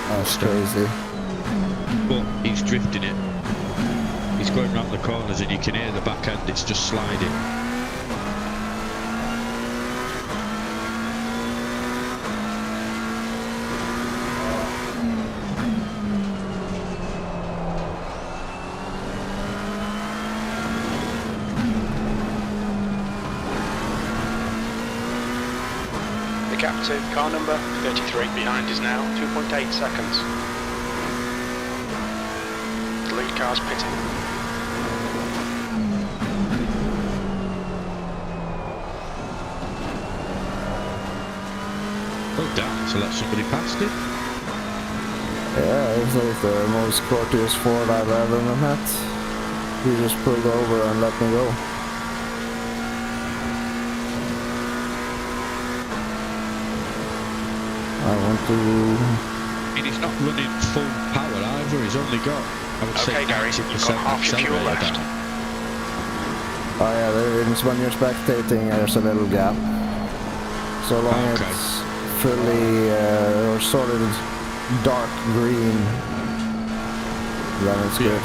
That's crazy. But he's drifting it. He's going round the corners and you can hear the back end, it's just sliding. The gap to car number 33 behind is now 2.8 seconds. The lead car's pitting. Oh damn, to let somebody past it. Yeah, it's like the most courteous Ford I've ever met. He just pulled over and let me go. I want to mean, he's not running full power either. He's only got, I would say, Okay, Gary, you've 90% got half your fuel accelerator left. down. Oh yeah, there is, when you're spectating, there's a little gap. So long Okay. it's fully or solid dark green, then it's Yeah. good.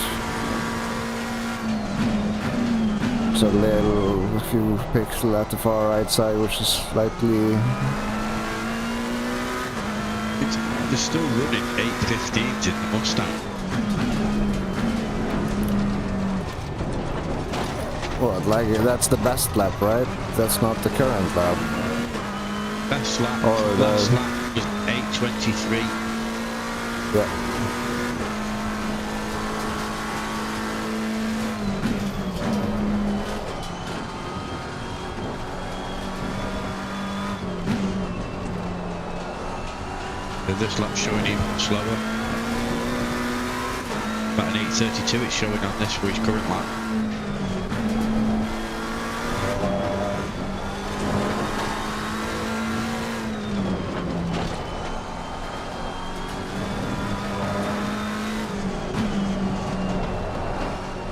So a few pixels at the far right side, which is slightly. They're still running 815s in the Mustang. What, like that's the best lap, right? That's not the current lap. Best lap, Or the- last lap was 823. Yeah. This lap's showing even slower. About an 832 it's showing on this for his current lap.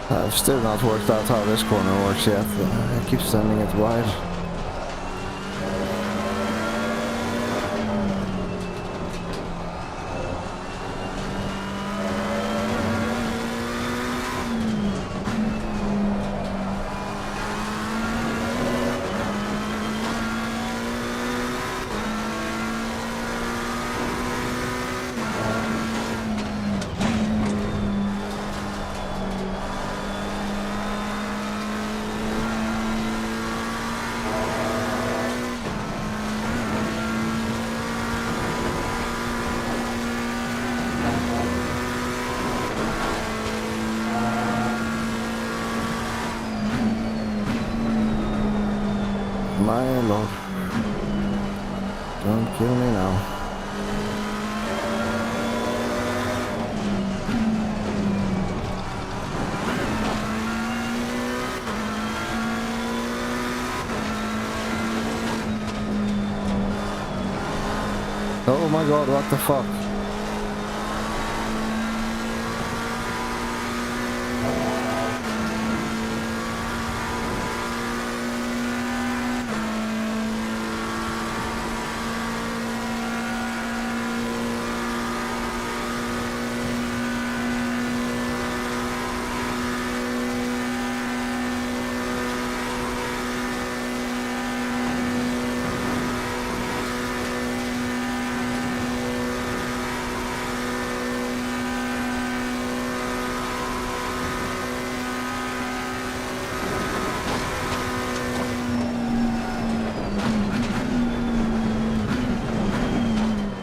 I've still not worked out how this corner works yet. I keep sending it wide. My lord. Don't kill me now. Oh my god, what the fuck?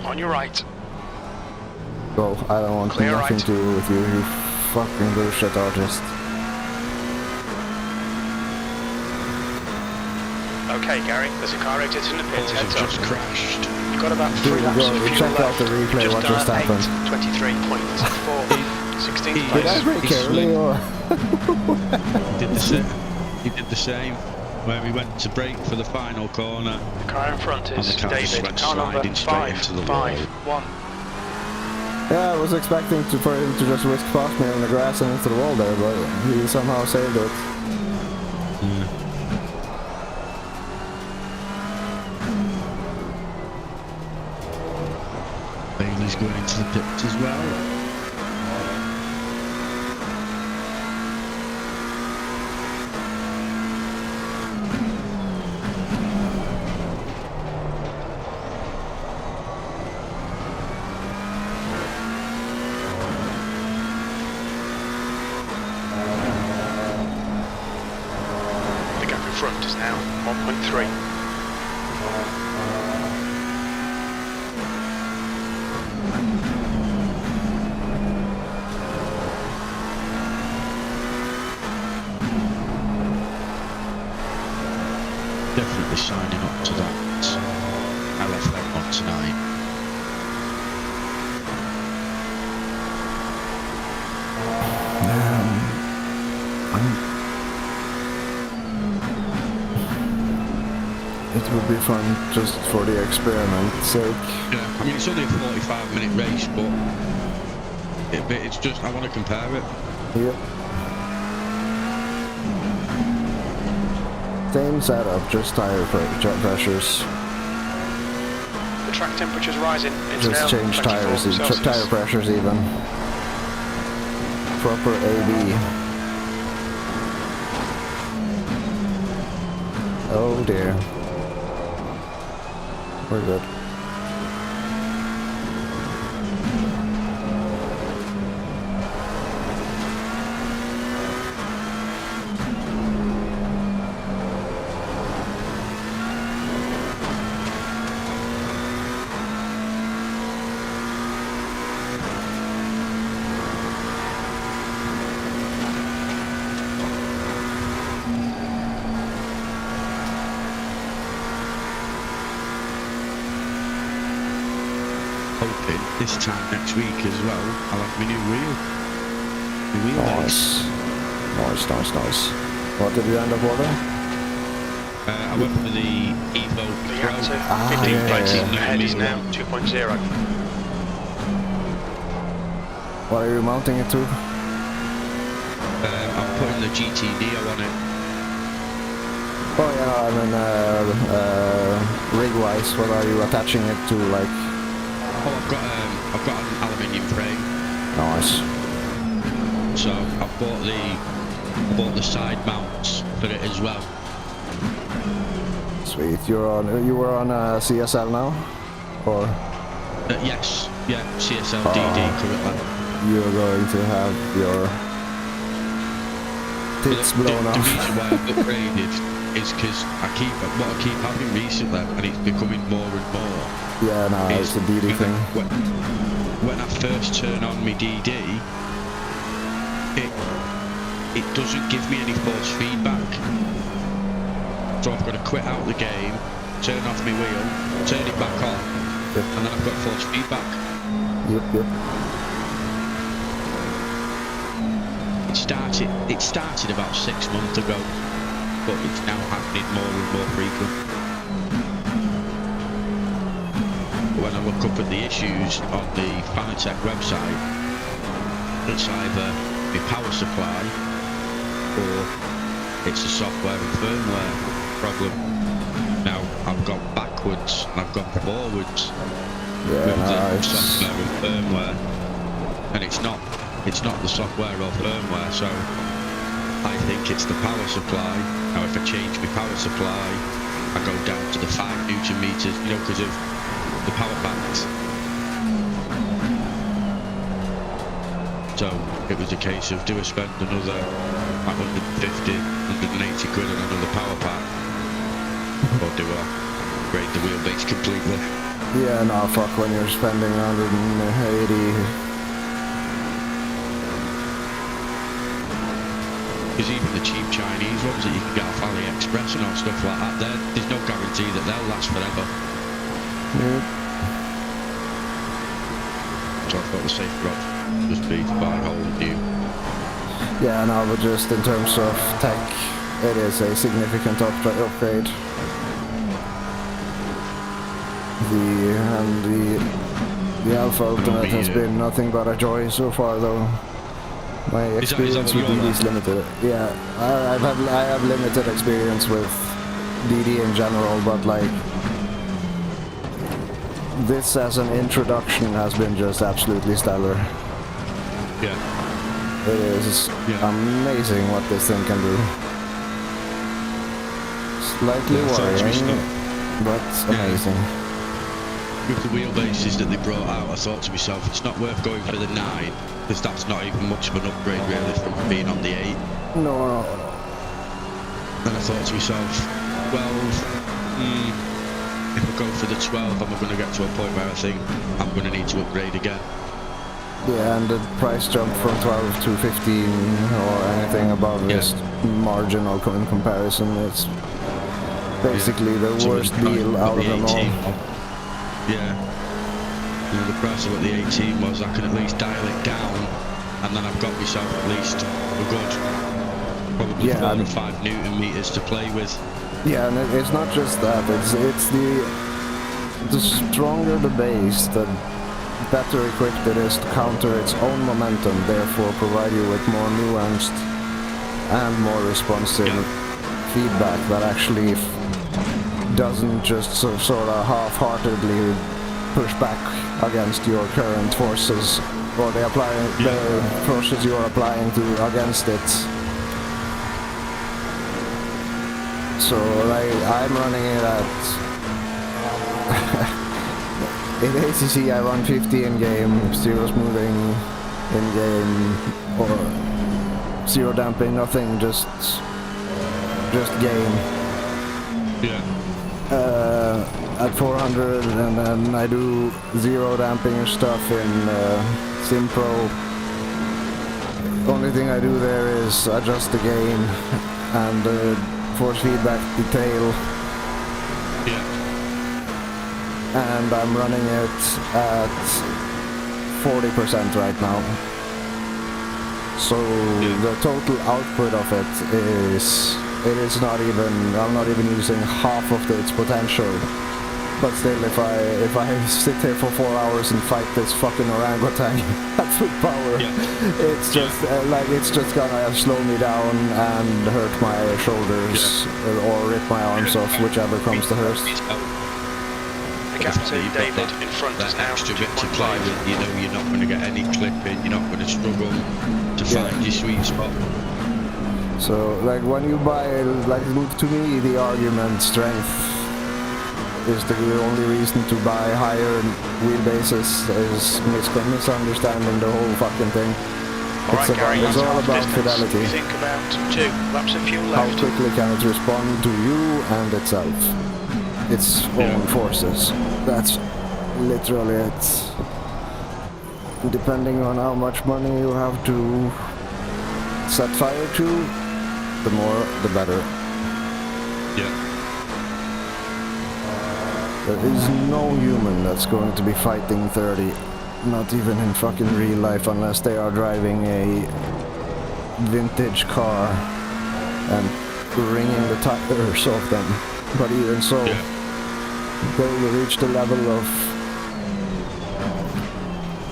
On your right. Go, I don't want Clear nothing right. to do with you, you fucking bullshit artist. Okay, Gary, there's a car exiting in the pits. Cars Heads have up. just crashed. You've got about Here 3 we laps go, of we fuel check out left. the replay, what just happened. 23.4. 16th Did I place. break He's early or? Did the same. He did the same when we went to brake for the final corner. The car in front And is the car just David. went Car number sliding straight into the 551. Yeah, I was expecting for him to just whisk past me on the grass and into the wall there, but he somehow saved it. Bailey's going into the pits as well. The gap in front is now 1.3. Definitely signing up to that LFM one tonight. It would be fun just for the experiment's sake. Yeah, I mean it's only a 45-minute race, but it's just I want to compare it. Yep. Same setup, just tire pressures. The track temperature's rising. It's Just now change 24 tires, Celsius. tire pressures even. Proper AB. Oh dear. We're good. Hoping this time next week as well, I'll have my new wheel. The wheelbase. Nice. What did you end up ordering? I went for the Evo The Pro. active Ah, 15 yeah, plates yeah. ahead is now 2.0. What are you mounting it to? I'm putting the GT Neo on it. Oh yeah, I mean, rig-wise, what are you attaching it to, like? Oh, I've got an aluminium frame. Nice. So I bought the side mounts for it as well. Sweet. You were on CSL now, or Yes, yeah, CSL DD currently. you're going to have your tits blown The off? reason why I've upgraded is because what I keep having recently, and it's becoming more and more. Yeah, no, it's the DD thing. When I first turn on my DD, it doesn't give me any force feedback. So I've got to quit out the game, turn off my wheel, turn it back on, Yep. and then I've got force feedback. Yep. It started about 6 months ago, but it's now happening more and more frequent. When I look up at the issues on the Fanatec website, it's either the power supply or it's a software and firmware problem. Now I've gone backwards and I've gone forwards Yeah, with no, the it's software and firmware, and it's not the software or firmware, so I think it's the power supply. Now if I change my power supply, I go down to the 5 Newton meters, you know, because of the power banks. So it was a case of, do I spend another 150, 180 quid on another power pack, or do I upgrade the wheelbase completely? yeah, no, fuck when you're spending 180. Because even the cheap Chinese ones that you can get off AliExpress and all stuff like that, there's no guarantee that they'll last forever. Yep. So I thought the safer option would be to buy a whole new. Yeah, no, but just in terms of tech, it is a significant upgrade. The Alpha Ultimate has been nothing but a joy so far, though. My experience with DD is limited. Yeah, I have limited experience with DD in general, but like this as an introduction has been just absolutely stellar. Yeah. It is amazing what this thing can do. Slightly worrying, but amazing. With the wheelbases that they brought out, I thought to myself, it's not worth going for the 9, because that's not even much of an upgrade really from being on the 8. No. Then I thought to myself, well, if I go for the 12, I'm going to get to a point where I think I'm going to need to upgrade again. Yeah, and the price jump from 12 to 15 or anything above is marginal in comparison. It's basically the worst deal out of them all. Yeah. You know, the price of what the 18 was, I can at least dial it down, and then I've got myself at least a good, probably 4 or 5 Newton meters to play with. Yeah, and it's not just that. It's the stronger the base, the better equipped it is to counter its own momentum, therefore provide you with more nuanced and more responsive feedback that actually doesn't just sort of half-heartedly push back against your current forces, or the forces you are applying to against it. So like, I'm running it at in ACC I run 50 in game, 0 smoothing in game, or 0 damping, nothing, just game. Yeah. At 400, and then I do 0 damping stuff in Sim Pro. Only thing I do there is adjust the gain and force feedback detail. Yeah. And I'm running it at 40% right now. So the total output of it is not even, I'm not even using half of its potential. But still, if I sit here for 4 hours and fight this fucking orangutan at full power, it's just it's just gonna slow me down and hurt my shoulders or rip my arms off, whichever comes to first. The gap to David in front is now extra bit to play with. You know you're not going to get any clipping. You're not going to struggle to find your sweet spot. So like when you buy, like to me the argument strength is the only reason to buy higher wheelbases is misunderstanding the whole fucking thing. It's all about fidelity. You think about 2 laps of fuel How left. quickly can it respond to you and itself? Its own forces. That's literally it. Depending on how much money you have to set fire to, the more the better. Yeah. There is no human that's going to be fighting 30, not even in fucking real life, unless they are driving a vintage car and wringing the tires off them. But even so, they will reach the level of...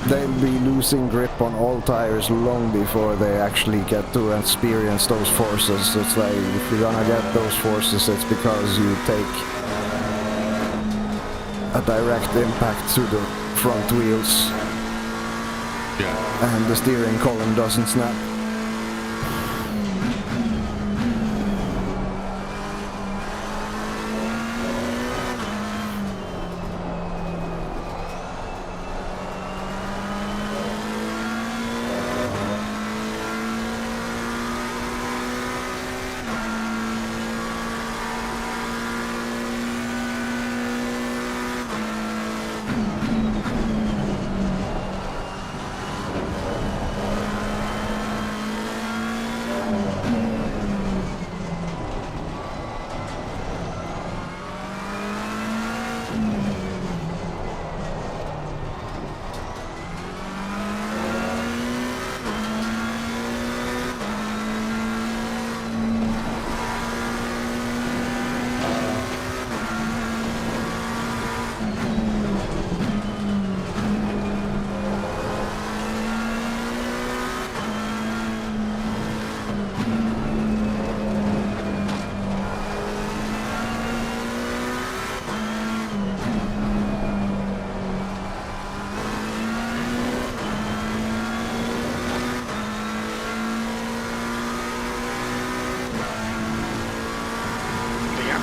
they'll be losing grip on all tires long before they actually get to experience those forces. It's like, if you're gonna get those forces, it's because you take a direct impact to the front wheels and the steering column doesn't snap.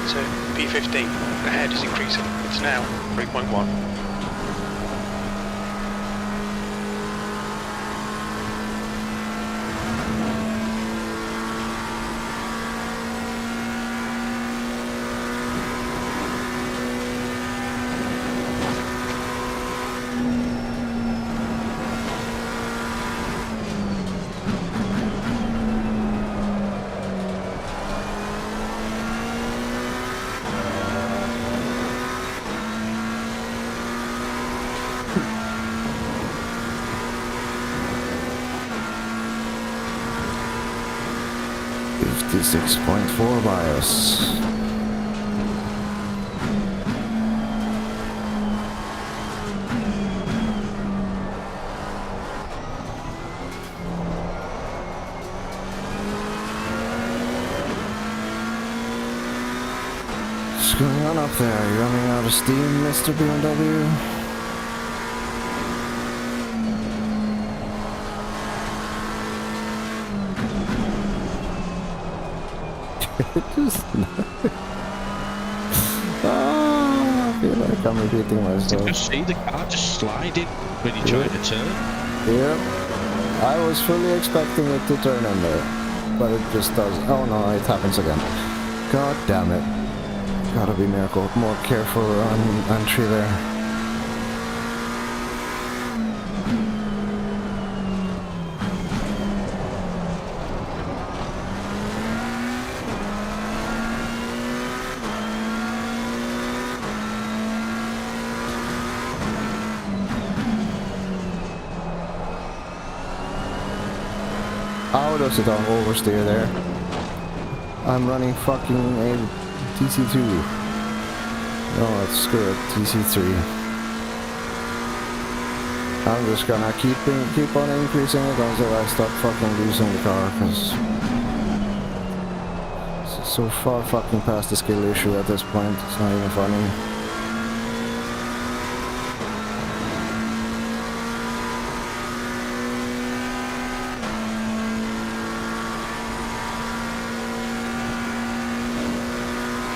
To P15, ahead is increasing, it's now 3.1. .4 bias. on up there. You're running out of steam, Mr. BMW. Just I feel like I'm repeating You myself. can see the car just sliding when you try to turn. Yep. I was fully expecting it to turn in there, but it just does. Oh no, it happens again. God damn it. Gotta be more careful on entry there. How does it all oversteer there? I'm running fucking a TC2. No, let's screw it, TC3. I'm just gonna keep on increasing it until I stop fucking losing the car, because it's so far fucking past the skill issue at this point, it's not even funny.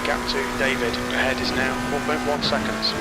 Gap to David ahead is now 1.1 seconds.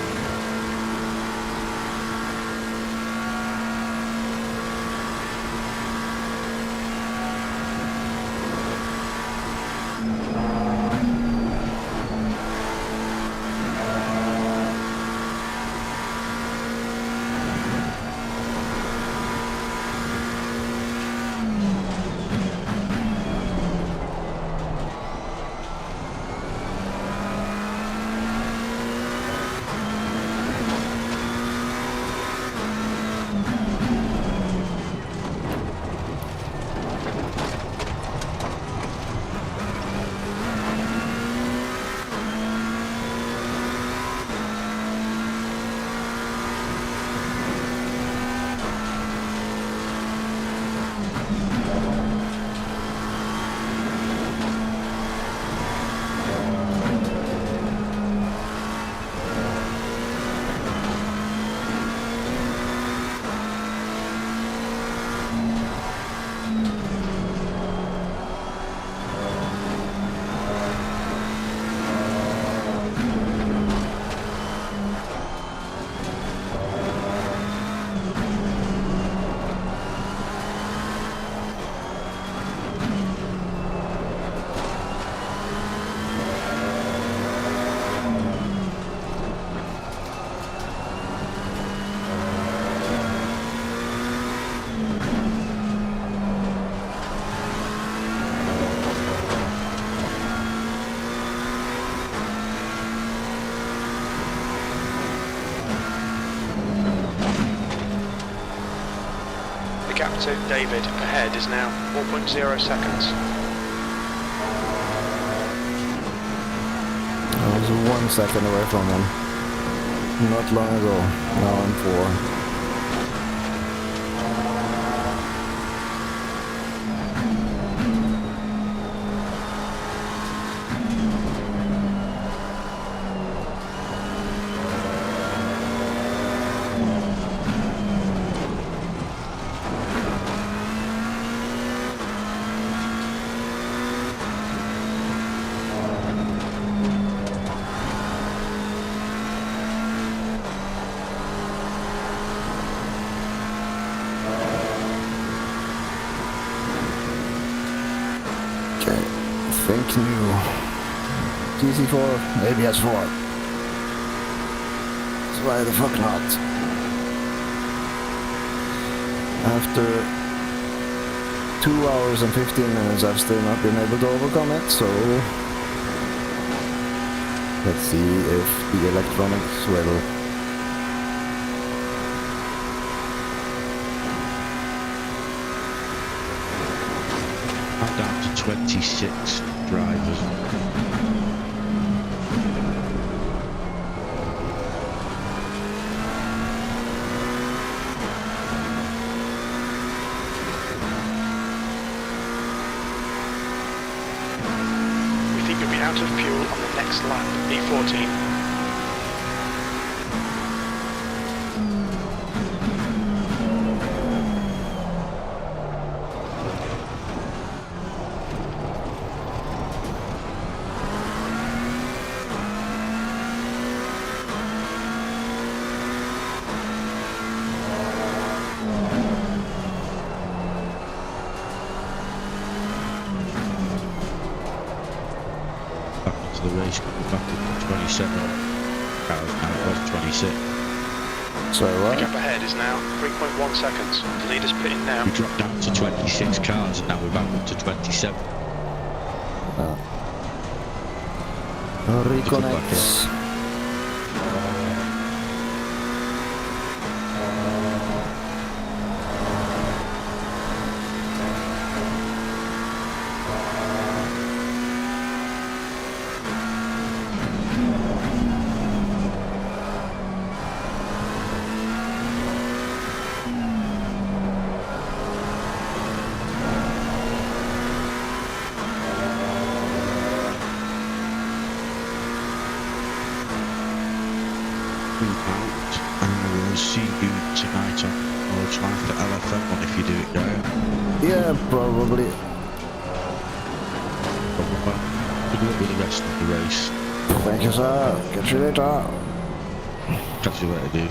The gap to David ahead is now 4.0 seconds. I was 1 second away from him not long ago. Now I'm 4. Think new. TC4, ABS4. So why the fuck not? After 2 hours and 15 minutes I've still not been able to overcome it, so let's see if the electronics will. I'm down to 26 drivers. We think you'll be out of fuel on the next lap, E14. of the race, got back to 27 cars, now it was 26. So The what? gap ahead is now 3.1 seconds. The leader's pitting now. We dropped down to 26 cars, and now we're back up to 27. Reconnect. Out, and we'll see you tonight on Nordschleife for LFM one if you do it there. Yeah, probably. Good luck with the rest of the race. Thank you, sir. Catch you later. Catch you later, dude.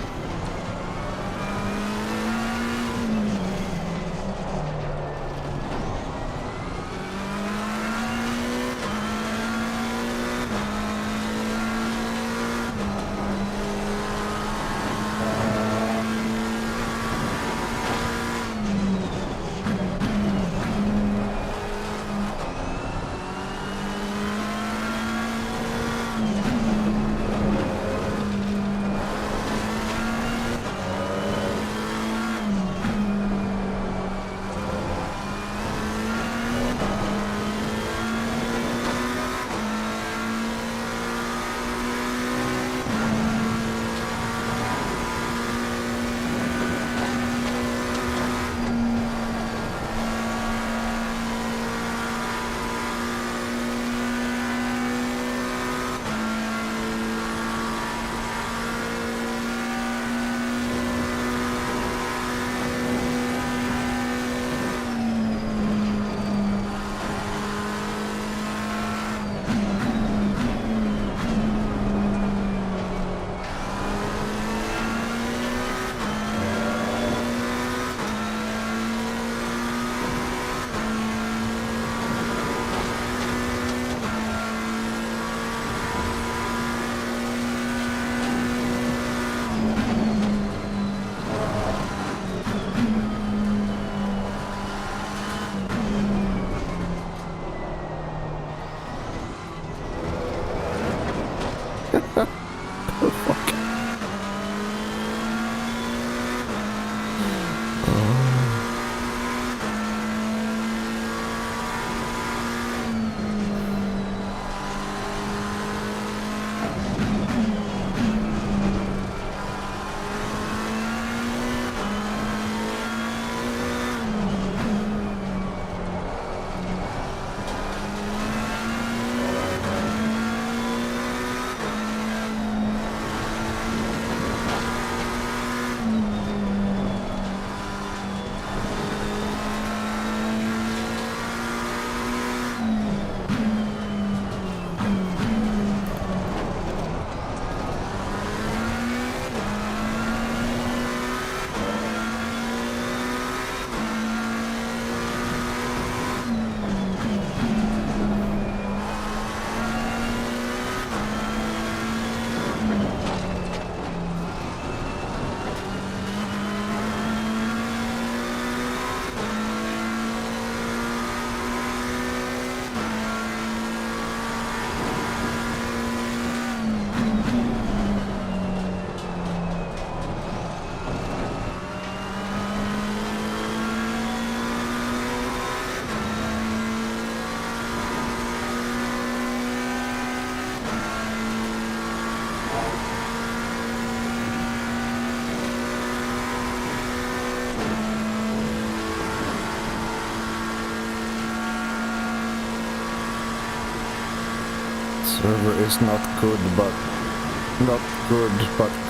Server is not good, but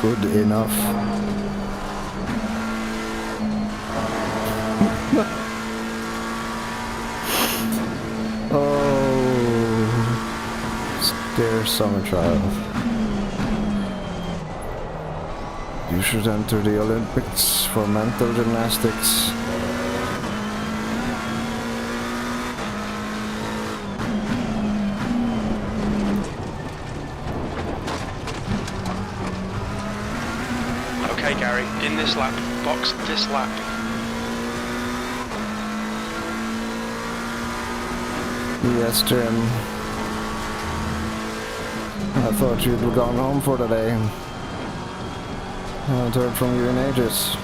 good enough. Oh, dear summer child. You should enter the Olympics for mental gymnastics. Okay, Gary, in this lap, box this lap. Yes, Jim. I thought you'd gone home for the day. I haven't heard from you in ages.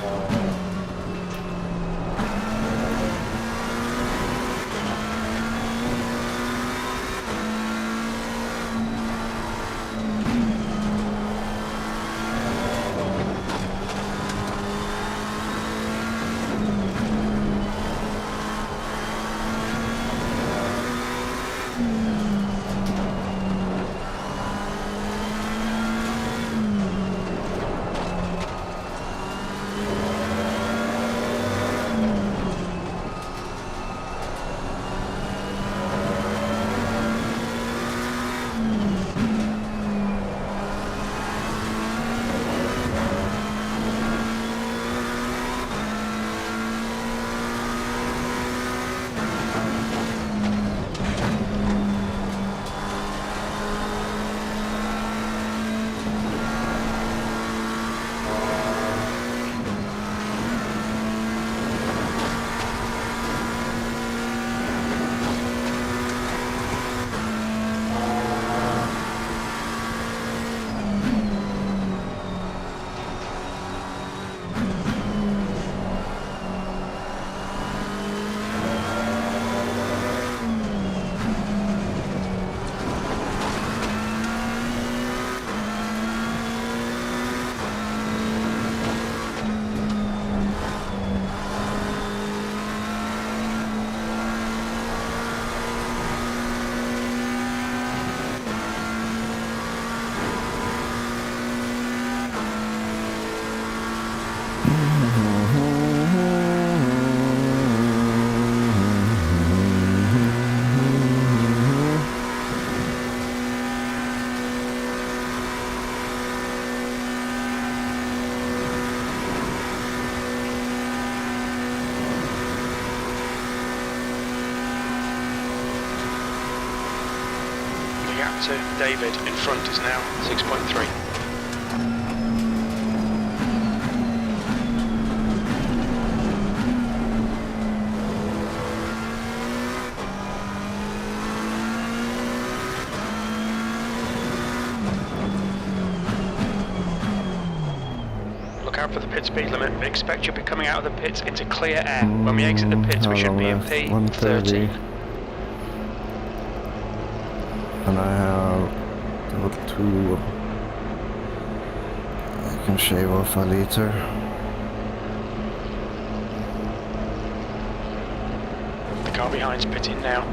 To David in front is now 6.3. Look out for the pit speed limit. We expect you'll be coming out of the pits into clear air. When we exit the pits, we should be in P30. And I have level 2. I can shave off a liter. The car behind's pitting now.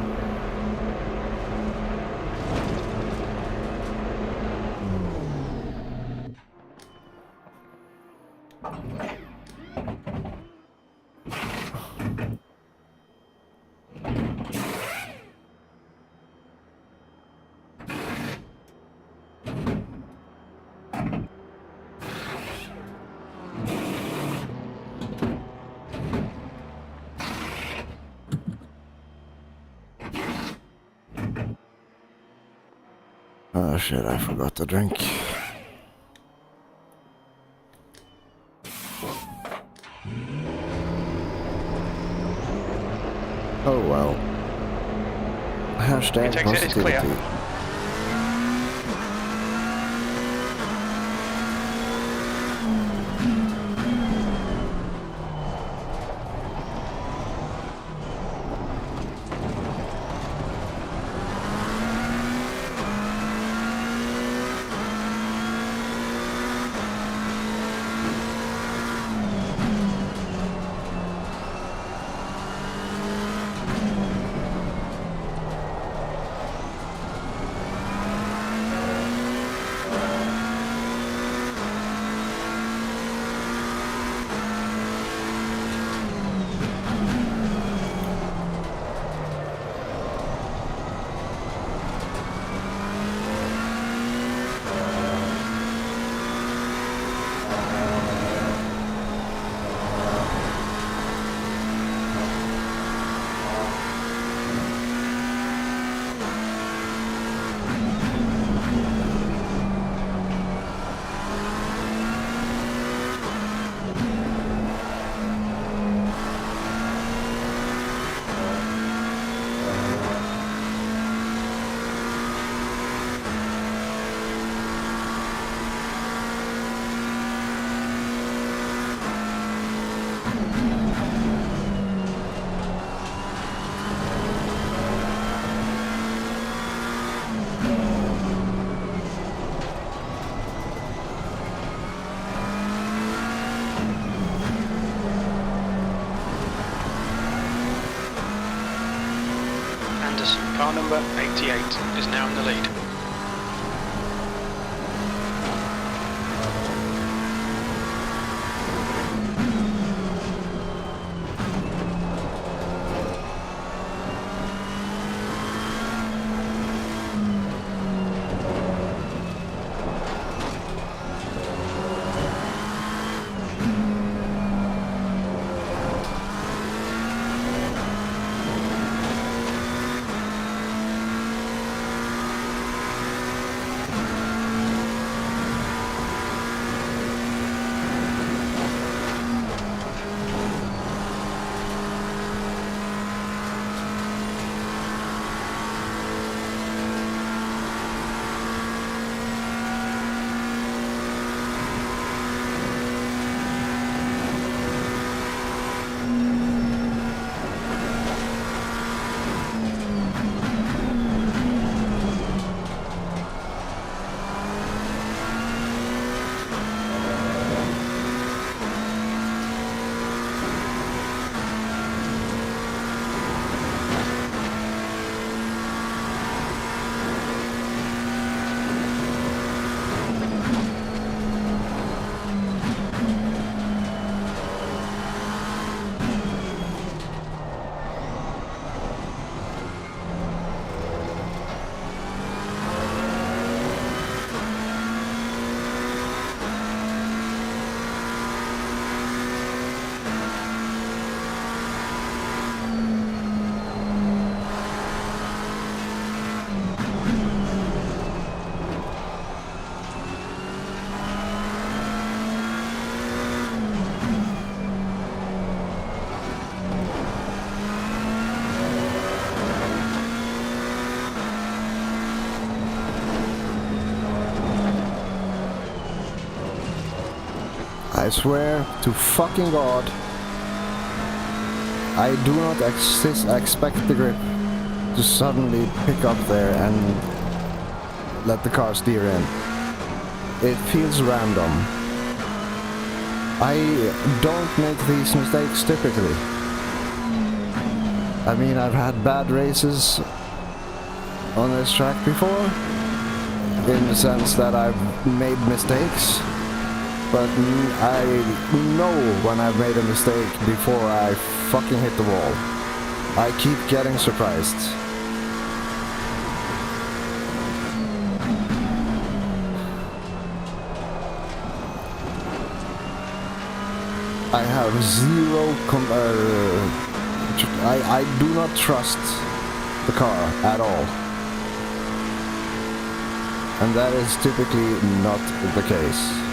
Oh shit, I forgot to drink. Oh well. Hashtag It exit is clear. positivity. Car number 88 is now in the lead. I swear to fucking God, I do not expect the grip to suddenly pick up there and let the car steer in. It feels random. I don't make these mistakes typically. I mean, I've had bad races on this track before, in the sense that I've made mistakes. But I know when I've made a mistake before I fucking hit the wall. I keep getting surprised. I have zero I do not trust the car at all. And that is typically not the case.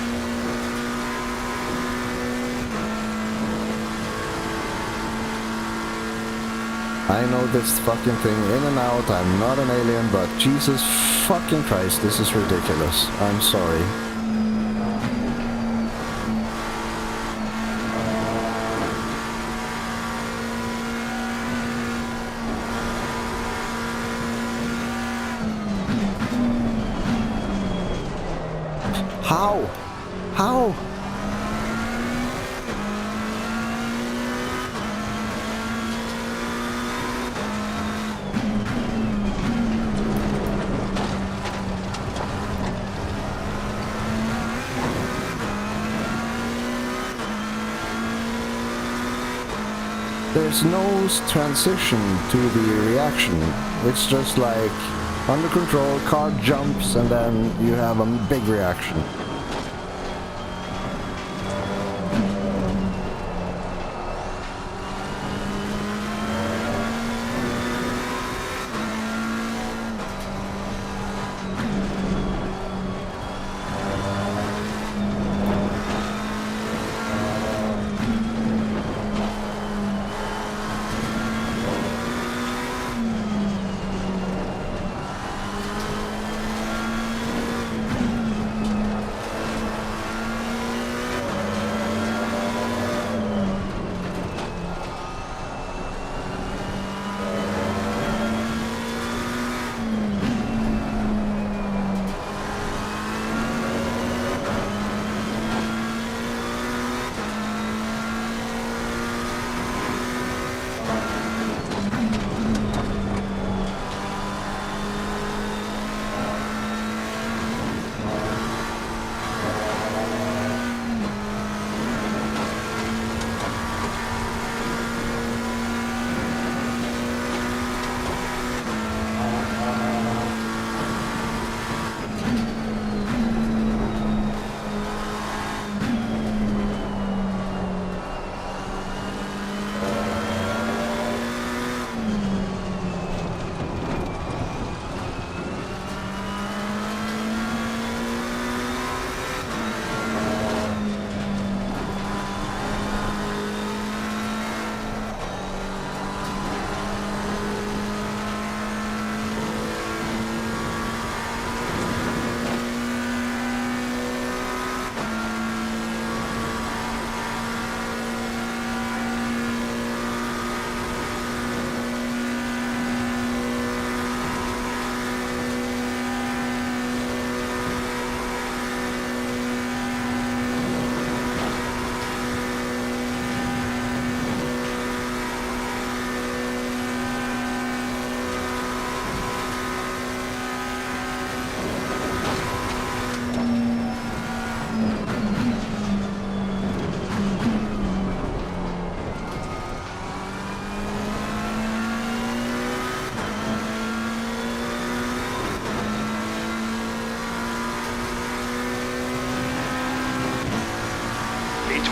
I know this fucking thing in and out, I'm not an alien, but Jesus fucking Christ, this is ridiculous. I'm sorry. How? How? There's no transition to the reaction. It's just like under control, car jumps, and then you have a big reaction.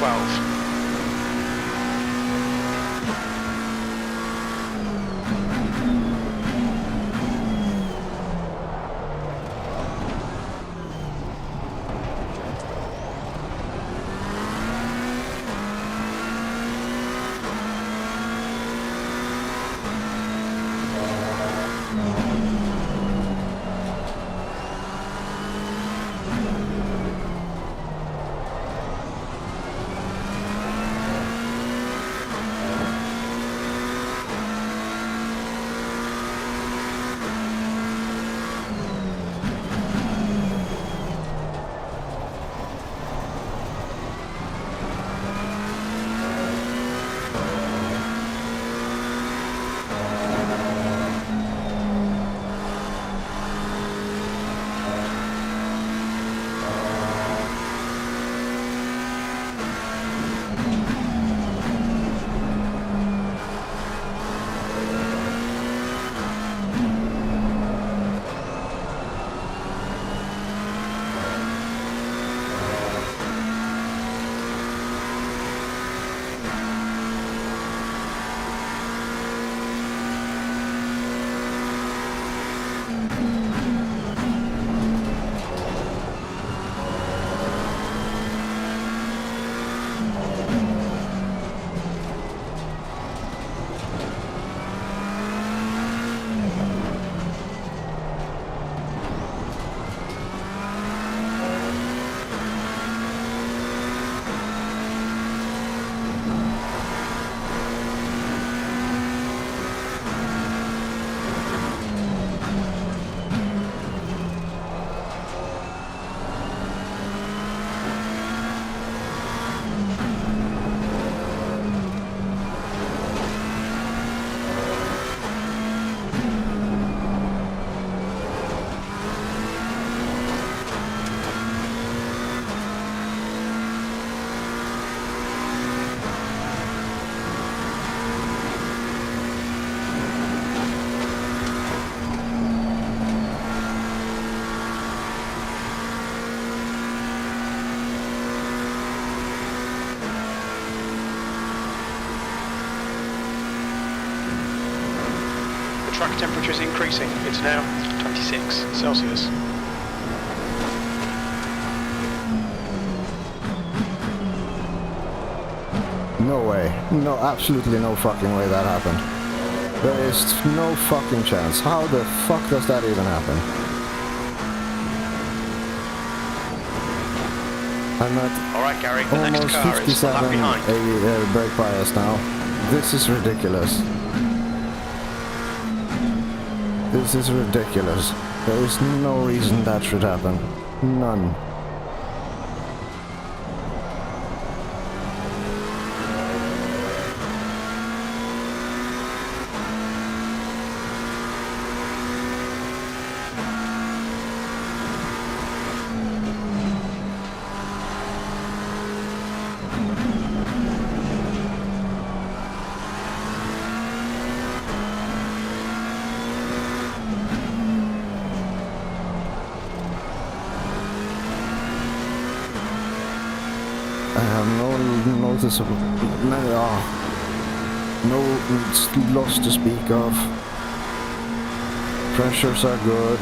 12. Track temperature is increasing. It's now 26 Celsius. No way. No, absolutely no fucking way that happened. There is no fucking chance. How the fuck does that even happen? I'm at Alright Gary, the next almost car is 57 lap behind. brake bias now. This is ridiculous. This is ridiculous. There is no reason that should happen. None. I have no noticeable, no loss to speak of. Pressures are good.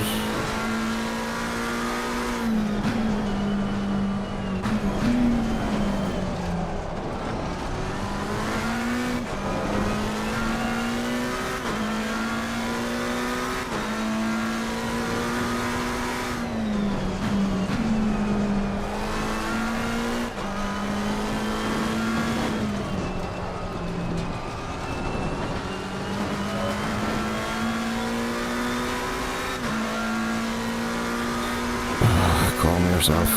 Calm yourself.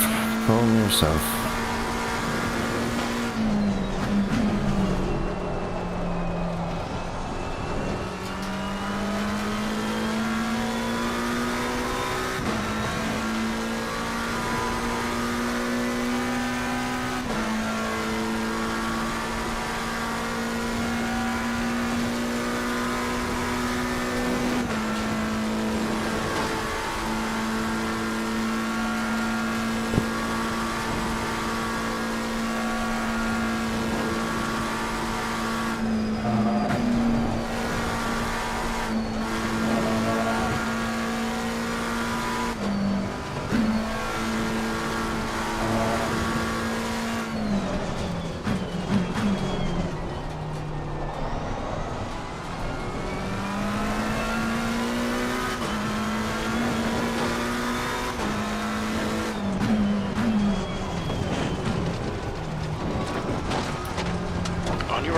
Calm yourself.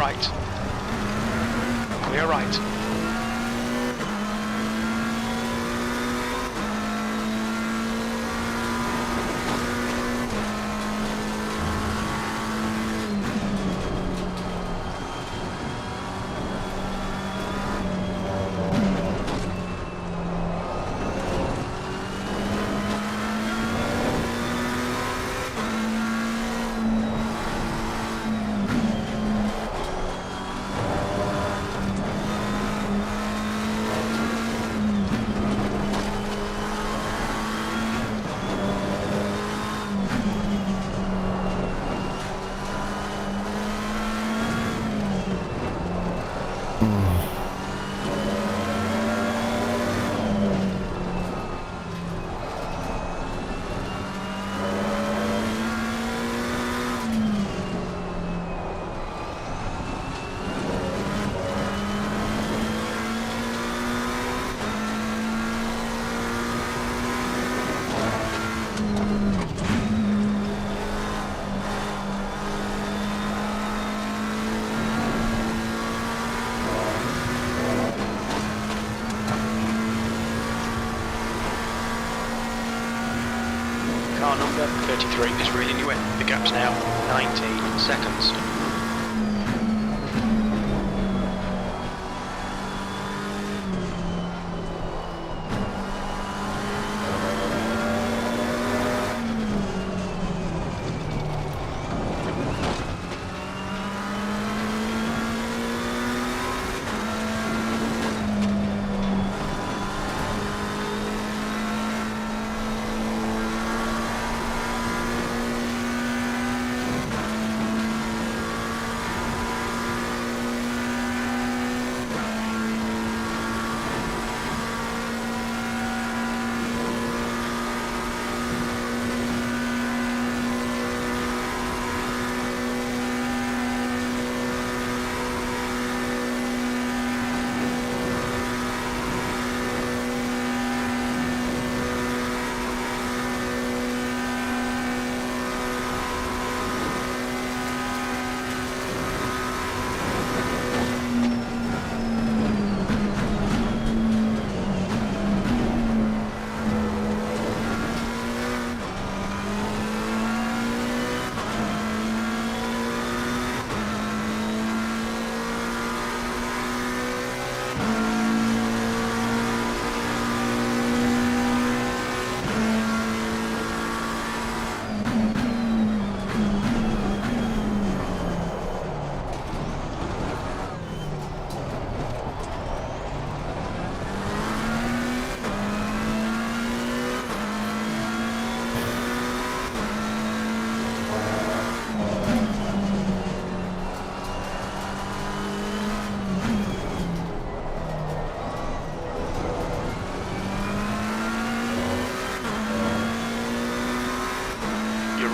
right. Clear right. Car number 33 is reeling you in. The gap's now 19 seconds.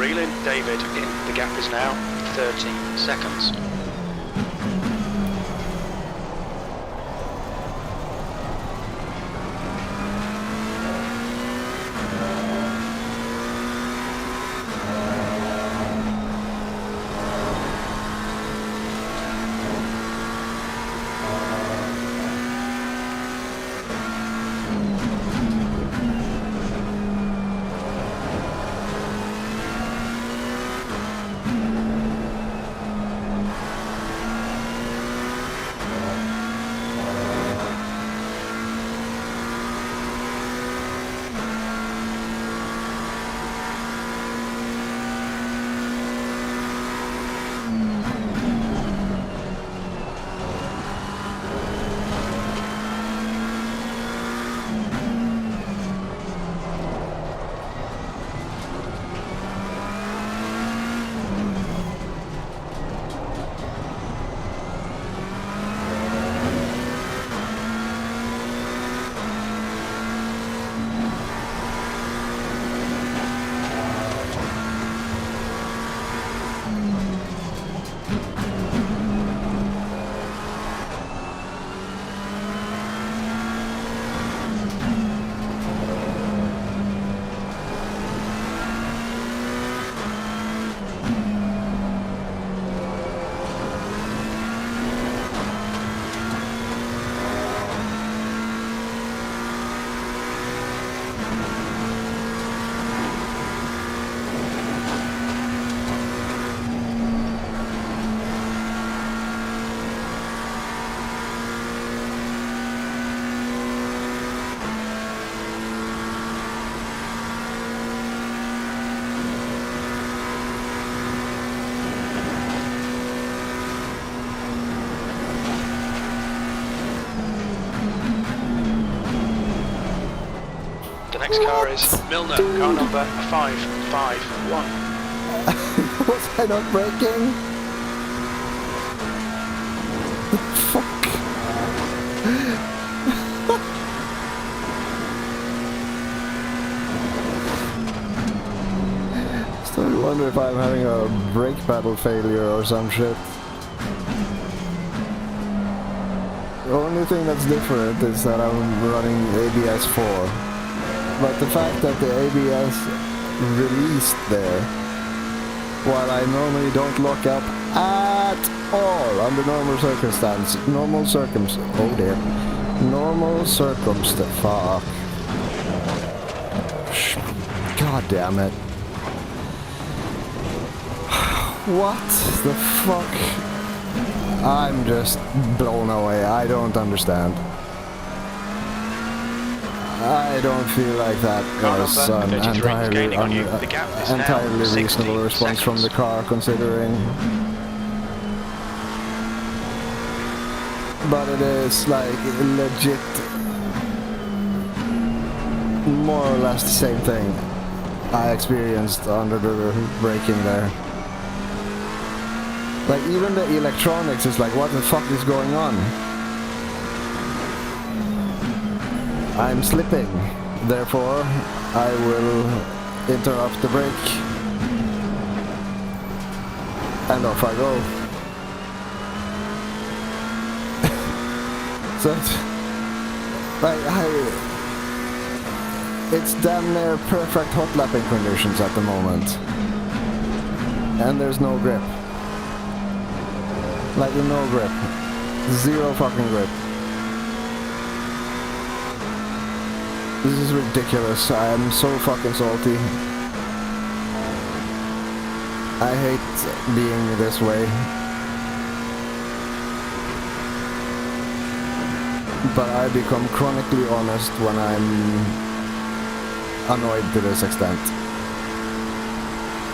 Reeling, David in. The gap is now 13 seconds. next car is Milner, car number 551. Was I not braking? Fuck. Started to wonder if I'm having a brake pedal failure or some shit. The only thing that's different is that I'm running ABS 4. But the fact that the ABS released there, while I normally don't look up at all under normal circumstances. Oh dear. Normal circumstance. Fuck. God damn it. What the fuck? I'm just blown away. I don't understand. I don't feel like that was an entirely reasonable response from the car, considering. But it is like legit, more or less the same thing I experienced under the braking there. Like even the electronics is like, what the fuck is going on? I'm slipping, therefore I will interrupt the brake, and off I go. So, it's damn near perfect hot lapping conditions at the moment, and there's no grip. Like no grip, zero fucking grip. This is ridiculous. I am so fucking salty. I hate being this way. But I become chronically honest when I'm annoyed to this extent.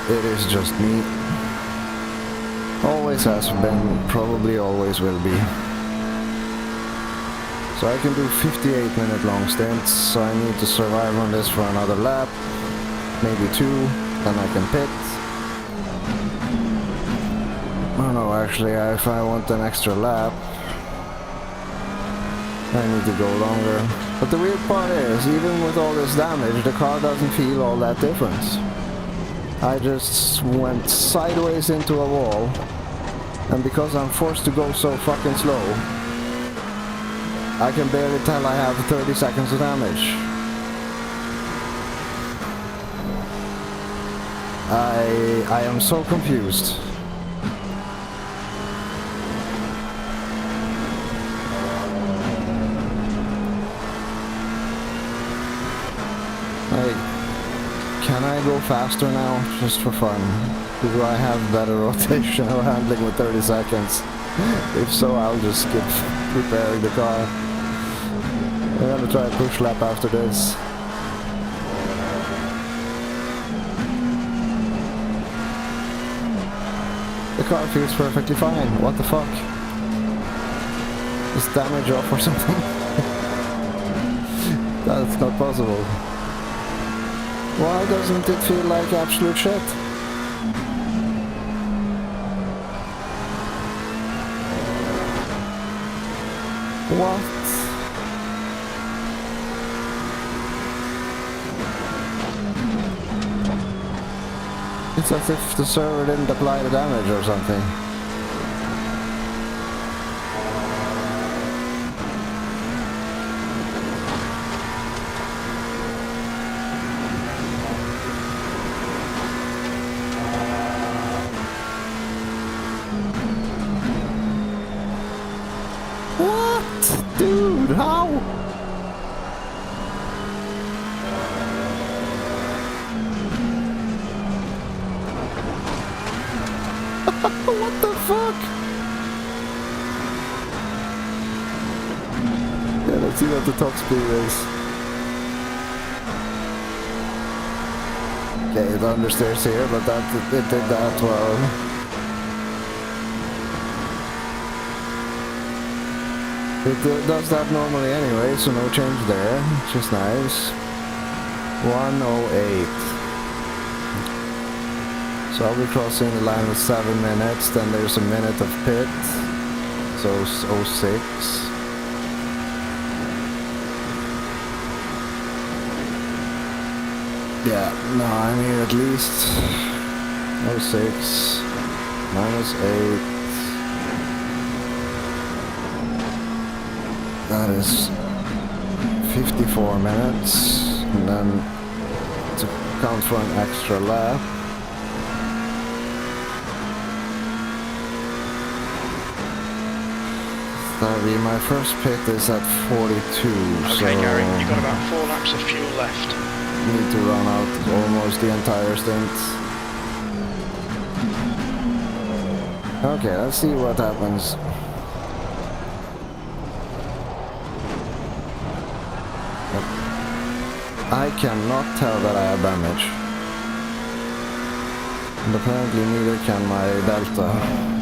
It is just me. Always has been, probably always will be. So I can do 58-minute long stints, so I need to survive on this for another lap, maybe 2, then I can pit. Oh no, actually, if I want an extra lap, I need to go longer. But the weird part is, even with all this damage, the car doesn't feel all that different. I just went sideways into a wall, and because I'm forced to go so fucking slow, I can barely tell I have 30 seconds of damage. I am so confused. Can I go faster now, just for fun? Do I have better rotational handling with 30 seconds? If so, I'll just skip preparing the car. I'm gonna try a push lap after this. The car feels perfectly fine. What the fuck? Is damage off or something? That's not possible. Why doesn't it feel like absolute shit? What? It's as if the server didn't apply the damage or something. Dude, how? What the fuck? Yeah, let's see what the top speed is. Okay, it understeers here, but it did that well. It does that normally anyway, so no change there, which is nice. 1:08. So I'll be crossing the line with 7 minutes, then there's a minute of pit, so 06. Yeah, no, I need at least 06 minus 8. That is 54 minutes, and then to count for an extra lap. That'll be my first pit is at 42, Okay, so Gary, you've got about 4 laps of fuel left. need to run out almost the entire stint. Okay, let's see what happens. I cannot tell that I have damage. And apparently neither can my Delta.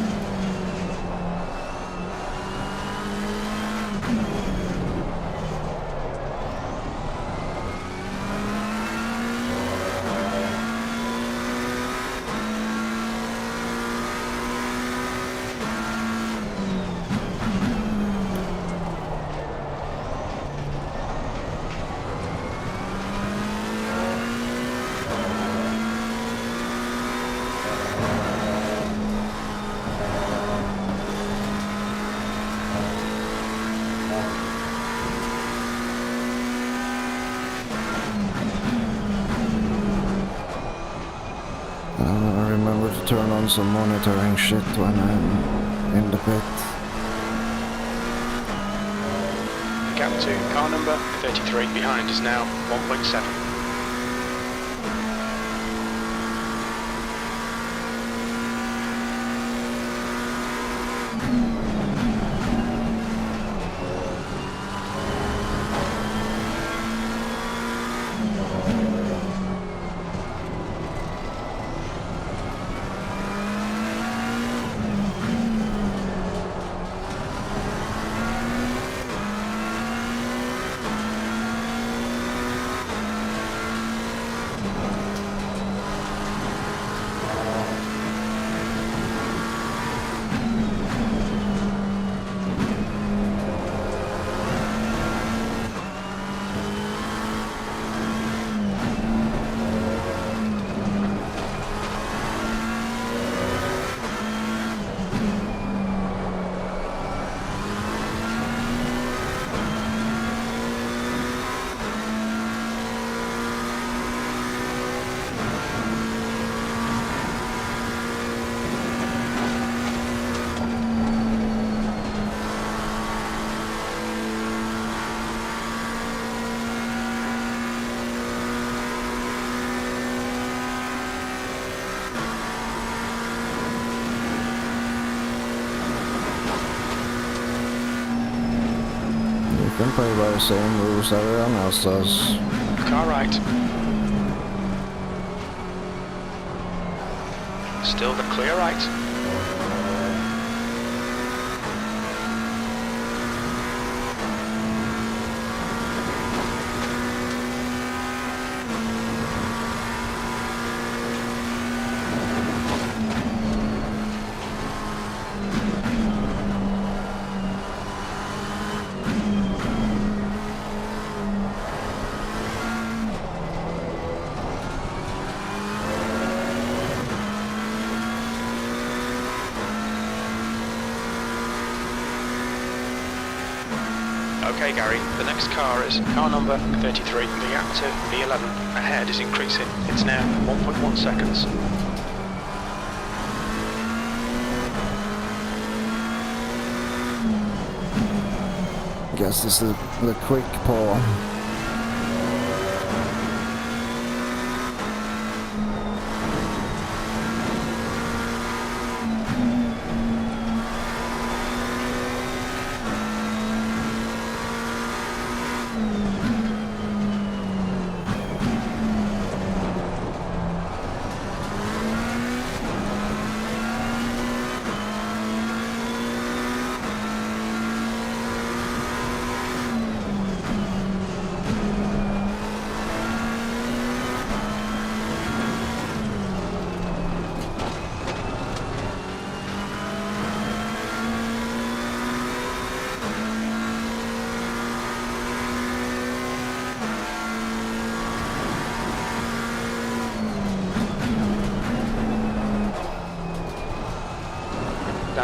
Remember to turn on some monitoring shit when I'm in the pit. Gap to car number 33 behind is now 1.7. You can play by the same rules everyone else does. Car right. Still the clear right. Okay, Gary, the next car is car number 33. The gap to B11 ahead is increasing. It's now 1.1 seconds. Guess this is the quick pull.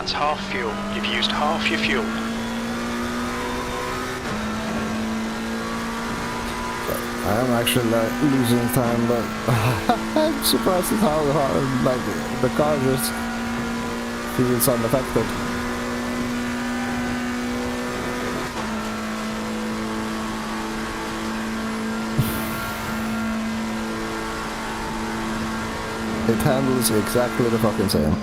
That's half fuel. You've used half your fuel. I am actually losing time, but I'm surprised at how hard, like, the car just feels unaffected. It handles exactly the fucking same.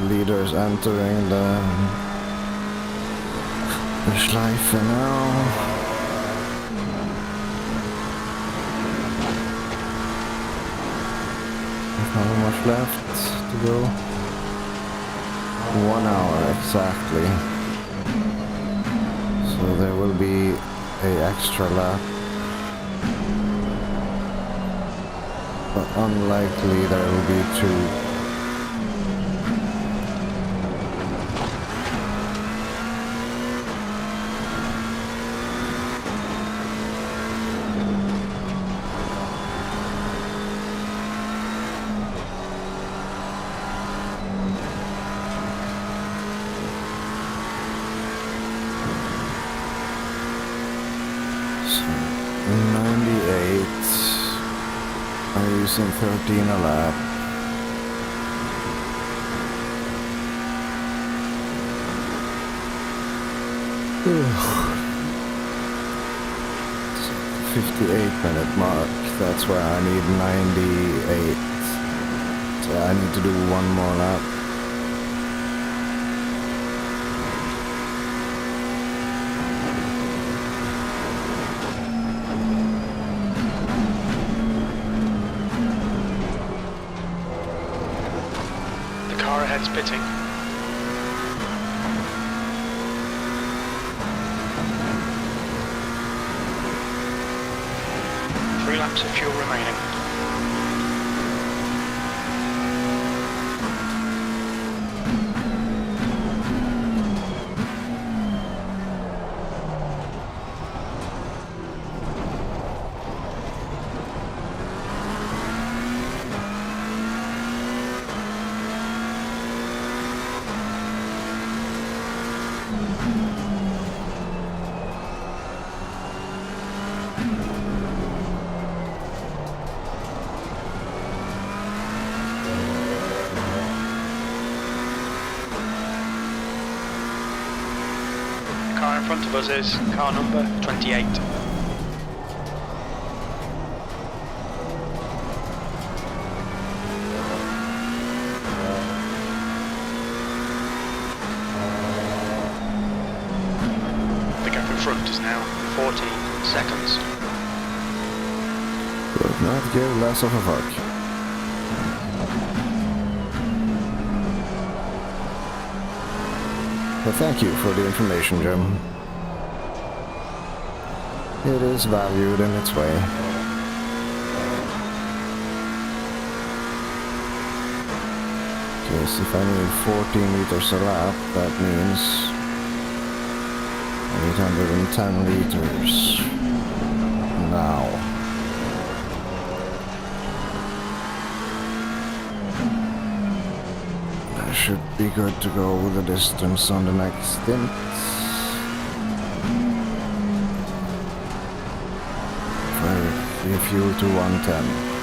Leaders entering the Nordschleife now. How much left to go? 1 hour exactly. So there will be a extra lap. But unlikely there will be 2. Using 13 a lap. So 58-minute mark. That's where I need 98. So I need to do 1 more lap. Ahead's pitting. 3 laps of fuel remaining. In front of us is car number 28. The gap in front is now 14 seconds. Could not give less of a fuck. But thank you for the information, Jim. it is valued in its way. Because if I need 14 liters a lap, that means 810 liters now. I should be good to go with the distance on the next stint. Refuel to 110.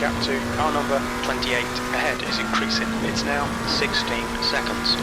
Gap to car number 28 ahead is increasing. It's now 16 seconds.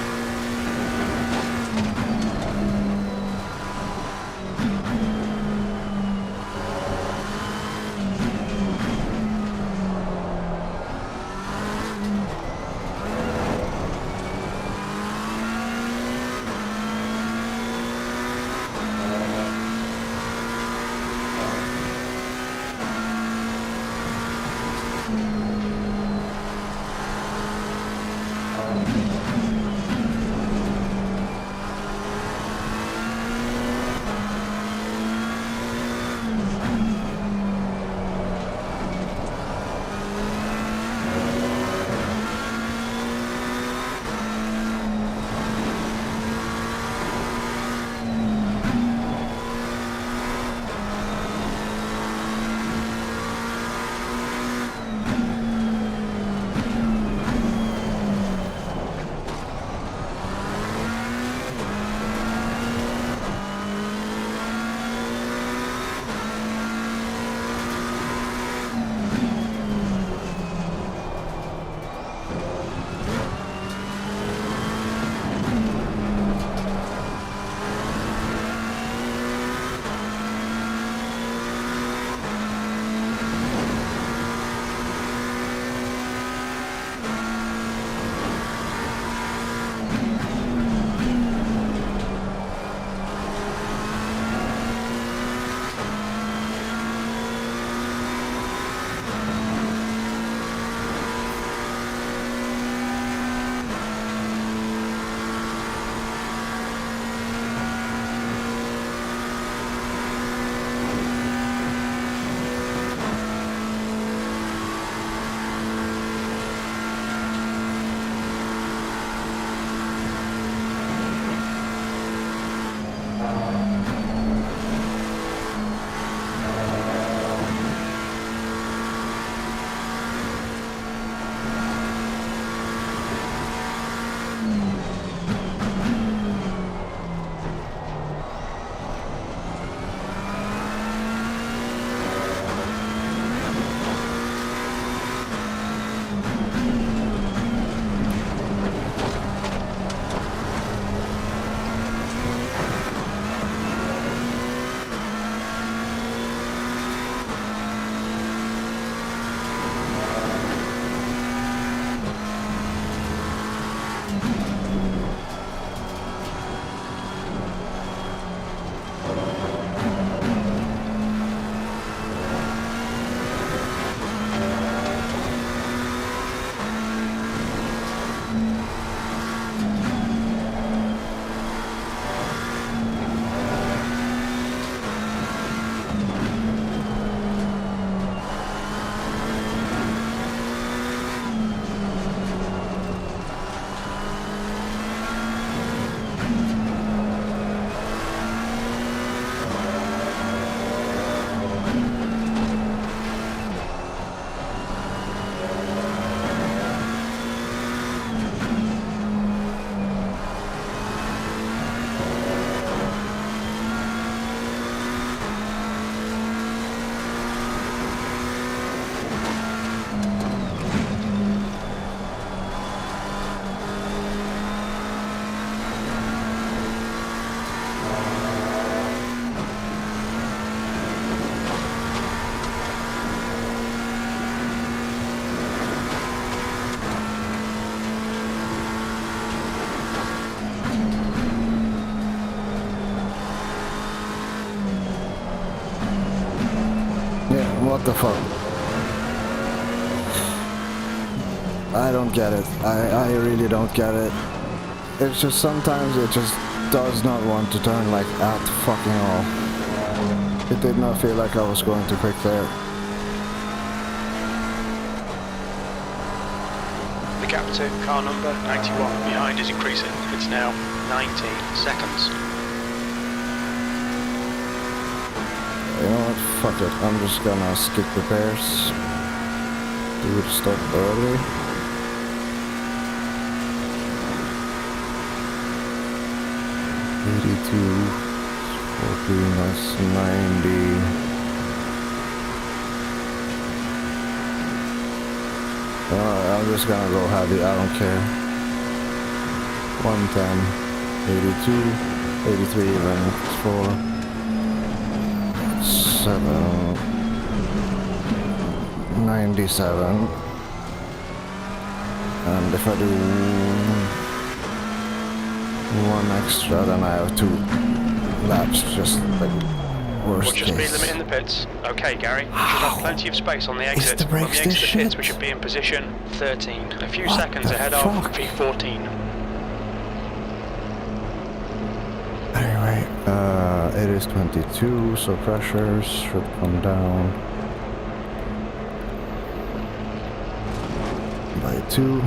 What the fuck? I don't get it. I really don't get it. It's just sometimes it just does not want to turn like at fucking all. It did not feel like I was going too quick there. The gap to car number 91 behind is increasing. It's now 19 seconds. You know what? Fuck it. I'm just gonna skip repairs. Do it start early. That's 90. I'm just gonna go heavy, I don't care. 110, 82, 83 even, 4, 7, 97. And if I do one extra, then I have 2 laps, just like worst What's your case. speed limit in the pits? Okay, Gary. You should have plenty of space on the exit. the When we brakes exit this the pits, shit? we should be in position 13. A few What seconds the ahead fuck? of V14. Anyway, it is 22, so pressures should come down by 2.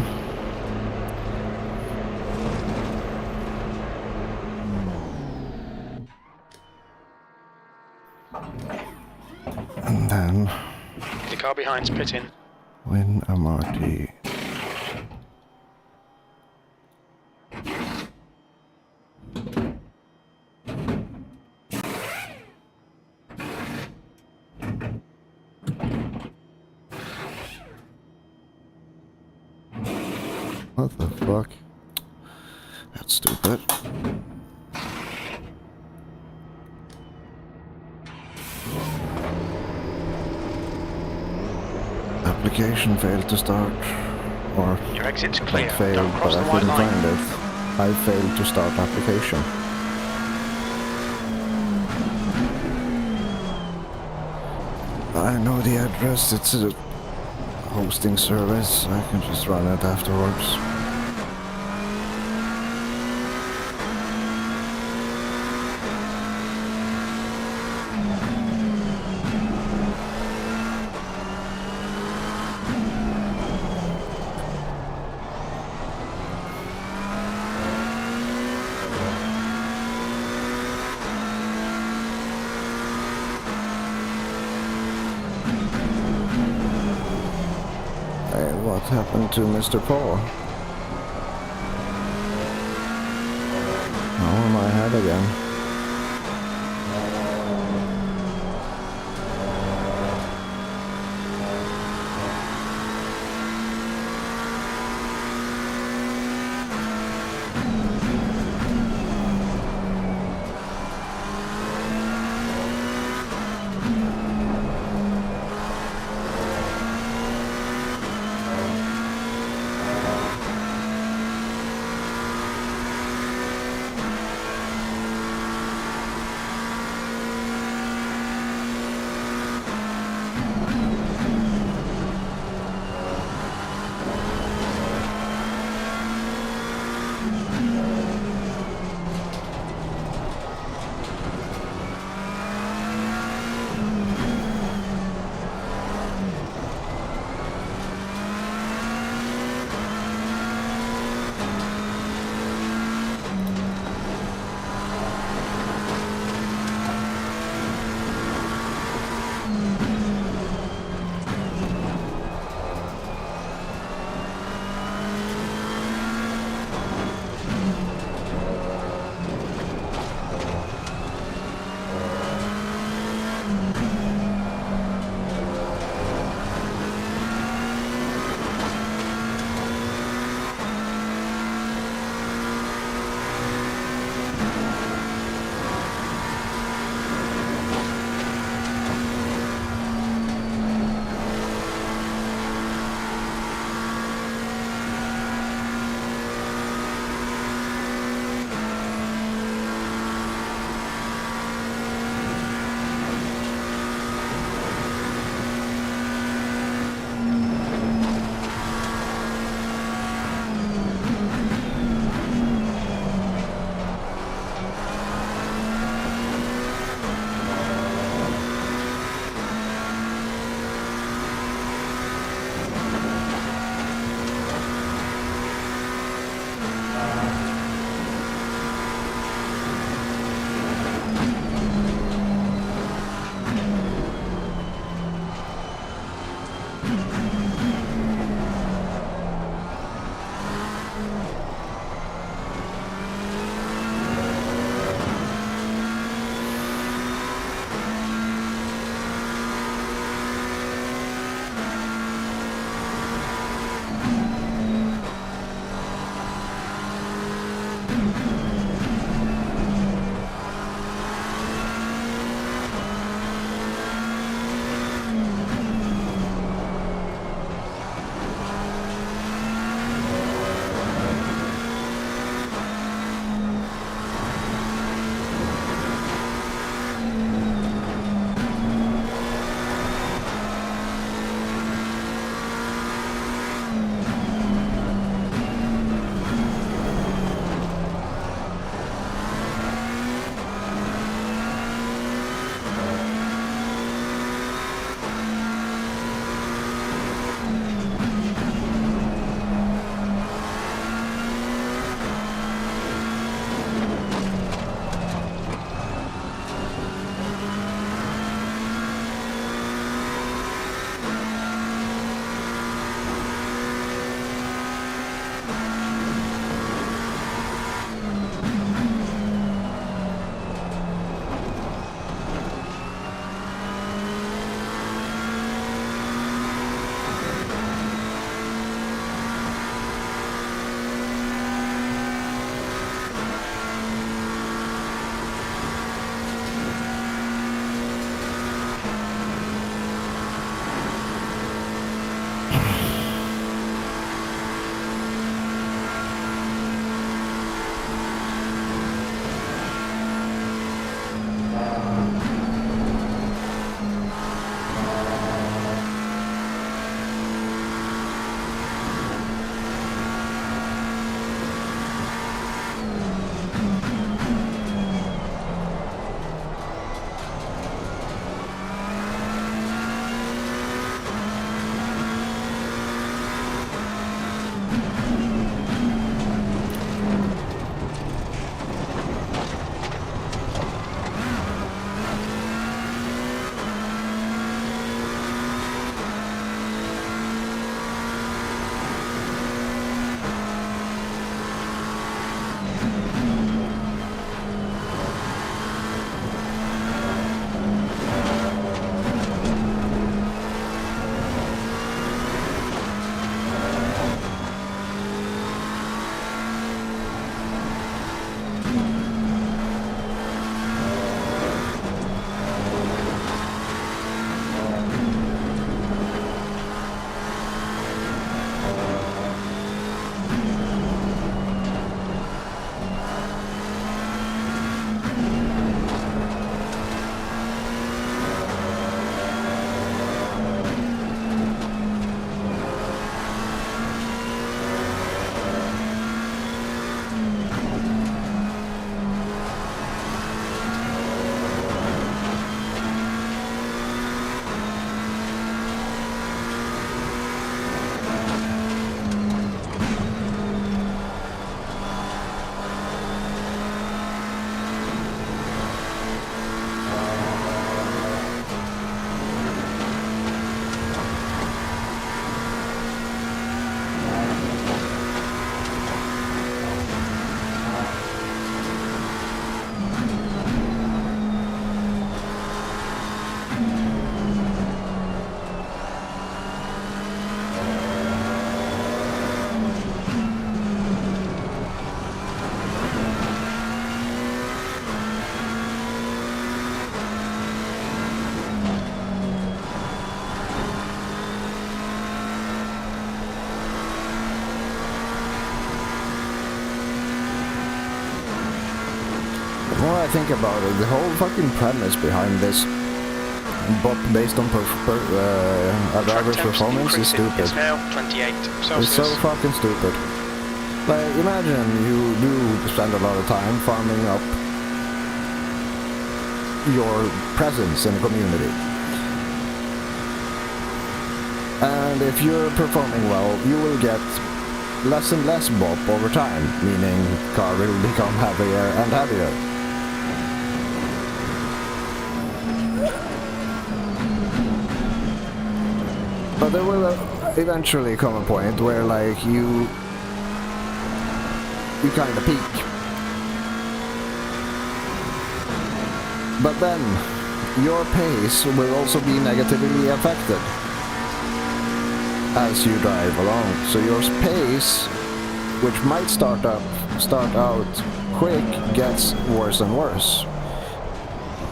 And then The car behind's pitting. win MRT. What the fuck? That's stupid. Application failed to start. Or Your exit's clear. not failed, Don't but cross I the white couldn't line. find it. I failed to start application. I know the address, it's a hosting service, I can just run it afterwards. What happened to Mr. Paul? How am I ahead again? think about it, the whole fucking premise behind this bop based on a driver's performance is stupid. It's now 28 Celsius. It's so fucking stupid. Like, imagine you do spend a lot of time farming up your presence in the community. And if you're performing well, you will get less and less bop over time, meaning the car will become heavier and heavier. But there will eventually come a point where, like, you kind of peak. But then your pace will also be negatively affected as you drive along. So your pace, which might start out quick, gets worse and worse.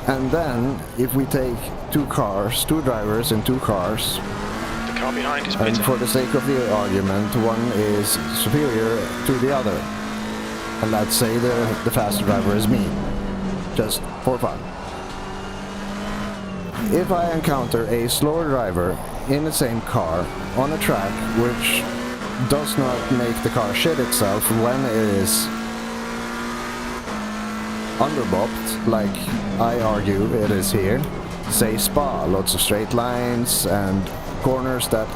And then if we take two drivers in two cars, The car behind is and bitter. for the sake of the argument, one is superior to the other, and let's say the faster driver is me, just for fun. If I encounter a slower driver in the same car on a track which does not make the car shit itself when it is underbopped, like I argue it is here, say Spa, lots of straight lines and corners that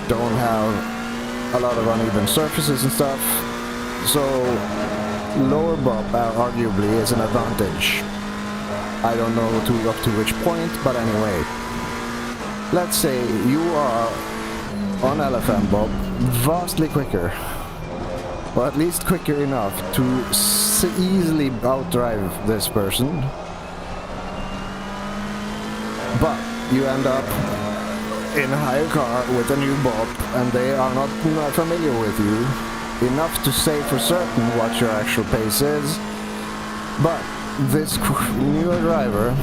don't have a lot of uneven surfaces and stuff, so lower bop arguably is an advantage. I don't know up to which point, but anyway. Let's say you are on LFM bop vastly quicker, or at least quicker enough to easily outdrive this person, but you end up in a higher car with a new bop and they are not familiar with you enough to say for certain what your actual pace is, but this newer driver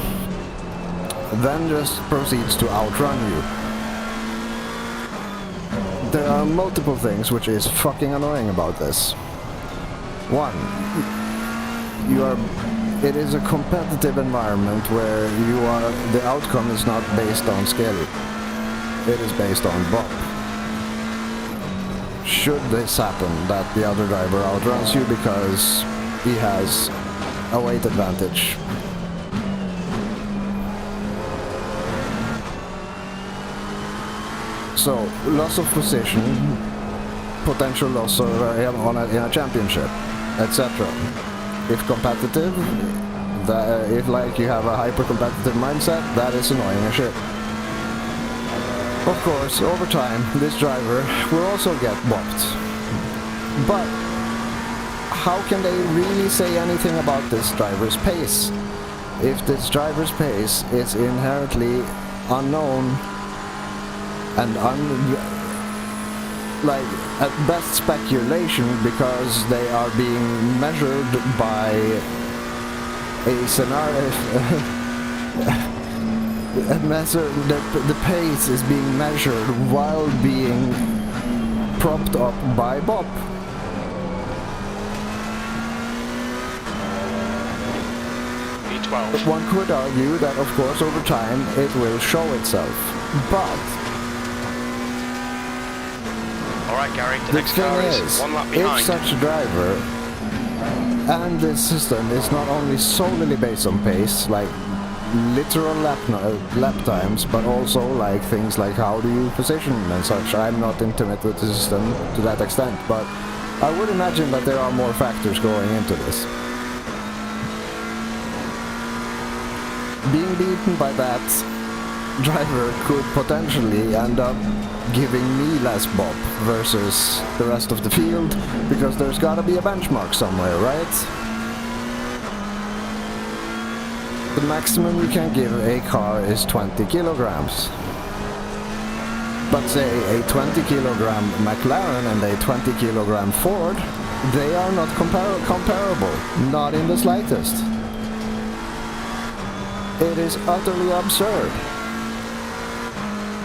then just proceeds to outrun you. There are multiple things which is fucking annoying about this. One, it is a competitive environment where the outcome is not based on skill. It is based on bop. Should this happen, that the other driver outruns you because he has a weight advantage, so loss of position, potential loss in a championship, etc. If competitive, if like you have a hyper competitive mindset, that is annoying as shit. Of course, over time, this driver will also get bopped. But how can they really say anything about this driver's pace? If this driver's pace is inherently unknown and like at best speculation, because they are being measured by a scenario. The pace is being measured while being propped up by bop. V12. One could argue that, of course, over time it will show itself, but Alright, Gary, the the next thing car is, is one lap if behind. such a driver and this system is not only solely based on pace, like literal lap times, but also like things like how do you position and such. I'm not intimate with the system to that extent, but I would imagine that there are more factors going into this. Being beaten by that driver could potentially end up giving me less bop versus the rest of the field, because there's gotta be a benchmark somewhere, right? The maximum you can give a car is 20 kilograms. But say a 20 kilogram McLaren and a 20 kilogram Ford, they are not comparable, not in the slightest. It is utterly absurd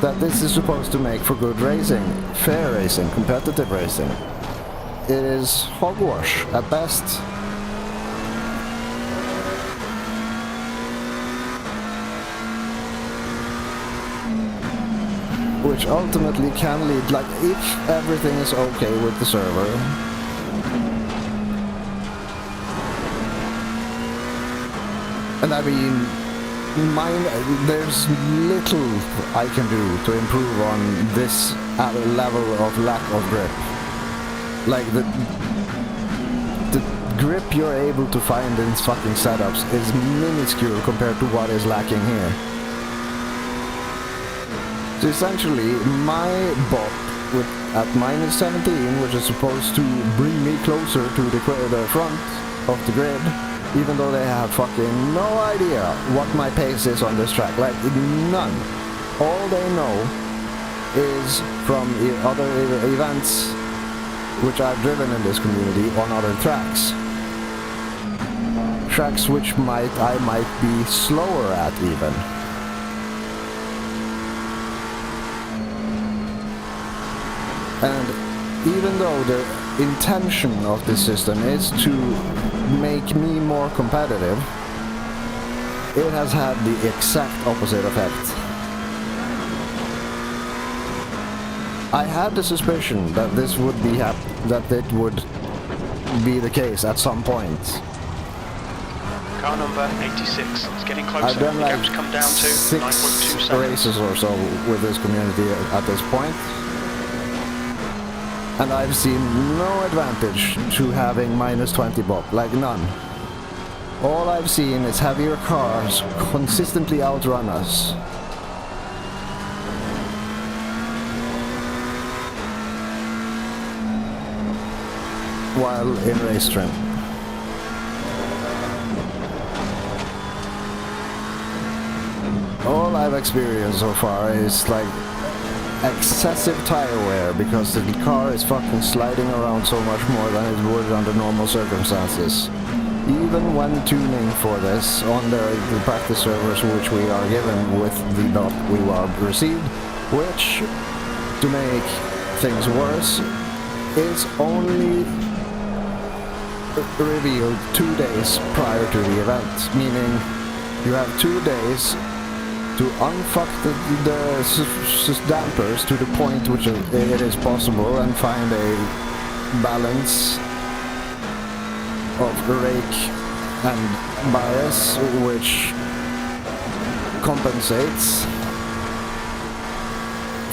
that this is supposed to make for good racing, fair racing, competitive racing. It is hogwash at best. which ultimately can lead, like, if everything is okay with the server, and I mean, there's little I can do to improve on this level of lack of grip. Like, the grip you're able to find in fucking setups is minuscule compared to what is lacking here. So essentially, my bot at -17, which is supposed to bring me closer to the front of the grid, even though they have fucking no idea what my pace is on this track. Like, none. All they know is from other events which I've driven in this community on other tracks. Tracks which I might be slower at even. And even though the intention of this system is to make me more competitive, it has had the exact opposite effect. I had the suspicion that this would be that it would be the case at some point. Car number 86. It's getting closer. I've done The like gap's come down to 6 9.2 seconds. races or so with this community at this point. And I've seen no advantage to having -20 bop, like none. All I've seen is heavier cars consistently outrun us. While in race trim. All I've experienced so far is like excessive tire wear because the car is fucking sliding around so much more than it would under normal circumstances. Even when tuning for this on the practice servers which we are given with the dot we are received, which, to make things worse, is only revealed 2 days prior to the event, meaning you have 2 days to unfuck the dampers to the point which it is possible and find a balance of rake and bias which compensates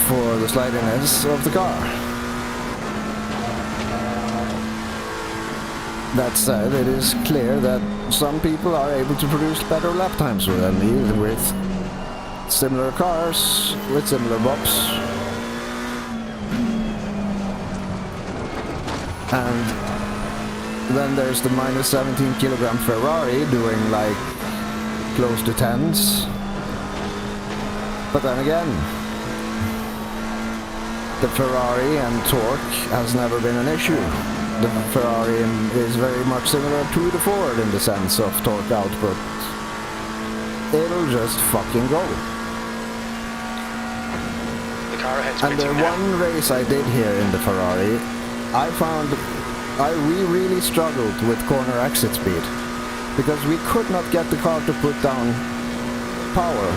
for the slidiness of the car. That said, it is clear that some people are able to produce better lap times than me with similar cars, with similar bops. And then there's the -17 kilogram Ferrari doing like close to 10s. But then again, the Ferrari and torque has never been an issue. The Ferrari is very much similar to the Ford in the sense of torque output. It'll just fucking go. The car ahead's And the pitting now. one race I did here in the Ferrari, I found we really struggled with corner exit speed because we could not get the car to put down power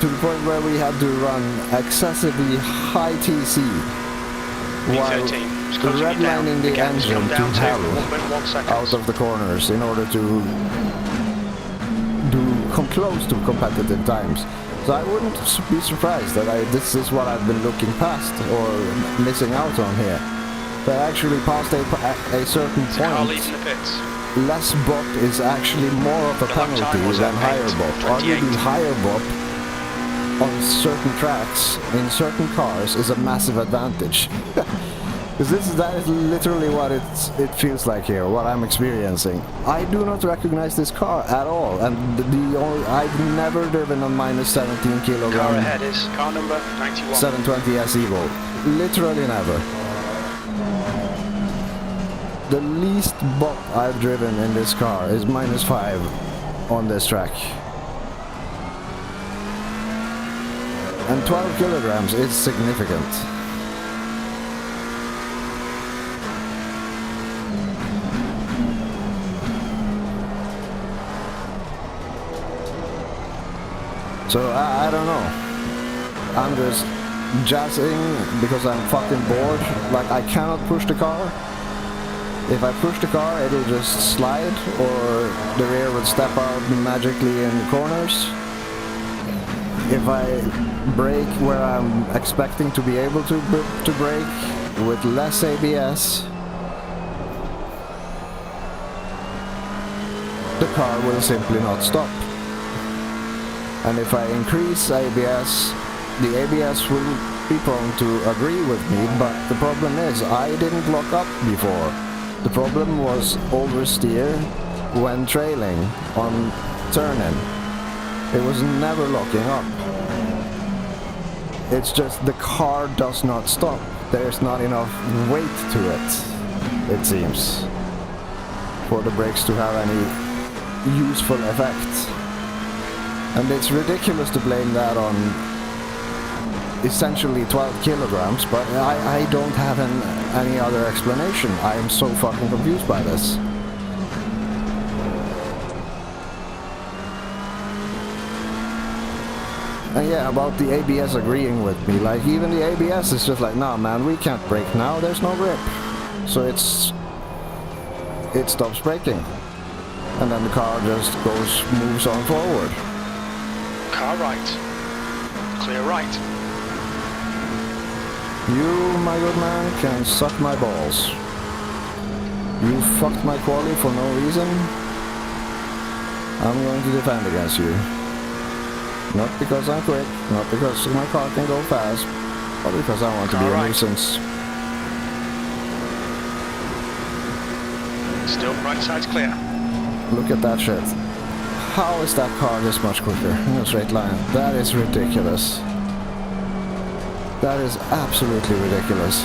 to the point where we had to run excessively high TC while V13. It's closing it down. redlining the gap has engine come to down to hell 1.1 seconds. out of the corners in order to come close to competitive times. So I wouldn't be surprised that this is what I've been looking past or missing out on here. But actually past a certain It's a car point, leaving the pits. less bop is actually more of a The lap time penalty was than at higher bop. 8:28. Arguably higher bop on certain tracks, in certain cars, is a massive advantage. Because that is literally what it feels like here, what I'm experiencing. I do not recognize this car at all, and I've never driven a -17 Car kilogram ahead is car number 91. 720S Evo. Literally never. The least bop I've driven in this car is -5 on this track. And 12 kilograms is significant. So I don't know. I'm just jazzing because I'm fucking bored. Like, I cannot push the car. If I push the car, it'll just slide, or the rear will step out magically in the corners. If I brake where I'm expecting to be able to brake with less ABS, the car will simply not stop. And if I increase ABS, the ABS will be prone to agree with me, but the problem is I didn't lock up before. The problem was oversteer when trailing on turn-in. It was never locking up. It's just the car does not stop. There's not enough weight to it, it seems, for the brakes to have any useful effect. And it's ridiculous to blame that on essentially 12 kilograms, but I don't have any other explanation. I am so fucking confused by this. And yeah, about the ABS agreeing with me, like even the ABS is just like, nah man, we can't brake now, there's no grip. So it stops braking. And then the car just moves on forward. Car right. Clear right. You, my good man, can suck my balls. You fucked my quali for no reason. I'm going to defend against you. Not because I'm quick, not because my car can go fast, but because I want to be a nuisance. Still right side's clear. Look at that shit. How is that car this much quicker in a straight line? That is ridiculous. That is absolutely ridiculous.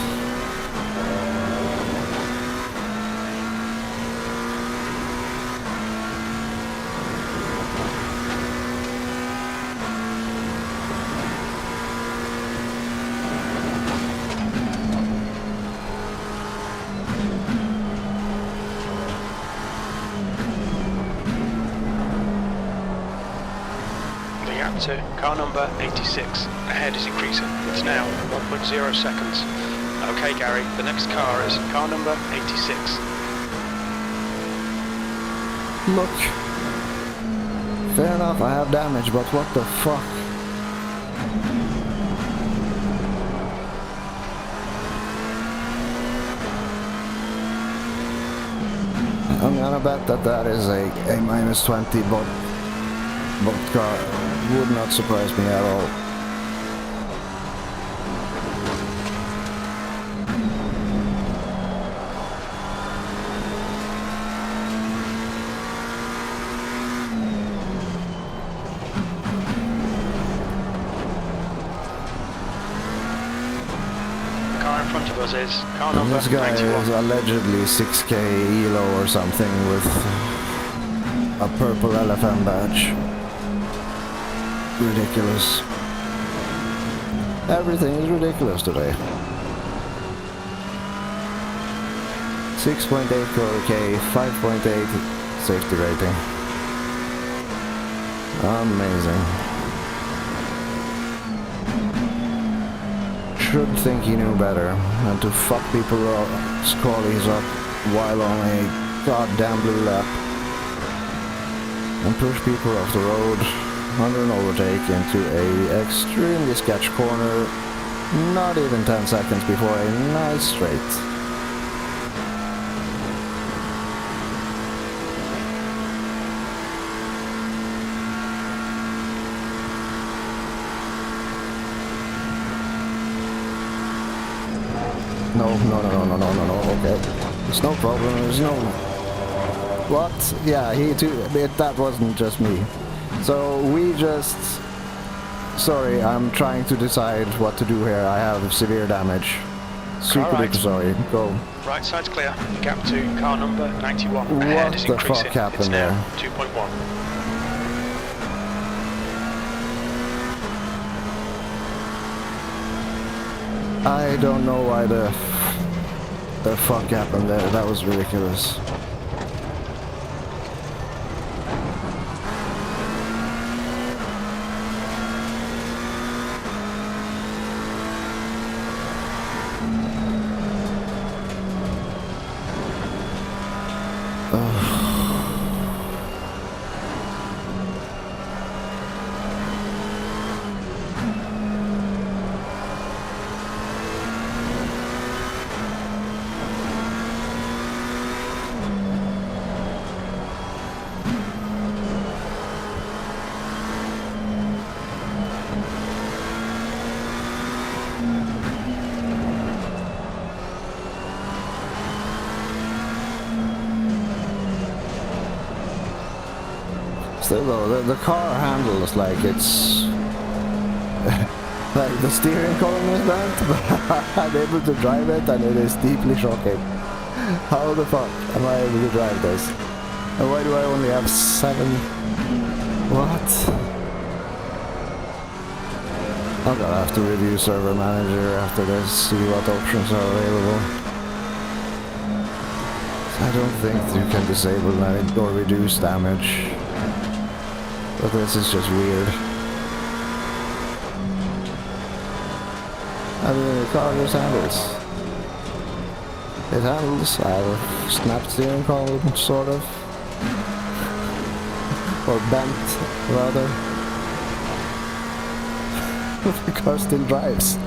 To car number 86. Ahead is increasing. It's now 1.0 seconds. Okay, Gary, the next car is car number 86. Look. Fair enough, I have damage, but what the fuck? I'm gonna bet that is a minus 20 bot car. Would not surprise me at all. The car in front of us is car number This guy 91. is allegedly 6k ELO or something with a purple LFM badge. Ridiculous. Everything is ridiculous today. 6.8 K, 5.8 safety rating. Amazing. Should think he knew better and to fuck people up, scrollies up while on a goddamn blue lap and push people off the road under an overtake into a extremely sketch corner, not even 10 seconds before a nice straight. No, okay. There's no problem, there's no... What? Yeah, he too, that wasn't just me. So we just... Sorry, I'm trying to decide what to do here. I have severe damage. Super right. duper sorry. Go. Right side's clear. Gap to car number 91. Ahead is What the increasing. fuck happened it's now there? 2.1. I don't know why the fuck happened there. That was ridiculous. Still though, the car handles like it's like the steering column is bent, but I'm able to drive it and it is deeply shocking. How the fuck am I able to drive this? And why do I only have 7? What? I'm gonna have to review Server Manager after this, see what options are available. I don't think you can disable that or reduce damage. But this is just weird. I mean, the car just handles. It handles. I have a snapped steering column, sort of. Or bent, rather. The car still drives.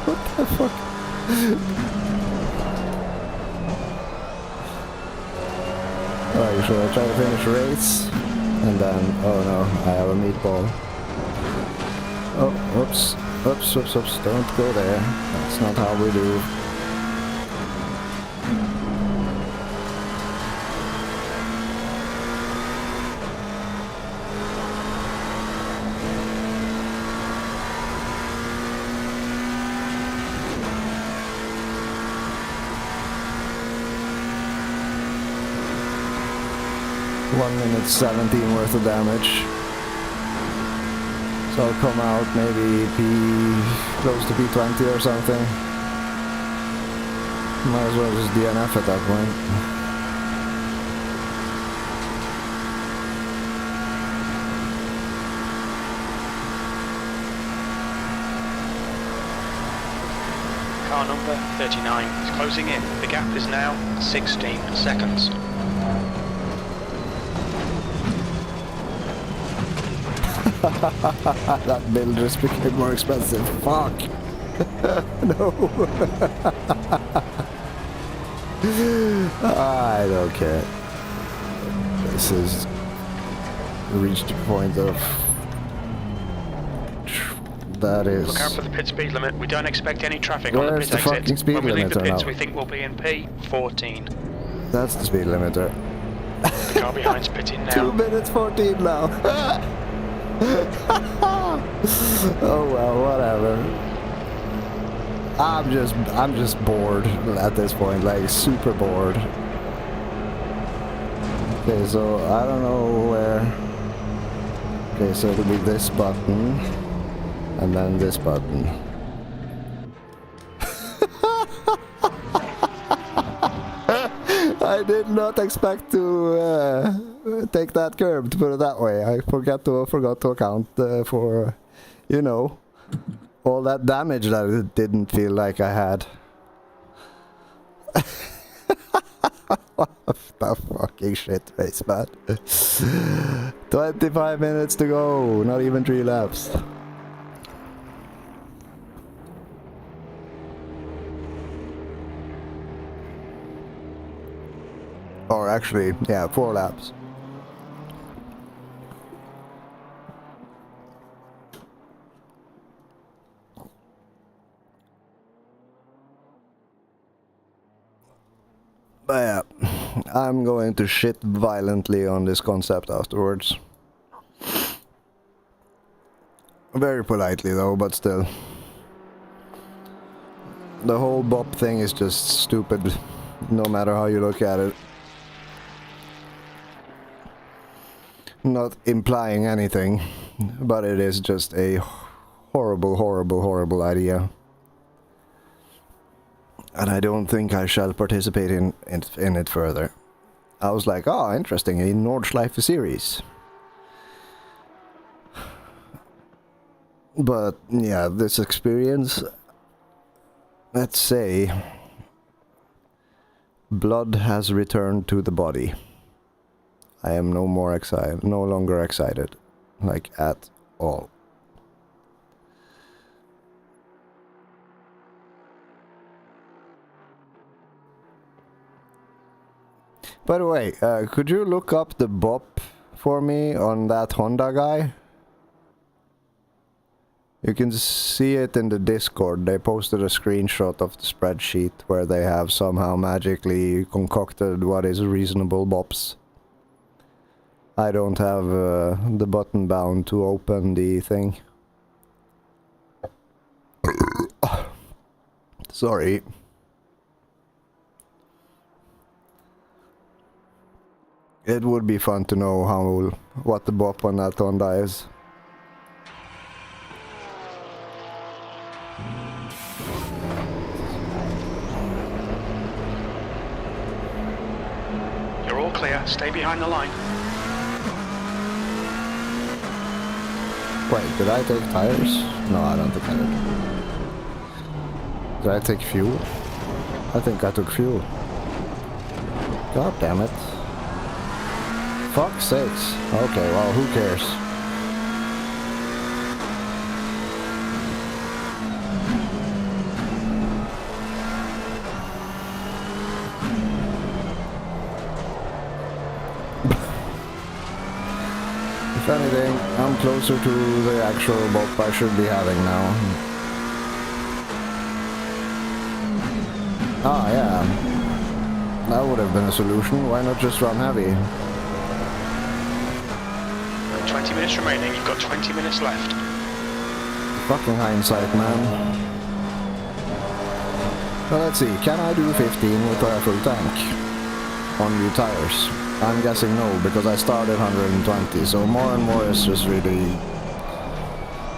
What the fuck? Alright, should I try to finish the race? And then, oh no, I have a meatball. Oh, oops, oops, oops, oops, don't go there. That's not how we do. One minute 17 worth of damage. So I'll come out maybe close to P20 or something. Might as well just DNF at that point. Car number 39 is closing in. The gap is now 16 seconds. That build just became more expensive. Fuck. No. I don't care. This has reached a point of... That is... Look out for the pit speed limit. We don't expect any traffic on Where's the pit the exit. fucking speed When we leave the limiter pits, now? we think we'll be in P14. That's the speed limiter. The car behind's pitting now. 2 minutes 14 now. Oh well, whatever. I'm just bored at this point, like super bored. Okay, so I don't know where. Okay, so it'll be this button and then this button. I did not expect to take that curve, to put it that way. I forgot to account for, you know, all that damage that it didn't feel like I had. What the fucking shit race, man. 25 minutes to go, not even 3 laps. Or actually, yeah, 4 laps. But yeah, I'm going to shit violently on this concept afterwards. Very politely though, but still. The whole bop thing is just stupid, no matter how you look at it. Not implying anything, but it is just a horrible, horrible, horrible idea. And I don't think I shall participate in it further. I was like, oh, interesting, a Nordschleife series. But yeah, this experience, let's say, Blood has returned to the body. I am no longer excited. Like, at all. By the way, could you look up the bop for me on that Honda guy? You can see it in the Discord. They posted a screenshot of the spreadsheet where they have somehow magically concocted what is reasonable bops. I don't have the button bound to open the thing. Sorry. It would be fun to know what the bop on that Honda is. You're all clear. Stay behind the line. Wait, did I take tires? No, I don't think I did. Did I take fuel? I think I took fuel. God damn it. Fuck's sakes. Okay, well, who cares? If anything, I'm closer to the actual bop I should be having now. Ah, yeah. That would have been a solution. Why not just run heavy? 20 minutes remaining. You've got 20 minutes left. Fucking hindsight, man. Well, let's see. Can I do 15 with a full tank on new tires? I'm guessing no, because I started 120, so more and more is just really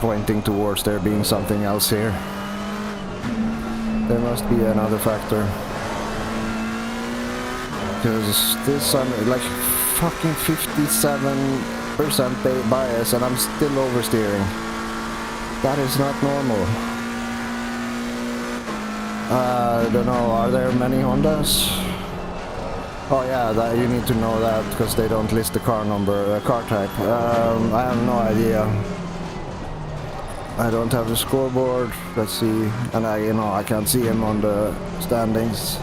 pointing towards there being something else here. There must be another factor. Because this, like, fucking 57% bias and I'm still oversteering. That is not normal. I don't know, are there many Hondas? Oh yeah, that you need to know that because they don't list the car number, car type. I have no idea. I don't have the scoreboard. Let's see, and I can't see him on the standings.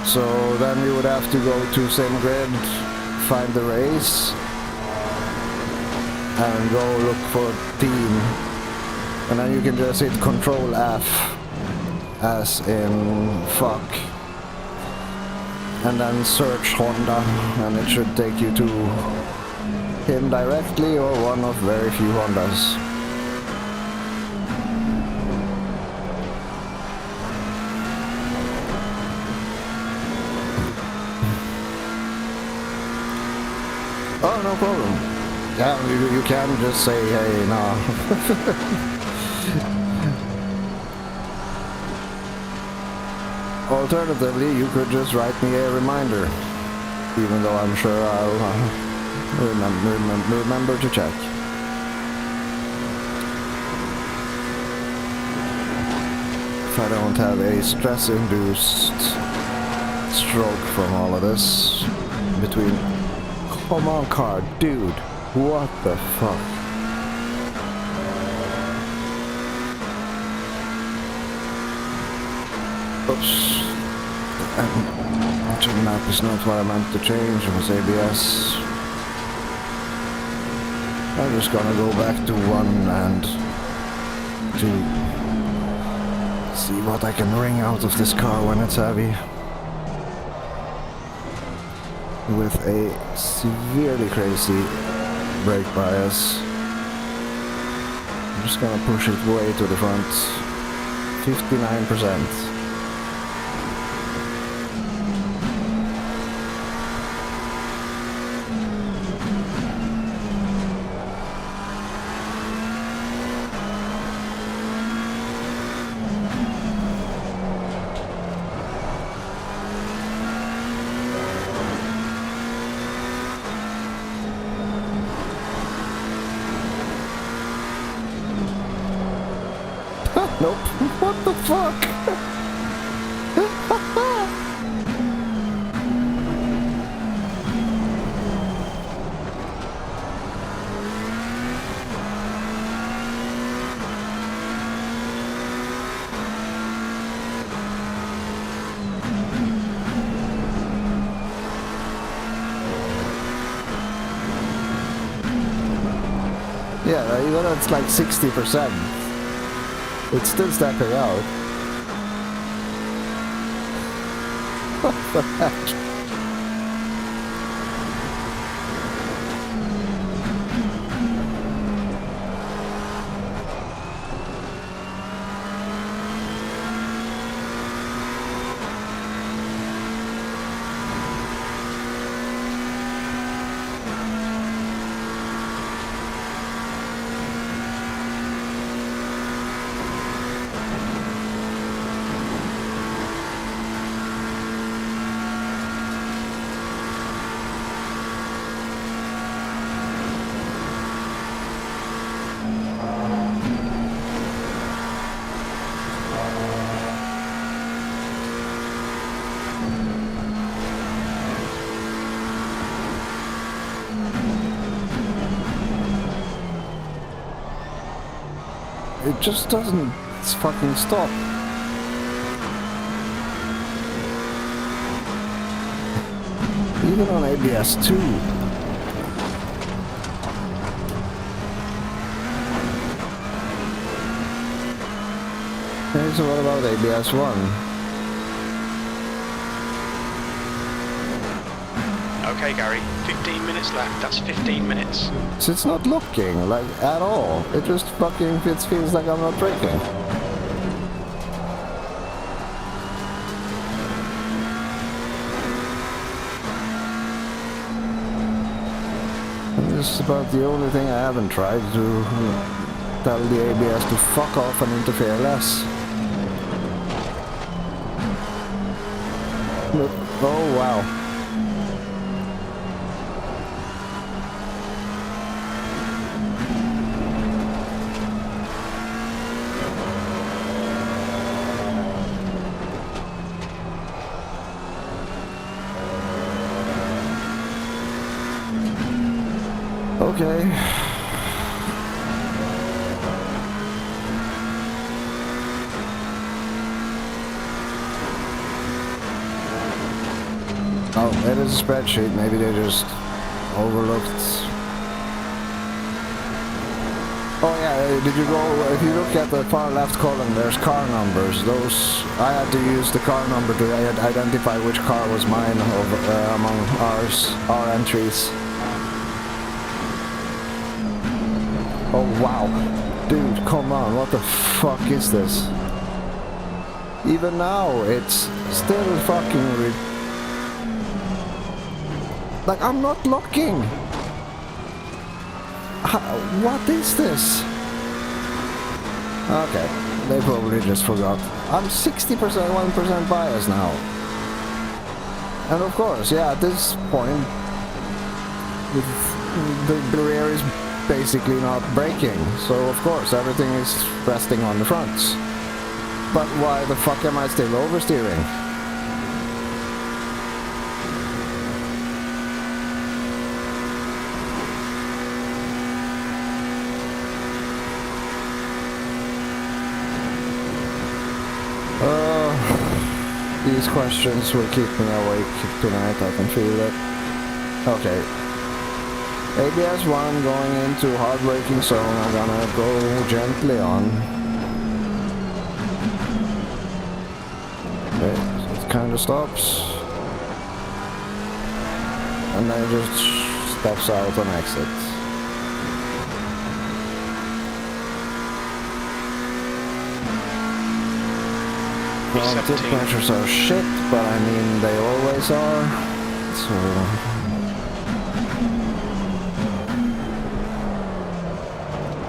So then we would have to go to same grid, find the race, and go look for team. And then you can just hit Control F. As in fuck, and then search Honda, and it should take you to him directly or one of very few Hondas. Oh, no problem. Yeah, you can just say, hey, no. Alternatively, you could just write me a reminder, even though I'm sure I'll remember to check. If I don't have a stress-induced stroke from all of this, between... Come on, car, dude, what the fuck? Oops. Actually, map is not what I meant to change. It was ABS. I'm just gonna go back to 1 and 2. See what I can wring out of this car when it's heavy. With a severely crazy brake bias. I'm just gonna push it way to the front. 59%. Nope. What the fuck? Yeah, even though it's like 60%, it's still stepping out. What the heck? It just doesn't fucking stop. Even on ABS 2. Okay, so what about ABS 1? Okay, Gary, 15 minutes left. That's 15 minutes. So it's not looking, like, at all. It just fucking it feels like I'm not braking. And this is about the only thing I haven't tried to tell the ABS to fuck off and interfere less. But, oh wow. Okay. Oh, it is a spreadsheet. Maybe they just overlooked. Oh yeah, did you go, if you look at the far left column, there's car numbers. Those, I had to use the car number to identify which car was mine among our entries. Oh wow, dude, come on, what the fuck is this? Even now, it's still fucking like, I'm not looking! What is this? Okay, they probably just forgot. I'm 60%, 1% biased now. And of course, yeah, at this point, the rear is basically not braking, so of course everything is resting on the fronts. But why the fuck am I still oversteering? These questions will keep me awake tonight, I can feel it. Okay. ABS 1 going into hard braking zone, I'm gonna go gently on. Okay, so it kinda stops. And then it just steps out on exit. Well, tip pressures are shit, but I mean, they always are. So...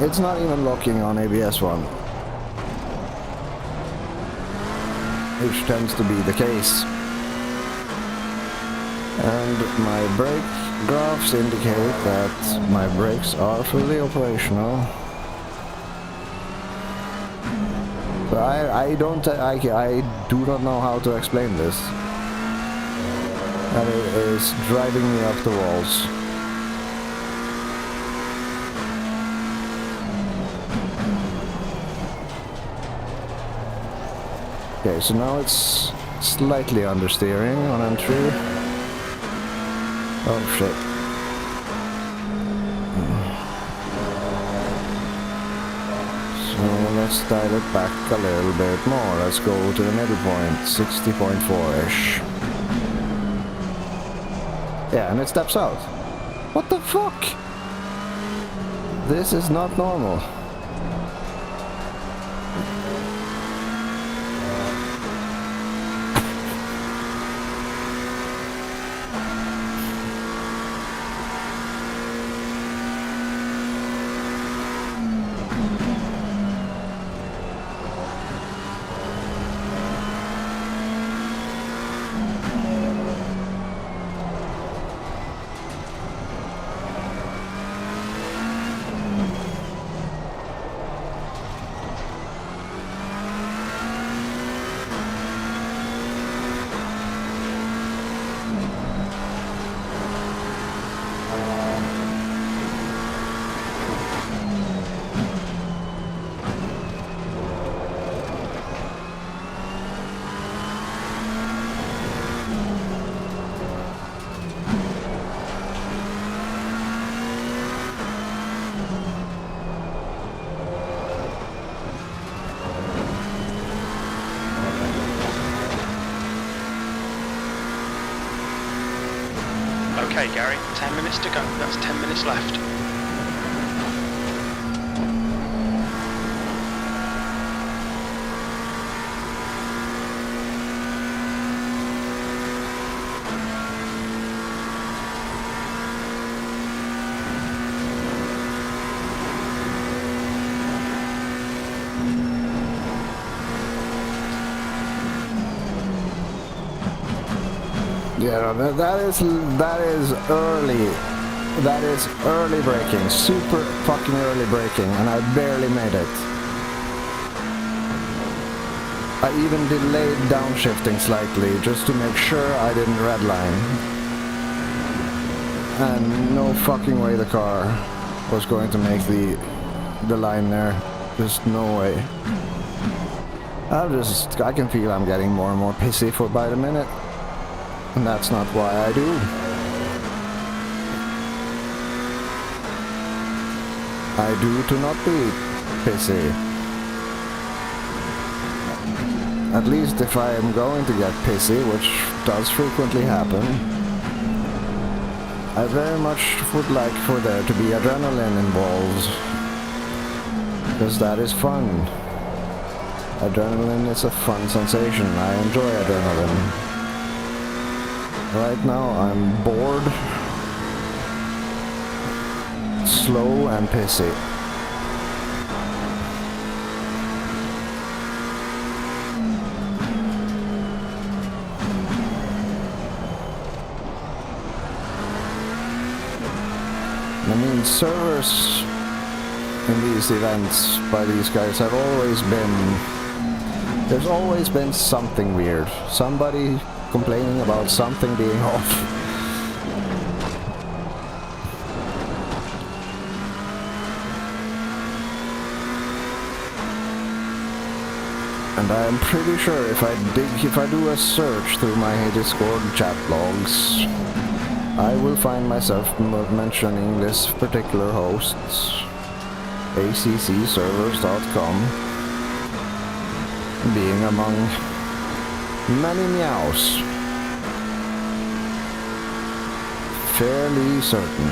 it's not even locking on ABS 1, which tends to be the case. And my brake graphs indicate that my brakes are fully operational. But I do not know how to explain this. And it is driving me up the walls. Okay, so now it's slightly understeering on entry. Oh shit. So let's dial it back a little bit more. Let's go to the middle point, 60.4-ish. Yeah, and it steps out. What the fuck? This is not normal. Okay, Gary, 10 minutes to go. That's 10 minutes left. Yeah, that is early. That is early braking. Super fucking early braking, and I barely made it. I even delayed downshifting slightly just to make sure I didn't redline. And no fucking way the car was going to make the line there. Just no way. I can feel I'm getting more and more pissy by the minute. And that's not why I do. I do to not be pissy. At least if I am going to get pissy, which does frequently happen, I very much would like for there to be adrenaline involved. Because that is fun. Adrenaline is a fun sensation. I enjoy adrenaline. Right now I'm bored, slow and pissy. I mean, servers in these events by these guys have always been... There's always been something weird. Somebody complaining about something being off. And I'm pretty sure if I do a search through my Discord chat logs, I will find myself mentioning this particular host, ACCservers.com, being among many meows. Fairly certain.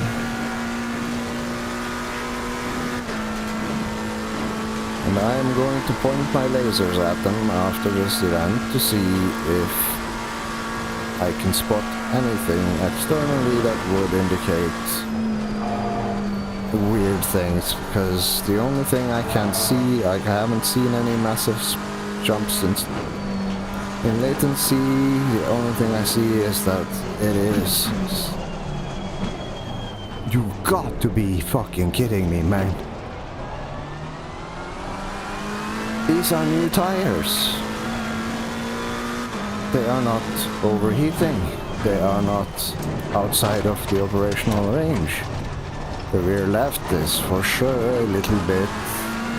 And I am going to point my lasers at them after this event to see if I can spot anything externally that would indicate weird things, because the only thing I can see, I haven't seen any massive jumps in latency. The only thing I see is that it is... You got to be fucking kidding me, man. These are new tires. They are not overheating. They are not outside of the operational range. The rear left is for sure a little bit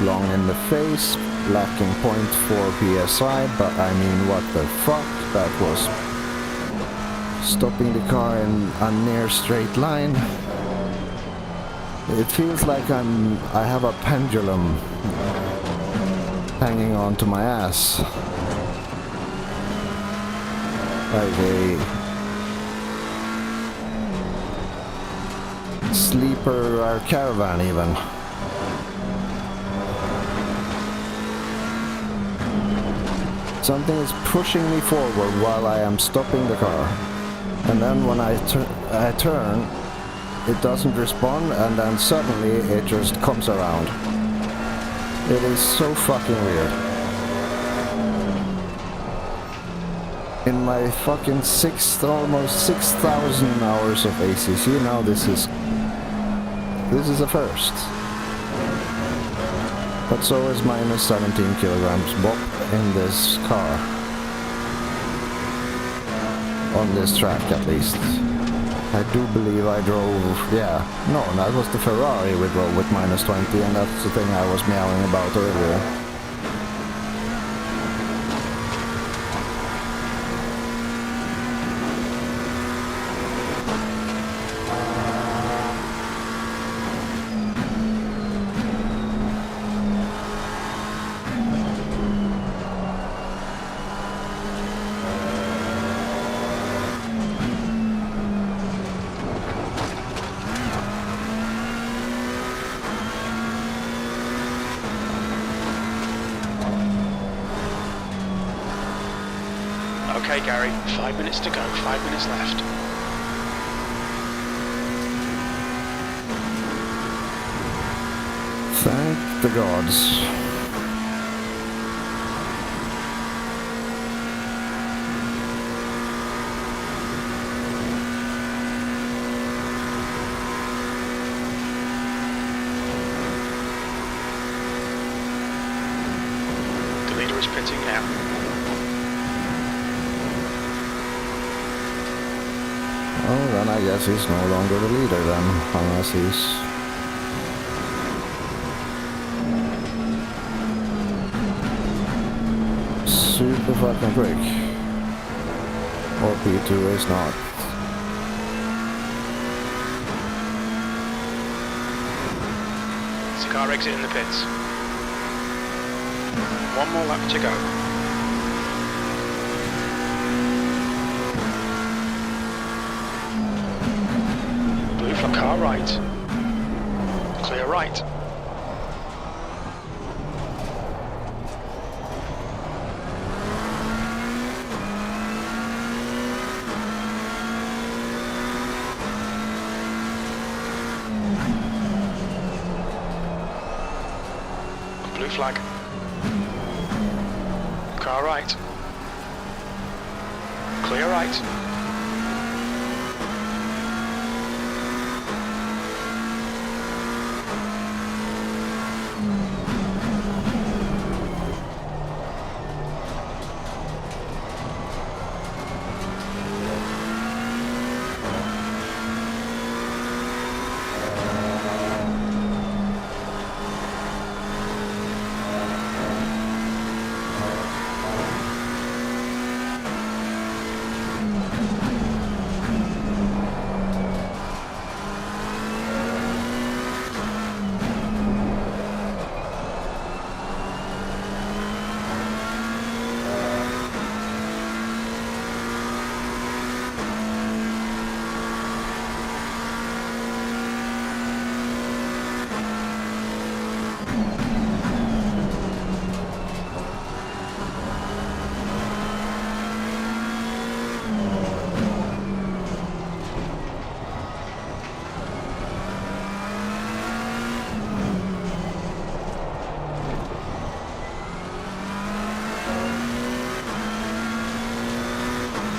long in the face, lacking 0.4 psi, but I mean, what the fuck? That was stopping the car in a near straight line. It feels like I have a pendulum hanging on to my ass. Like a sleeper or caravan even. Something is pushing me forward while I am stopping the car. And then when I turn, it doesn't respond, and then suddenly it just comes around. It is so fucking weird. In my fucking almost 6,000 hours of ACC now, this is a first. But so is minus 17 kilograms bop in this car. On this track at least. I do believe I drove, yeah, no, that was the Ferrari we drove with minus 20, and that's the thing I was meowing about earlier. Okay, Gary, 5 minutes to go, 5 minutes left. Thank the gods. The leader is pitting now. Oh, then I guess he's no longer the leader then, unless he's... super fucking quick. Or P2 is not. It's a car exiting the pits. One more lap to go. Car right. Clear right. Blue flag. Car right. Clear right.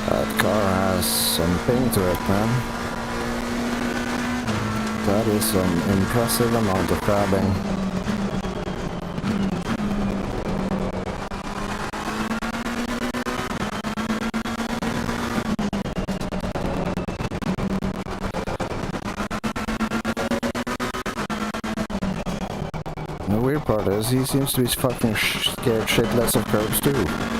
That car has some ping to it, man. That is some impressive amount of crabbing. weird part is he seems to be fucking scared shitless of curbs too.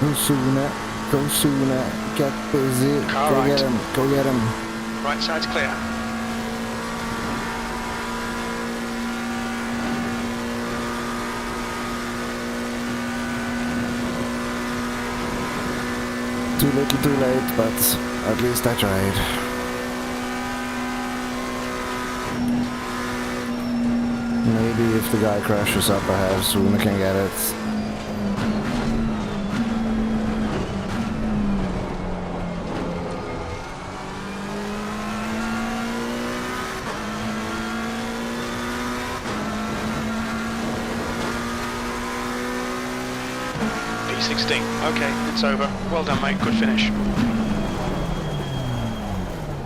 Go sooner. Go sooner. Get busy. Car Go right. get him. Go get him. Right side's clear. Too little too late, but at least I tried. Maybe if the guy crashes up ahead soon I can get it. P16. Okay, it's over. Well done, mate. Good finish.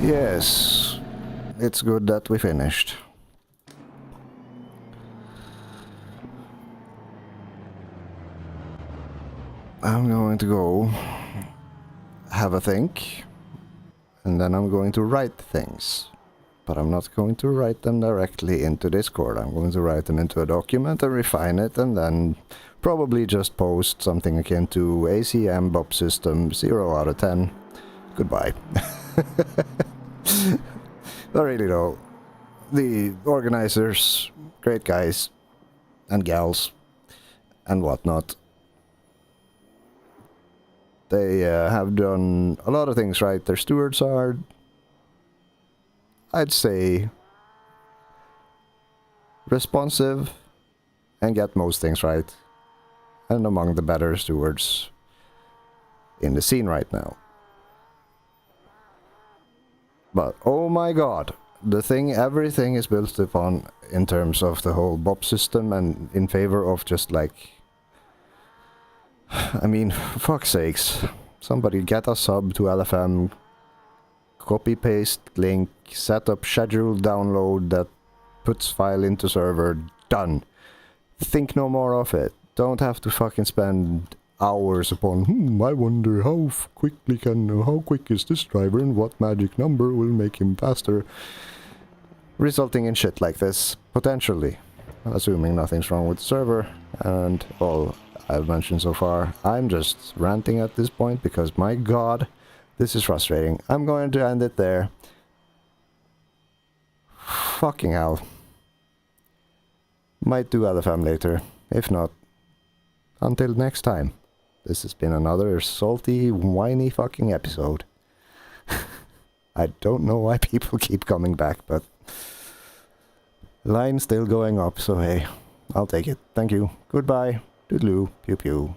Yes, it's good that we finished. I'm going to go have a think, and then I'm going to write things. But I'm not going to write them directly into Discord. I'm going to write them into a document and refine it, and then probably just post something akin to ACM Bop System 0 out of 10. Goodbye. But really though, the organizers, great guys and gals and whatnot, they have done a lot of things right. Their stewards are, I'd say, responsive and get most things right, and among the better stewards in the scene right now. But oh my god, everything is built upon in terms of the whole BOP system and in favor of just like, I mean, for fuck's sakes, somebody get a sub to LFM, copy paste link, set up scheduled download that puts file into server, done. Think no more of it. Don't have to fucking spend hours upon, I wonder how quick is this driver and what magic number will make him faster, resulting in shit like this, potentially, assuming nothing's wrong with the server and all I've mentioned so far. I'm just ranting at this point because my god, this is frustrating. I'm going to end it there. Fucking hell. Might do LFM later, if not, until next time. This has been another salty, whiny fucking episode. I don't know why people keep coming back, but line's still going up, so hey, I'll take it. Thank you. Goodbye. Toodaloo. Pew pew.